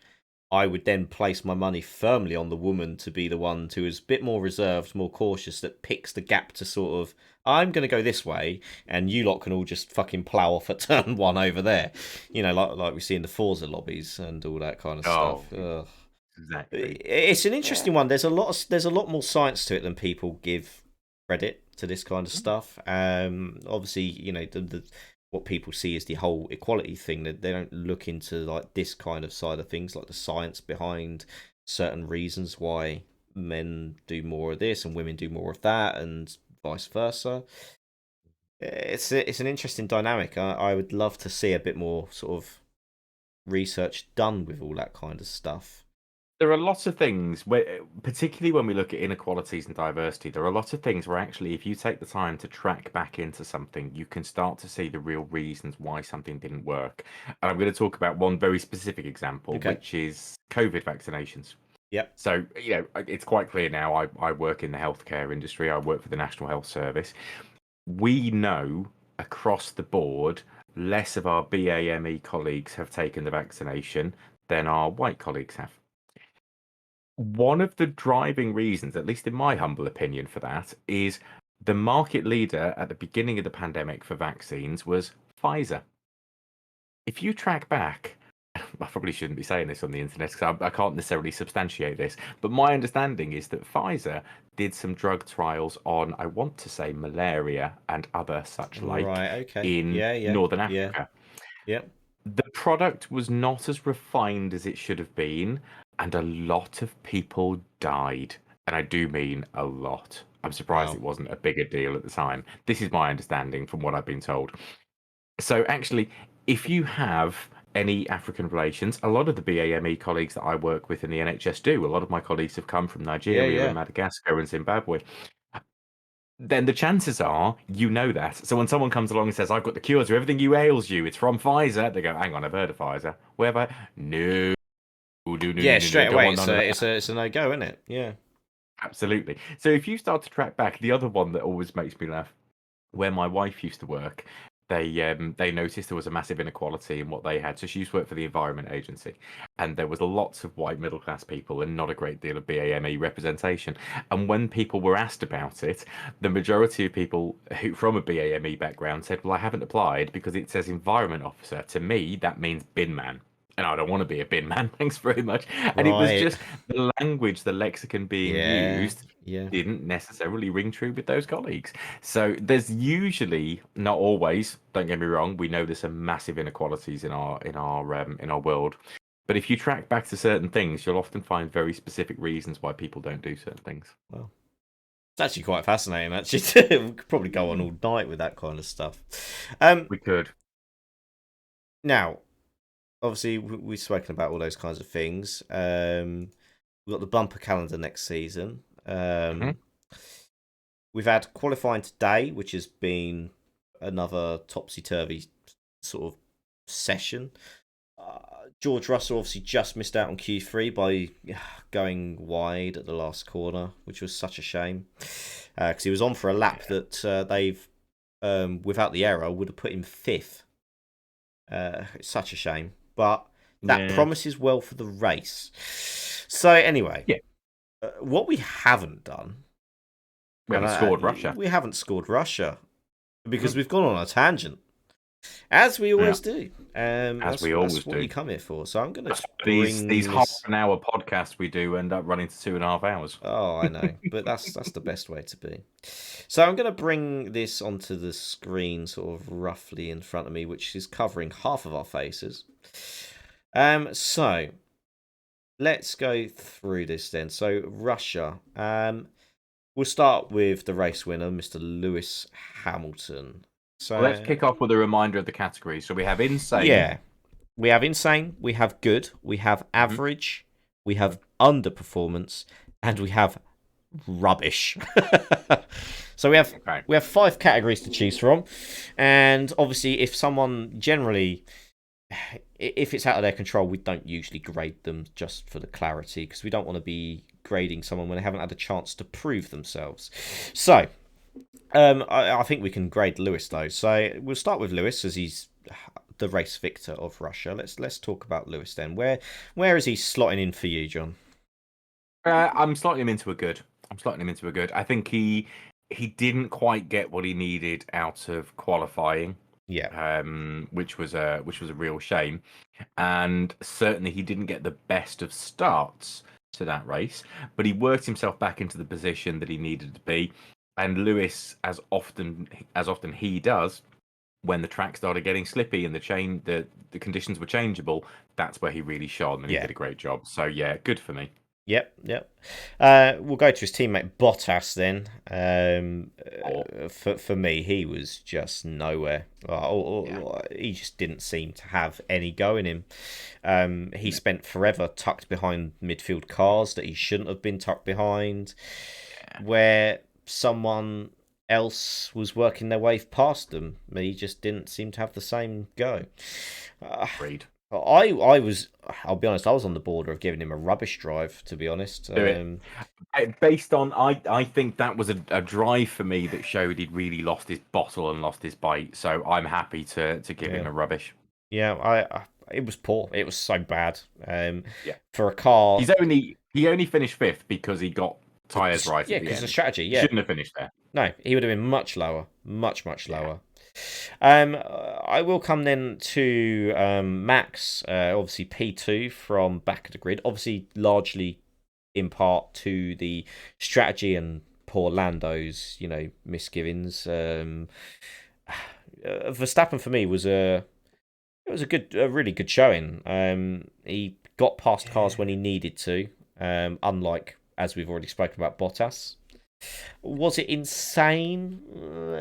I would then place my money firmly on the woman to be the one who is a bit more reserved, more cautious, that picks the gap to sort of, I'm going to go this way, and you lot can all just fucking plough off at turn one over there. You know, like we see in the Forza lobbies and all that kind of Oh, stuff. Ugh. exactly. It's an Yeah. interesting one. There's a lot more science to it than people give credit to this kind of stuff. Obviously, you know, the what people see is the whole equality thing. That they don't look into like this kind of side of things, like the science behind certain reasons why men do more of this and women do more of that, and vice versa. It's an interesting dynamic. I would love to see a bit more sort of research done with all that kind of stuff. There are lots of things where, particularly when we look at inequalities and diversity, there are lots of things where actually, if you take the time to track back into something, you can start to see the real reasons why something didn't work. And I'm going to talk about one very specific example, Okay. which is COVID vaccinations. Yep. So, it's quite clear now. I work in the healthcare industry, I work for the National Health Service. We know across the board less of our BAME colleagues have taken the vaccination than our white colleagues have. One of the driving reasons, at least in my humble opinion, for that is the market leader at the beginning of the pandemic for vaccines was Pfizer. If you track back, I probably shouldn't be saying this on the internet because I can't necessarily substantiate this, but my understanding is that Pfizer did some drug trials on, I want to say, malaria and other such like Right. Okay. in Yeah. Yeah. Northern Yeah. Africa. Yep. The product was not as refined as it should have been, and a lot of people died. And I do mean a lot. I'm surprised Wow. it wasn't a bigger deal at the time. This is my understanding from what I've been told. So, actually, if you have any African relations. A lot of the BAME colleagues that I work with in the NHS do. A lot of my colleagues have come from Yeah, Nigeria and yeah. Madagascar and Zimbabwe. Then the chances are you know that. So when someone comes along and says, I've got the cures for everything you ails you, it's from Pfizer, they go, hang on, I've heard of Pfizer. Where have I? No, no, no, no, Yeah, no, no, straight don't away want none of that. it's a no go, isn't it? Yeah. Absolutely. So if you start to track back, the other one that always makes me laugh, where my wife used to work, they noticed there was a massive inequality in what they had. So she used to work for the Environment Agency, and there was lots of white middle class people and not a great deal of BAME representation. And when people were asked about it, the majority of people who from a BAME background said, "Well, I haven't applied because it says Environment Officer. To me, that means bin man." And I don't want to be a bin man, thanks very much. And it was Right. just the language, the lexicon being Yeah. used Yeah. didn't necessarily ring true with those colleagues. So there's usually, not always, don't get me wrong, we know there's some massive inequalities in our world. But if you track back to certain things, you'll often find very specific reasons why people don't do certain things. Well, it's actually quite fascinating. Actually, we could probably go on all night with that kind of stuff. We could. Now, obviously, we've spoken about all those kinds of things. We've got the bumper calendar next season. Mhm. We've had qualifying today, which has been another topsy turvy sort of session. George Russell obviously just missed out on Q3 by going wide at the last corner, which was such a shame because he was on for a lap that they've, without the error, would have put him fifth. It's such a shame, but that Yeah. promises well for the race. So anyway, Yeah. what we haven't done, We and haven't scored Russia. we haven't scored Russia because Mhm. we've gone on a tangent. As we Yeah. always do. As we That's always what do. you come here for. So I'm going to That's why these bring half this. an hour podcasts we do end up running to 2.5 hours. Oh, I know, but that's the best way to be. So I'm going to bring this onto the screen, sort of roughly in front of me, which is covering half of our faces. So let's go through this then. So Russia. We'll start with the race winner, Mr. Lewis Hamilton. Well, let's So kick off with a reminder of the categories. So we have insane. yeah, we have insane, we have good, we have Mhm. average, we have underperformance, and we have rubbish. So Okay. we have 5 categories to choose from, and obviously, if someone generally, if it's out of their control, we don't usually grade them just for the clarity because we don't want to be grading someone when they haven't had a chance to prove themselves. So I think we can grade Lewis though. So we'll start with Lewis as he's the race victor of Russia. Let's talk about Lewis then. Where is he slotting in for you, John? I'm slotting him into a good. I'm slotting him into a good. I think he didn't quite get what he needed out of qualifying, Yeah, which was a real shame. And certainly he didn't get the best of starts to that race, but he worked himself back into the position that he needed to be. And Lewis, as often he does, when the track started getting slippy and the conditions were changeable, that's where he really shone and he yeah. did a great job. So yeah, good for me. Yep. We'll go to his teammate Bottas then. Or For me, he was just nowhere. yeah, He just didn't seem to have any go in him. He no, spent forever tucked behind midfield cars that he shouldn't have been tucked behind, yeah, where someone else was working their way past them. He just didn't seem to have the same go. Uh, agreed. I was, I'll be honest, I was on the border of giving him a rubbish drive, to be honest. Do it. Based on, I think that was a drive for me that showed he'd really lost his bottle and lost his bite. So I'm happy to give Yeah, him a rubbish. yeah. It was poor. It was so bad. Yeah, For a car, he only finished fifth because he got tires right yeah, at the because the end. strategy, He yeah. shouldn't have finished there. No, he would have been much lower, much Yeah. lower. I will come then to Max, obviously P2 from back of the grid, obviously largely in part to the strategy and poor Lando's, misgivings. Verstappen for me was a really good showing. He got past cars when he needed to, unlike as we've already spoken about Bottas. Was it insane?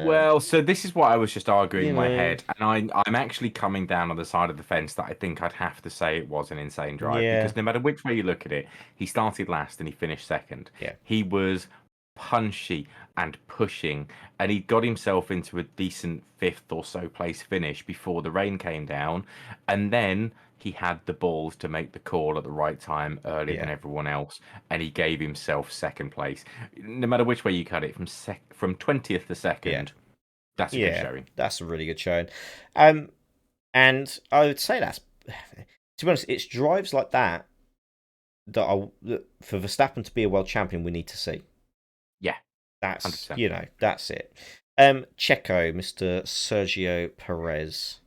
Well, so this is what I was just arguing You in my know, head, and I'm actually coming down on the side of the fence that I think I'd have to say it was an insane drive yeah, because no matter which way you look at it, he started last and he finished second. yeah, He was punchy and pushing, and he got himself into a decent fifth or so place finish before the rain came down, and then he had the balls to make the call at the right time earlier than yeah, everyone else, and he gave himself second place. No matter which way you cut it, from 20th to yeah, second, that's a good yeah. showing. That's a really good showing. Um, and I would say that's, to be honest, it's drives like that that for Verstappen to be a world champion, we need to see. Yeah, That's 100%. that's it. Checo, Mr. Sergio Perez.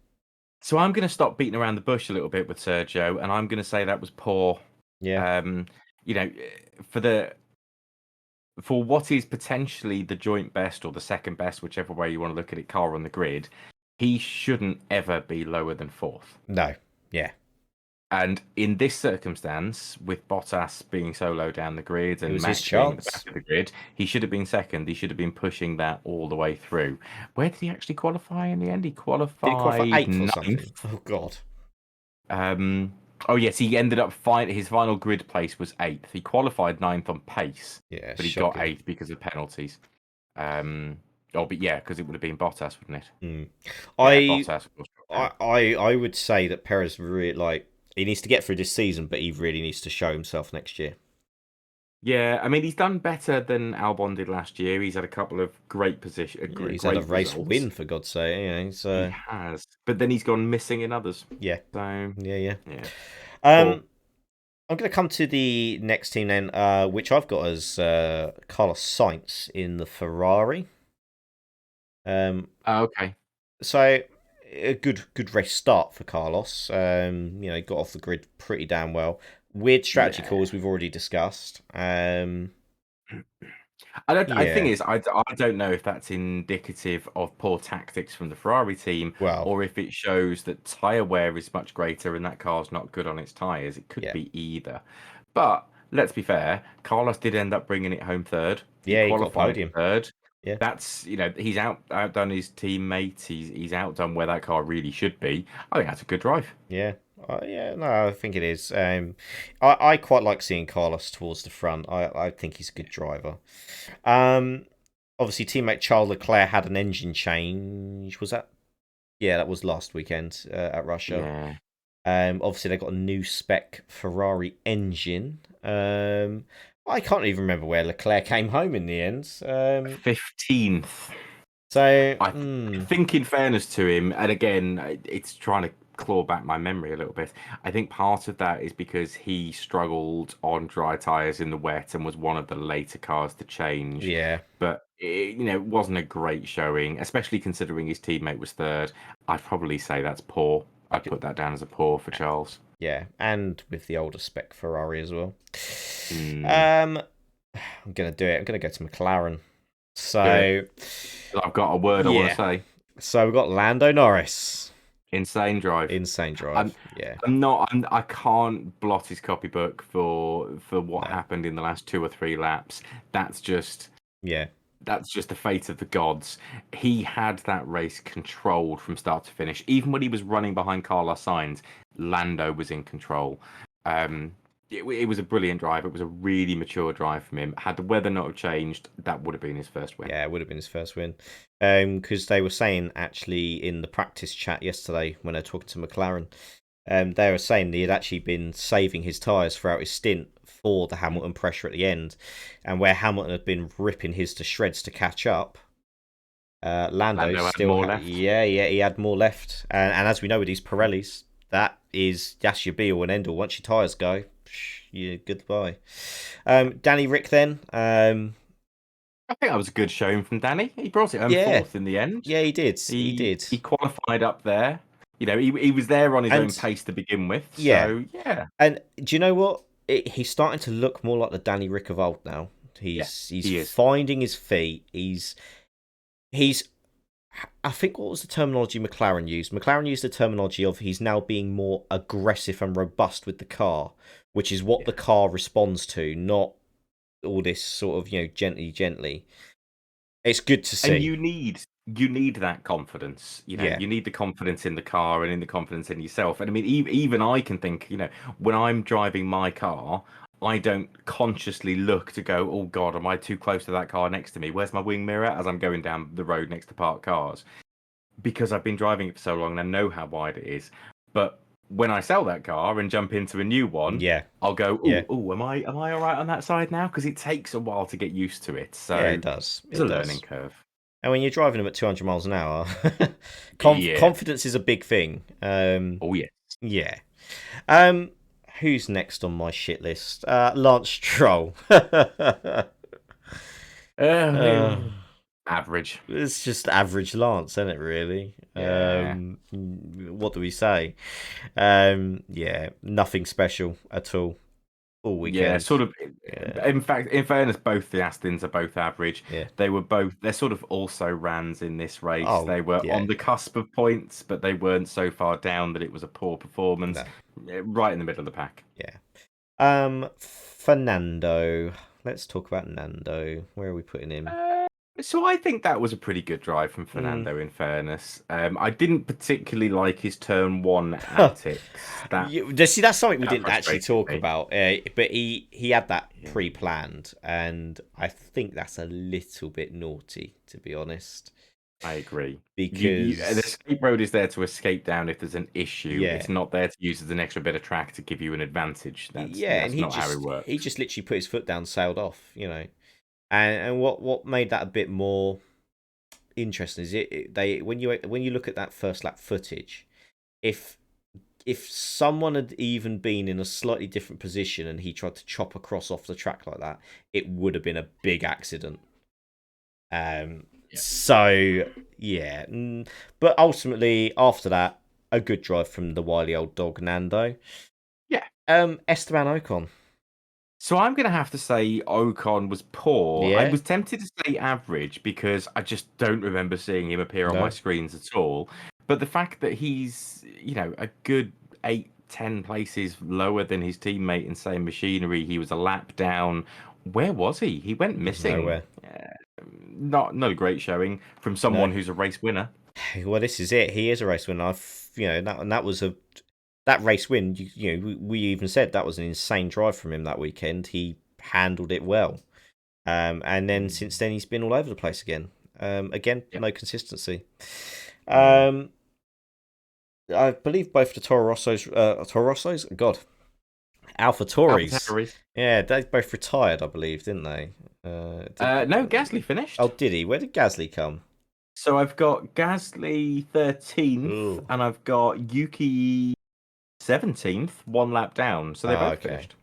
So I'm going to stop beating around the bush a little bit with Sergio, and I'm going to say that was poor. Yeah, Um, you know, for the for what is potentially the joint best or the second best, whichever way you want to look at it, car on the grid, he shouldn't ever be lower than fourth. no, yeah, And in this circumstance, with Bottas being so low down the grid it and was his Max being at the chance. back of the grid, he should have been second. He should have been pushing that all the way through. Where did he actually qualify in the end? He Did he qualify qualified eighth or ninth. something? Oh God. Um, oh yes, he ended up his final grid place was eighth. He qualified ninth on pace, Yeah, but he got shocking. eighth because of penalties. But yeah, because it would have been Bottas, wouldn't it? Mm. Yeah, I, Bottas was I, I would say that Perez really he needs to get through this season, but he really needs to show himself next year. Yeah, I mean he's done better than Albon did last year. He's had a couple of Yeah, he's had a great race results. win for God's sake. He has, but then he's gone missing in others. Yeah, So yeah, yeah. yeah, poor. Um, I'm going to come to the next team then, which I've got as Carlos Sainz in the Ferrari. Oh, okay. So a good race start for Carlos. He got off the grid pretty damn well. Weird strategy Yeah. calls we've already discussed. I don't. I think Yeah. is I don't know if that's indicative of poor tactics from the Ferrari team, Well, or if it shows that tyre wear is much greater and that car's not good on its tyres. It could yeah. be either. But let's be fair. Carlos did end up bringing it home third. He Yeah, he got a qualified podium. third. Yeah. That's he's outdone his teammates. He's outdone where that car really should be. I think that's a good drive. Yeah. Yeah, no, I think it is. I quite like seeing Carlos towards the front. I think he's a good driver. Um, Obviously, teammate Charles Leclerc had an engine change. Was that? Yeah, that was last weekend at Russia. Yeah. Obviously, they got a new spec Ferrari engine. I can't even remember where Leclerc came home in the end. 15th. So, I think, in fairness to him, and again, it's trying to claw back my memory a little bit. I think part of that is because he struggled on dry tires in the wet and was one of the later cars to change. yeah, But it wasn't a great showing, especially considering his teammate was third. I'd probably say that's poor. I'd put that down as a poor for Charles. yeah, and with the older spec Ferrari as well. Mm, Um, I'm gonna do it. I'm gonna go to McLaren. do it. So, I've got a word I want to yeah. say. So we've got Lando Norris. Insane drive. Insane I'm, drive. Yeah. I can't blot his copybook for what No. happened in the last 2 or 3 laps. That's just Yeah. that's just the fate of the gods. He had that race controlled from start to finish. Even when he was running behind Carlos Sainz, Lando was in control. Um, it was a brilliant drive. It was a really mature drive from him. Had the weather not have changed, that would have been his first win. Yeah, it would have been his first win. Because they were saying actually in the practice chat yesterday when they were talking to McLaren, they were saying he had actually been saving his tyres throughout his stint for the Hamilton pressure at the end, and where Hamilton had been ripping his to shreds to catch up. Lando Lando had still more had, left. yeah, he had more left, and as we know with these Pirellis, that's your be all and end all. Once your tyres go, you goodbye. Danny Rick then, I think that was a good showing from Danny. He brought it home yeah, fourth in the end. yeah, he did, he He did, he qualified up there. He was there on his own and pace to begin with. yeah, So yeah, and do you know what? He's starting to look more like the Danny Rick of old now. yeah, He's he is. finding his feet. He's I think what was the terminology McLaren used? McLaren used the terminology of he's now being more aggressive and robust with the car, which is what Yeah. the car responds to, not all this sort of gently. It's good to And see. you need that confidence. Yeah, You need the confidence in the car and in the confidence in yourself. And I mean, even I can think, when I'm driving my car, I don't consciously look to go, oh God, am I too close to that car next to me? Where's my wing mirror? As I'm going down the road next to parked cars, because I've been driving it for so long and I know how wide it is. But when I sell that car and jump into a new one, yeah, I'll go, yeah, am I all right on that side now? Because it takes a while to get used to it. yeah. It So does. it's a It learning does. curve. And when you're driving them at 200 miles an hour, Yeah. confidence is a big thing. Oh yeah. Yeah. Um, who's next on my shit list? Lance Stroll. uh, Average. it's just average Lance, isn't it? Really. Yeah. What do we say? Yeah, nothing special at all Yeah, weekend. sort of. Yeah, In fact, in fairness, both the Astons are both average. yeah. They're sort of also rans in this race. Oh, They were yeah, on the cusp of points, but they weren't so far down that it was a poor performance. no, Right in the middle of the pack. yeah. Fernando. Let's talk about Nando. Where are we putting him? Uh, so I think that was a pretty good drive from Mm. Fernando. In fairness, I didn't particularly like his turn one antics. See, that's something we That didn't actually frustrated talk me. about. But he had that Yeah. pre-planned, and I think that's a little bit naughty, to be honest. I agree. The Because escape road is there to escape down if there's an issue. yeah, It's not there to use as an extra bit of track to give you an advantage. yeah, and That's not how it he works. just literally put his foot down, sailed off, And what made that a bit more interesting is they when you look at that first lap footage, if someone had even been in a slightly different position and he tried to chop across off the track like that, it would have been a big accident. Yeah. So yeah, but ultimately after that, a good drive from the wily old dog Nando. Yeah. Esteban Ocon. So I'm going to have to say Ocon was poor. I Yeah, was tempted to say average because I just don't remember seeing him appear on my no, screens at all. But the fact that he's, a good 8, 10 places lower than his teammate in same machinery, he was a lap down. Where was he? He went was missing. nowhere. Not a great showing from No. someone who's a race winner. Well, this is it. He is a race winner. That was that race win. We even said that was an insane drive from him that weekend. He handled it well. And then since then he's been all over the place again. Again, Yeah. no consistency. Yeah. I believe both the Toro Rossos, God, Alpha Tauris. AlphaTauri. Yeah, they both retired, I believe, didn't they? No, Gasly Oh, finished. did he? Where did Gasly come? So I've got Gasly 13th Ooh. and I've got Yuki 17th, one lap down. So they Oh, both okay. finished.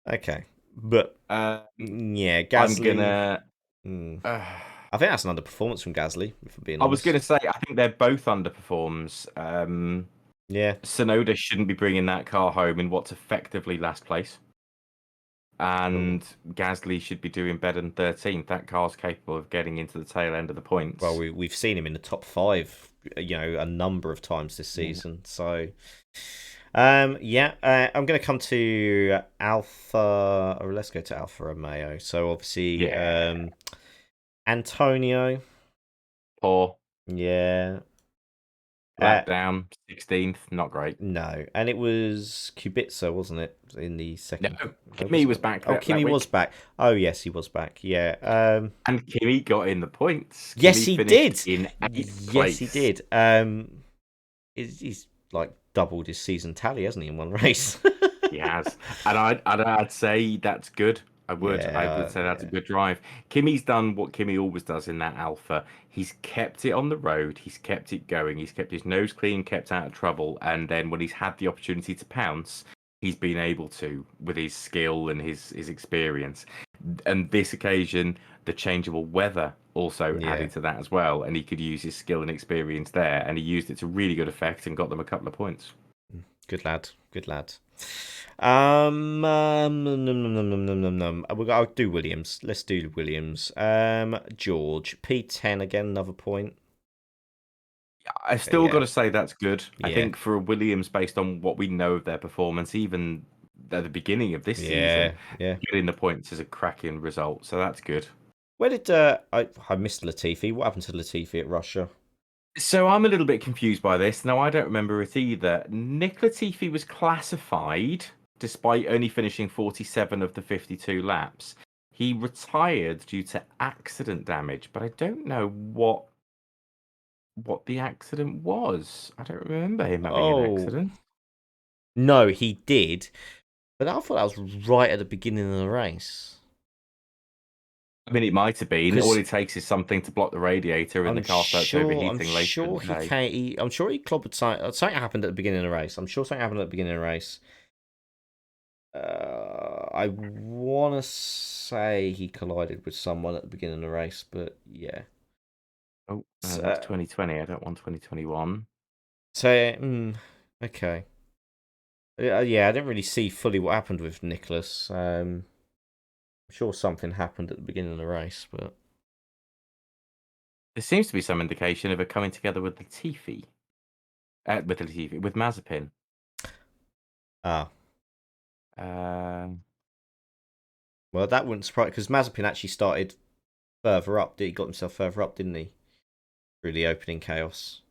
Okay. But Uh, yeah, I'm Gasly. gonna. Hmm. Uh, I think that's an underperformance from Gasly, if I'm being I was gonna honest. say I think they're both underperforms. Yeah. Sonoda shouldn't be bringing that car home in what's effectively last place, Ooh. and Gasly should be doing better than 13th. That car's capable of getting into the tail end of the Well, points. we've seen him in the top five, a number of times this Yeah. season. So, yeah, I'm going to come to Alpha, or let's go to Alfa Romeo. So obviously, Yeah. Antonio, Poor. yeah, uh, Lap down, 16th, not great. no, and it was Kubica, wasn't it, in the No, second? No, Kimi was it was not? back Oh, that Kimi was week, back. Oh, yes, he was back. Yeah. and Kimi got in the points. Yes, Kimi he finished did. in 8th Yes, he place. did. He's like doubled his season tally, hasn't he, in one race? He has, and I'd say that's good. I would say that's a Yeah. good drive. Kimi's done what Kimi always does in that Alpha. He's kept it on the road. He's kept it going. He's kept his nose clean, kept out of trouble, and then when he's had the opportunity to pounce, he's been able to with his skill and his experience. And this occasion, the changeable weather also Yeah. added to that as well, and he could use his skill and experience there, and he used it to really good effect and got them a couple of points. Good lad. Good lad. I'll do Williams. Let's do Williams. George P10 again. Another point. I've still got Yeah. to say that's good. I Yeah. think for a Williams, based on what we know of their performance, even at the beginning of this season. Yeah, yeah. Getting the points is a cracking result, so that's good. Where did I missed Latifi? What happened to Latifi at Russia? So I'm a little bit confused by this. Now, I don't remember it either. Nick Latifi was classified despite only finishing 47 of the 52 laps. He retired due to accident damage, but I don't know what the accident was. I don't remember him having an Oh accident. no, he did, but I thought that was right at the beginning of the race. I mean, it might have been. All Because it takes is something to block the radiator and the car starts I'm overheating later in sure the he day. came. I'm sure he clobbered something. Something happened at the beginning of the race. I'm sure something happened at the beginning of the race. I want to say he collided with someone at the beginning of the race, but yeah. Oh, no, that's So, 2020. I don't want 2021. okay. Yeah, I didn't really see fully what happened with Nicholas. I'm sure something happened at the beginning of the race, but There seems to be some indication of it coming together with Latifi. With Mazepin. ah, Um, well, that wouldn't surprise because Mazepin actually started further up. He got himself further up, didn't he? Through the opening chaos.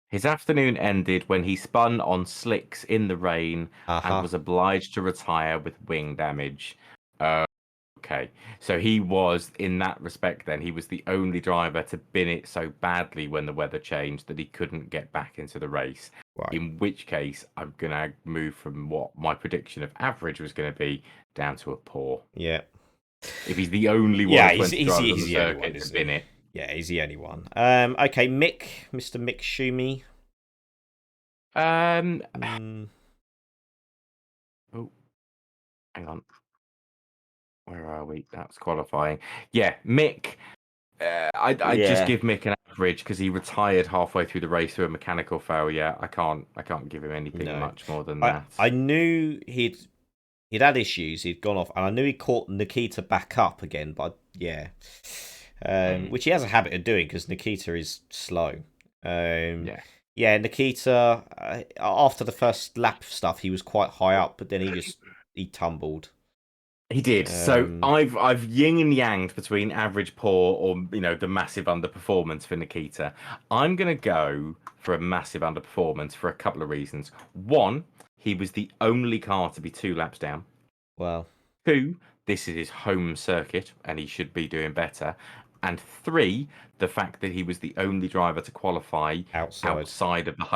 his afternoon ended when he spun on slicks in the rain and Aha. was obliged to retire with wing damage. Uh, okay, so he was, in that respect, then, he was the only driver to bin it so badly when the weather changed that he couldn't get back into the race. Right. In which case, I'm going to move from what my prediction of average was going to be down to a poor. Yeah. If he's the only one Yeah, of 20 drivers on the he's the only one, circuit to isn't bin he? it. Yeah, he's the only one. Okay, Mr. Mick Schumi. Um, Mm, oh, hang on. Where are we? That's qualifying. Yeah, Mick. I just yeah. give Mick an average because he retired halfway through the race through a mechanical failure. I can't give him anything No. much more than I that. I knew he'd had issues. He'd gone off, and I knew he caught Nikita back up again. But yeah, Mm, which he has a habit of doing because Nikita is slow. Um, yeah, yeah, Nikita after the first lap stuff, he was quite high up, but then he tumbled. he did. So Um, I've yin and yanged between average, poor, or the massive underperformance for Nikita. I'm gonna go for a massive underperformance for a couple of reasons. One, he was the only car to be 2 laps down. well, Two, this is his home circuit and he should be doing better. And three, the fact that he was the only driver to qualify outside. outside of the Yeah,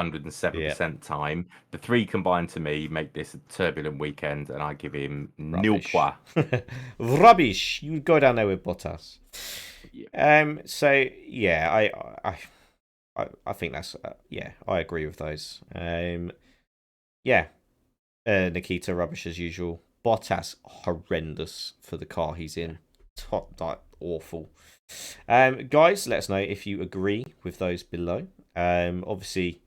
107% time. The three combined to me make this a turbulent weekend, and I give him nil rubbish. points. Rubbish. You go down there with Bottas. Yeah. So yeah, I think that's yeah, I agree with those. Yeah, Nikita rubbish as usual. Bottas horrendous for the car he's in. Top like awful. Guys, let us know if you agree with those below. Obviously,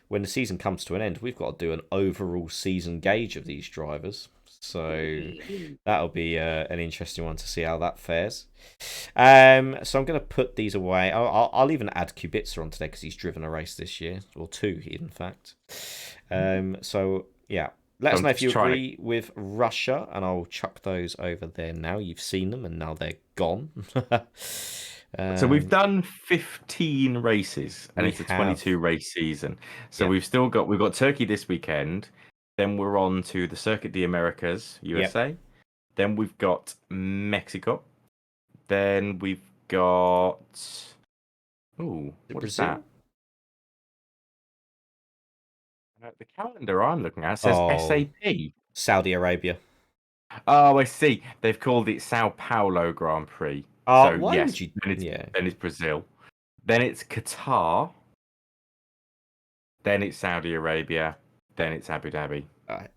when the season comes to an end, we've got to do an overall season gauge of these drivers. So that'll be an interesting one to see how that fares. So I'm going to put these away. I'll even add Kubica on today because he's driven a race this year, or two, in fact. So yeah, let us I'm know if just you trying to. agree with Russia, and I'll chuck those over there now. You've seen them, and now they're gone. So we've um, done 15 races, and we it's a have, 22 race season. So yep, we've got Turkey this weekend. Then we're on to the Circuit de Americas, yep. USA. Then we've got Mexico. Then we've got. Oh, Is it what is that? Brazil? The calendar I'm looking at says Oh, SAP. Saudi Arabia. Oh, I see. They've called it Sao Paulo Grand Prix. So Why would yes, you? then it's Yeah, then it's Brazil. Then it's Qatar. Then it's Saudi Arabia. Then it's Abu Dhabi. I,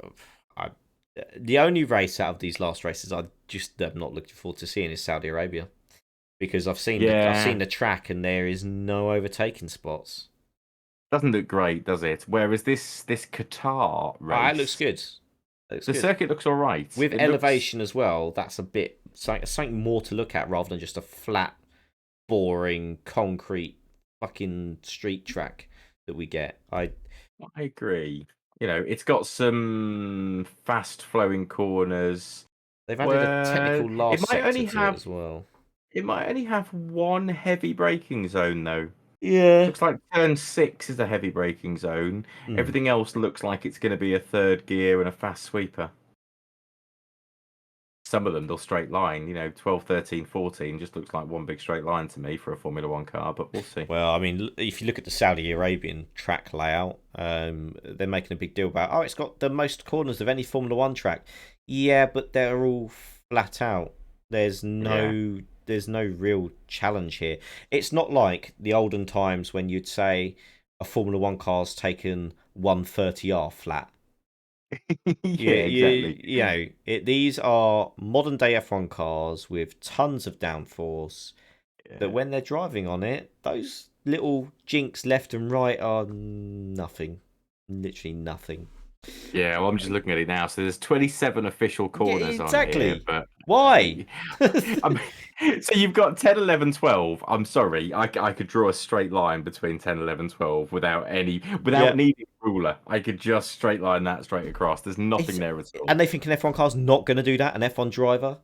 I, the only race out of these last races I just am not looking forward to seeing is Saudi Arabia because I've Yeah, seen the track and there is no overtaking spots. doesn't look great, does it? Whereas this Qatar It looks race, good. It looks the good circuit looks all right. with It looks. elevation as well. That's a bit something more to look at rather than just a flat, boring concrete fucking street track that we get. I agree. It's got some fast flowing corners They've added a where technical last sector to it as well. it might only have one heavy braking zone though. Yeah. Looks like turn 6 is a heavy braking zone. Hmm. Everything else looks like it's going to be a third gear and a fast sweeper. Some of them, they'll straight line, 12, 13, 14 just looks like one big straight line to me for a Formula One car, but we'll see. Well, I mean, if you look at the Saudi Arabian track layout, they're making a big deal about, oh, it's got the most corners of any Formula One track. Yeah, but they're all flat out. There's Yeah. no there's no real challenge here. It's not like the olden times when you'd say a Formula One car's taken 130R flat. Yeah, Yeah, exactly. these are modern day F1 cars with tons of downforce. But Yeah. when they're driving on it, those little jinks left and right are nothing. Literally nothing. Yeah, well, I'm just looking at it now. So there's 27 official Yeah, corners on here, exactly. but Why? I mean, so you've got 10, 11, 12. I'm sorry, I could draw a straight line between 10, 11, 12 without Yeah. needing a ruler. I could just straight line that straight across. There's nothing It's, there at all. and they think an F1 car's not going to do that, an F1 driver?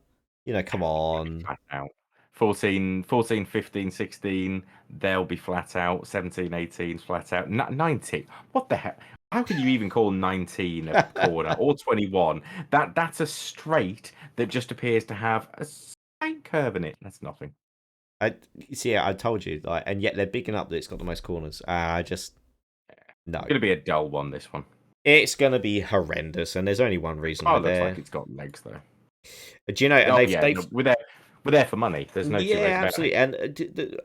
Come They'll be on. flat out. 14, 14, 15, 16, they'll be flat out. 17, 18, flat out. 19. What the heck? How can you even call 19 a corner or 21? That's a straight that just appears to have a slight curve in it. That's nothing. I see. I told you, and yet they're bigging up that it's got the most corners. I just no. It's going to be a dull one, this one. It's going to be horrendous, and there's only one reason Oh, why it looks like they're. it's got legs though. Do you know? And Oh they've yeah, no, they've we're there for money. There's no two ways Yeah, about it. absolutely,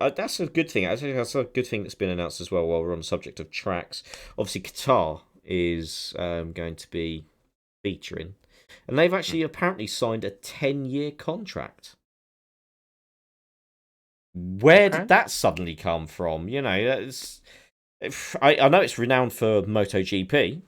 and that's a good thing. I think that's a good thing that's been announced as well. While we're on the subject of tracks, obviously Qatar is going to be featuring, and they've actually apparently signed a 10-year contract. Where did Okay. that suddenly come from? That's I know it's renowned for MotoGP.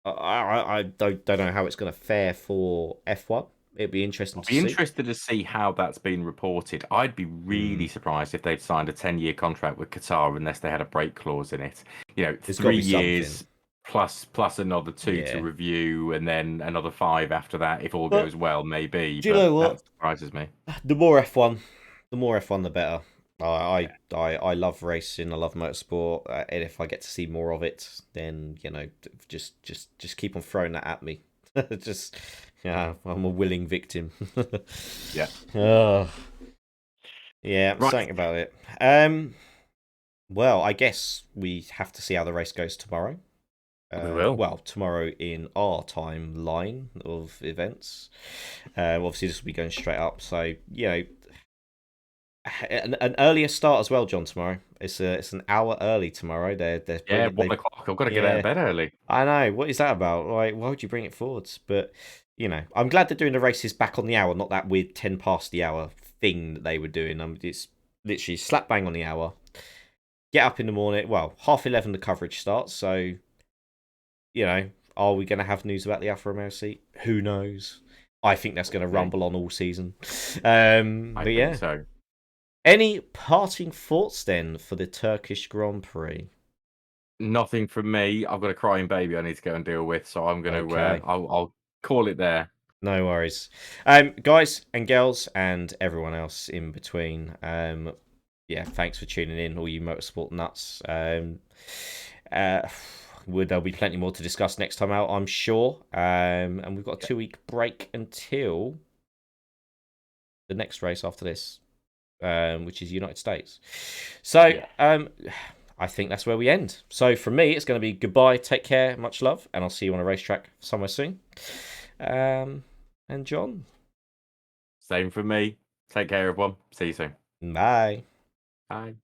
I don't know how it's going to fare for F1. It'd be interesting I'll to be see. interested to see how that's been reported. I'd be really Hmm. surprised if they'd signed a 10-year contract with Qatar unless they had a break clause in it. There's got to Three be something. years plus another 2 to Yeah, review, and then another 5 after that if all but goes well, maybe. do you But know that what? surprises me. The more F1, the better. I love racing. I love motorsport, and if I get to see more of it, then just keep on throwing that at me. Just yeah, I'm a willing victim. Yeah. Oh, yeah, Right. something about it. Well, I guess we have to see how the race goes tomorrow. We will. Well, tomorrow in our timeline of events. Obviously, this will be going straight up. So, an earlier start as well, John. Tomorrow, it's an hour early tomorrow. They're Yeah, bringing 1 o'clock. I've got to get out of yeah. bed early. I know. What is that about? Like, why would you bring it forwards? But I'm glad they're doing the races back on the hour, not that weird 10 past the hour thing that they were doing. It's literally slap bang on the hour. Get up in the morning. Well, 11:30 the coverage starts. So are we going to have news about the Alfa Romeo seat? Who knows? I think that's going to Okay. rumble on all season. I But think yeah. so. Any parting thoughts then for the Turkish Grand Prix? Nothing from me. I've got a crying baby I need to go and deal with, so I'm going to. Okay. I'll call it there. No worries. Guys and girls and everyone else in between. Yeah, thanks for tuning in, all you motorsport nuts. Uh, there'll be plenty more to discuss next time out, I'm sure. And we've got a Yeah. 2-week break until the next race after this, which is United States. So, Yeah. I think that's where we end. So, from me, it's going to be goodbye, take care, much love, and I'll see you on a racetrack somewhere soon. And John, Same from me. Take care, everyone. See you soon. bye. Bye.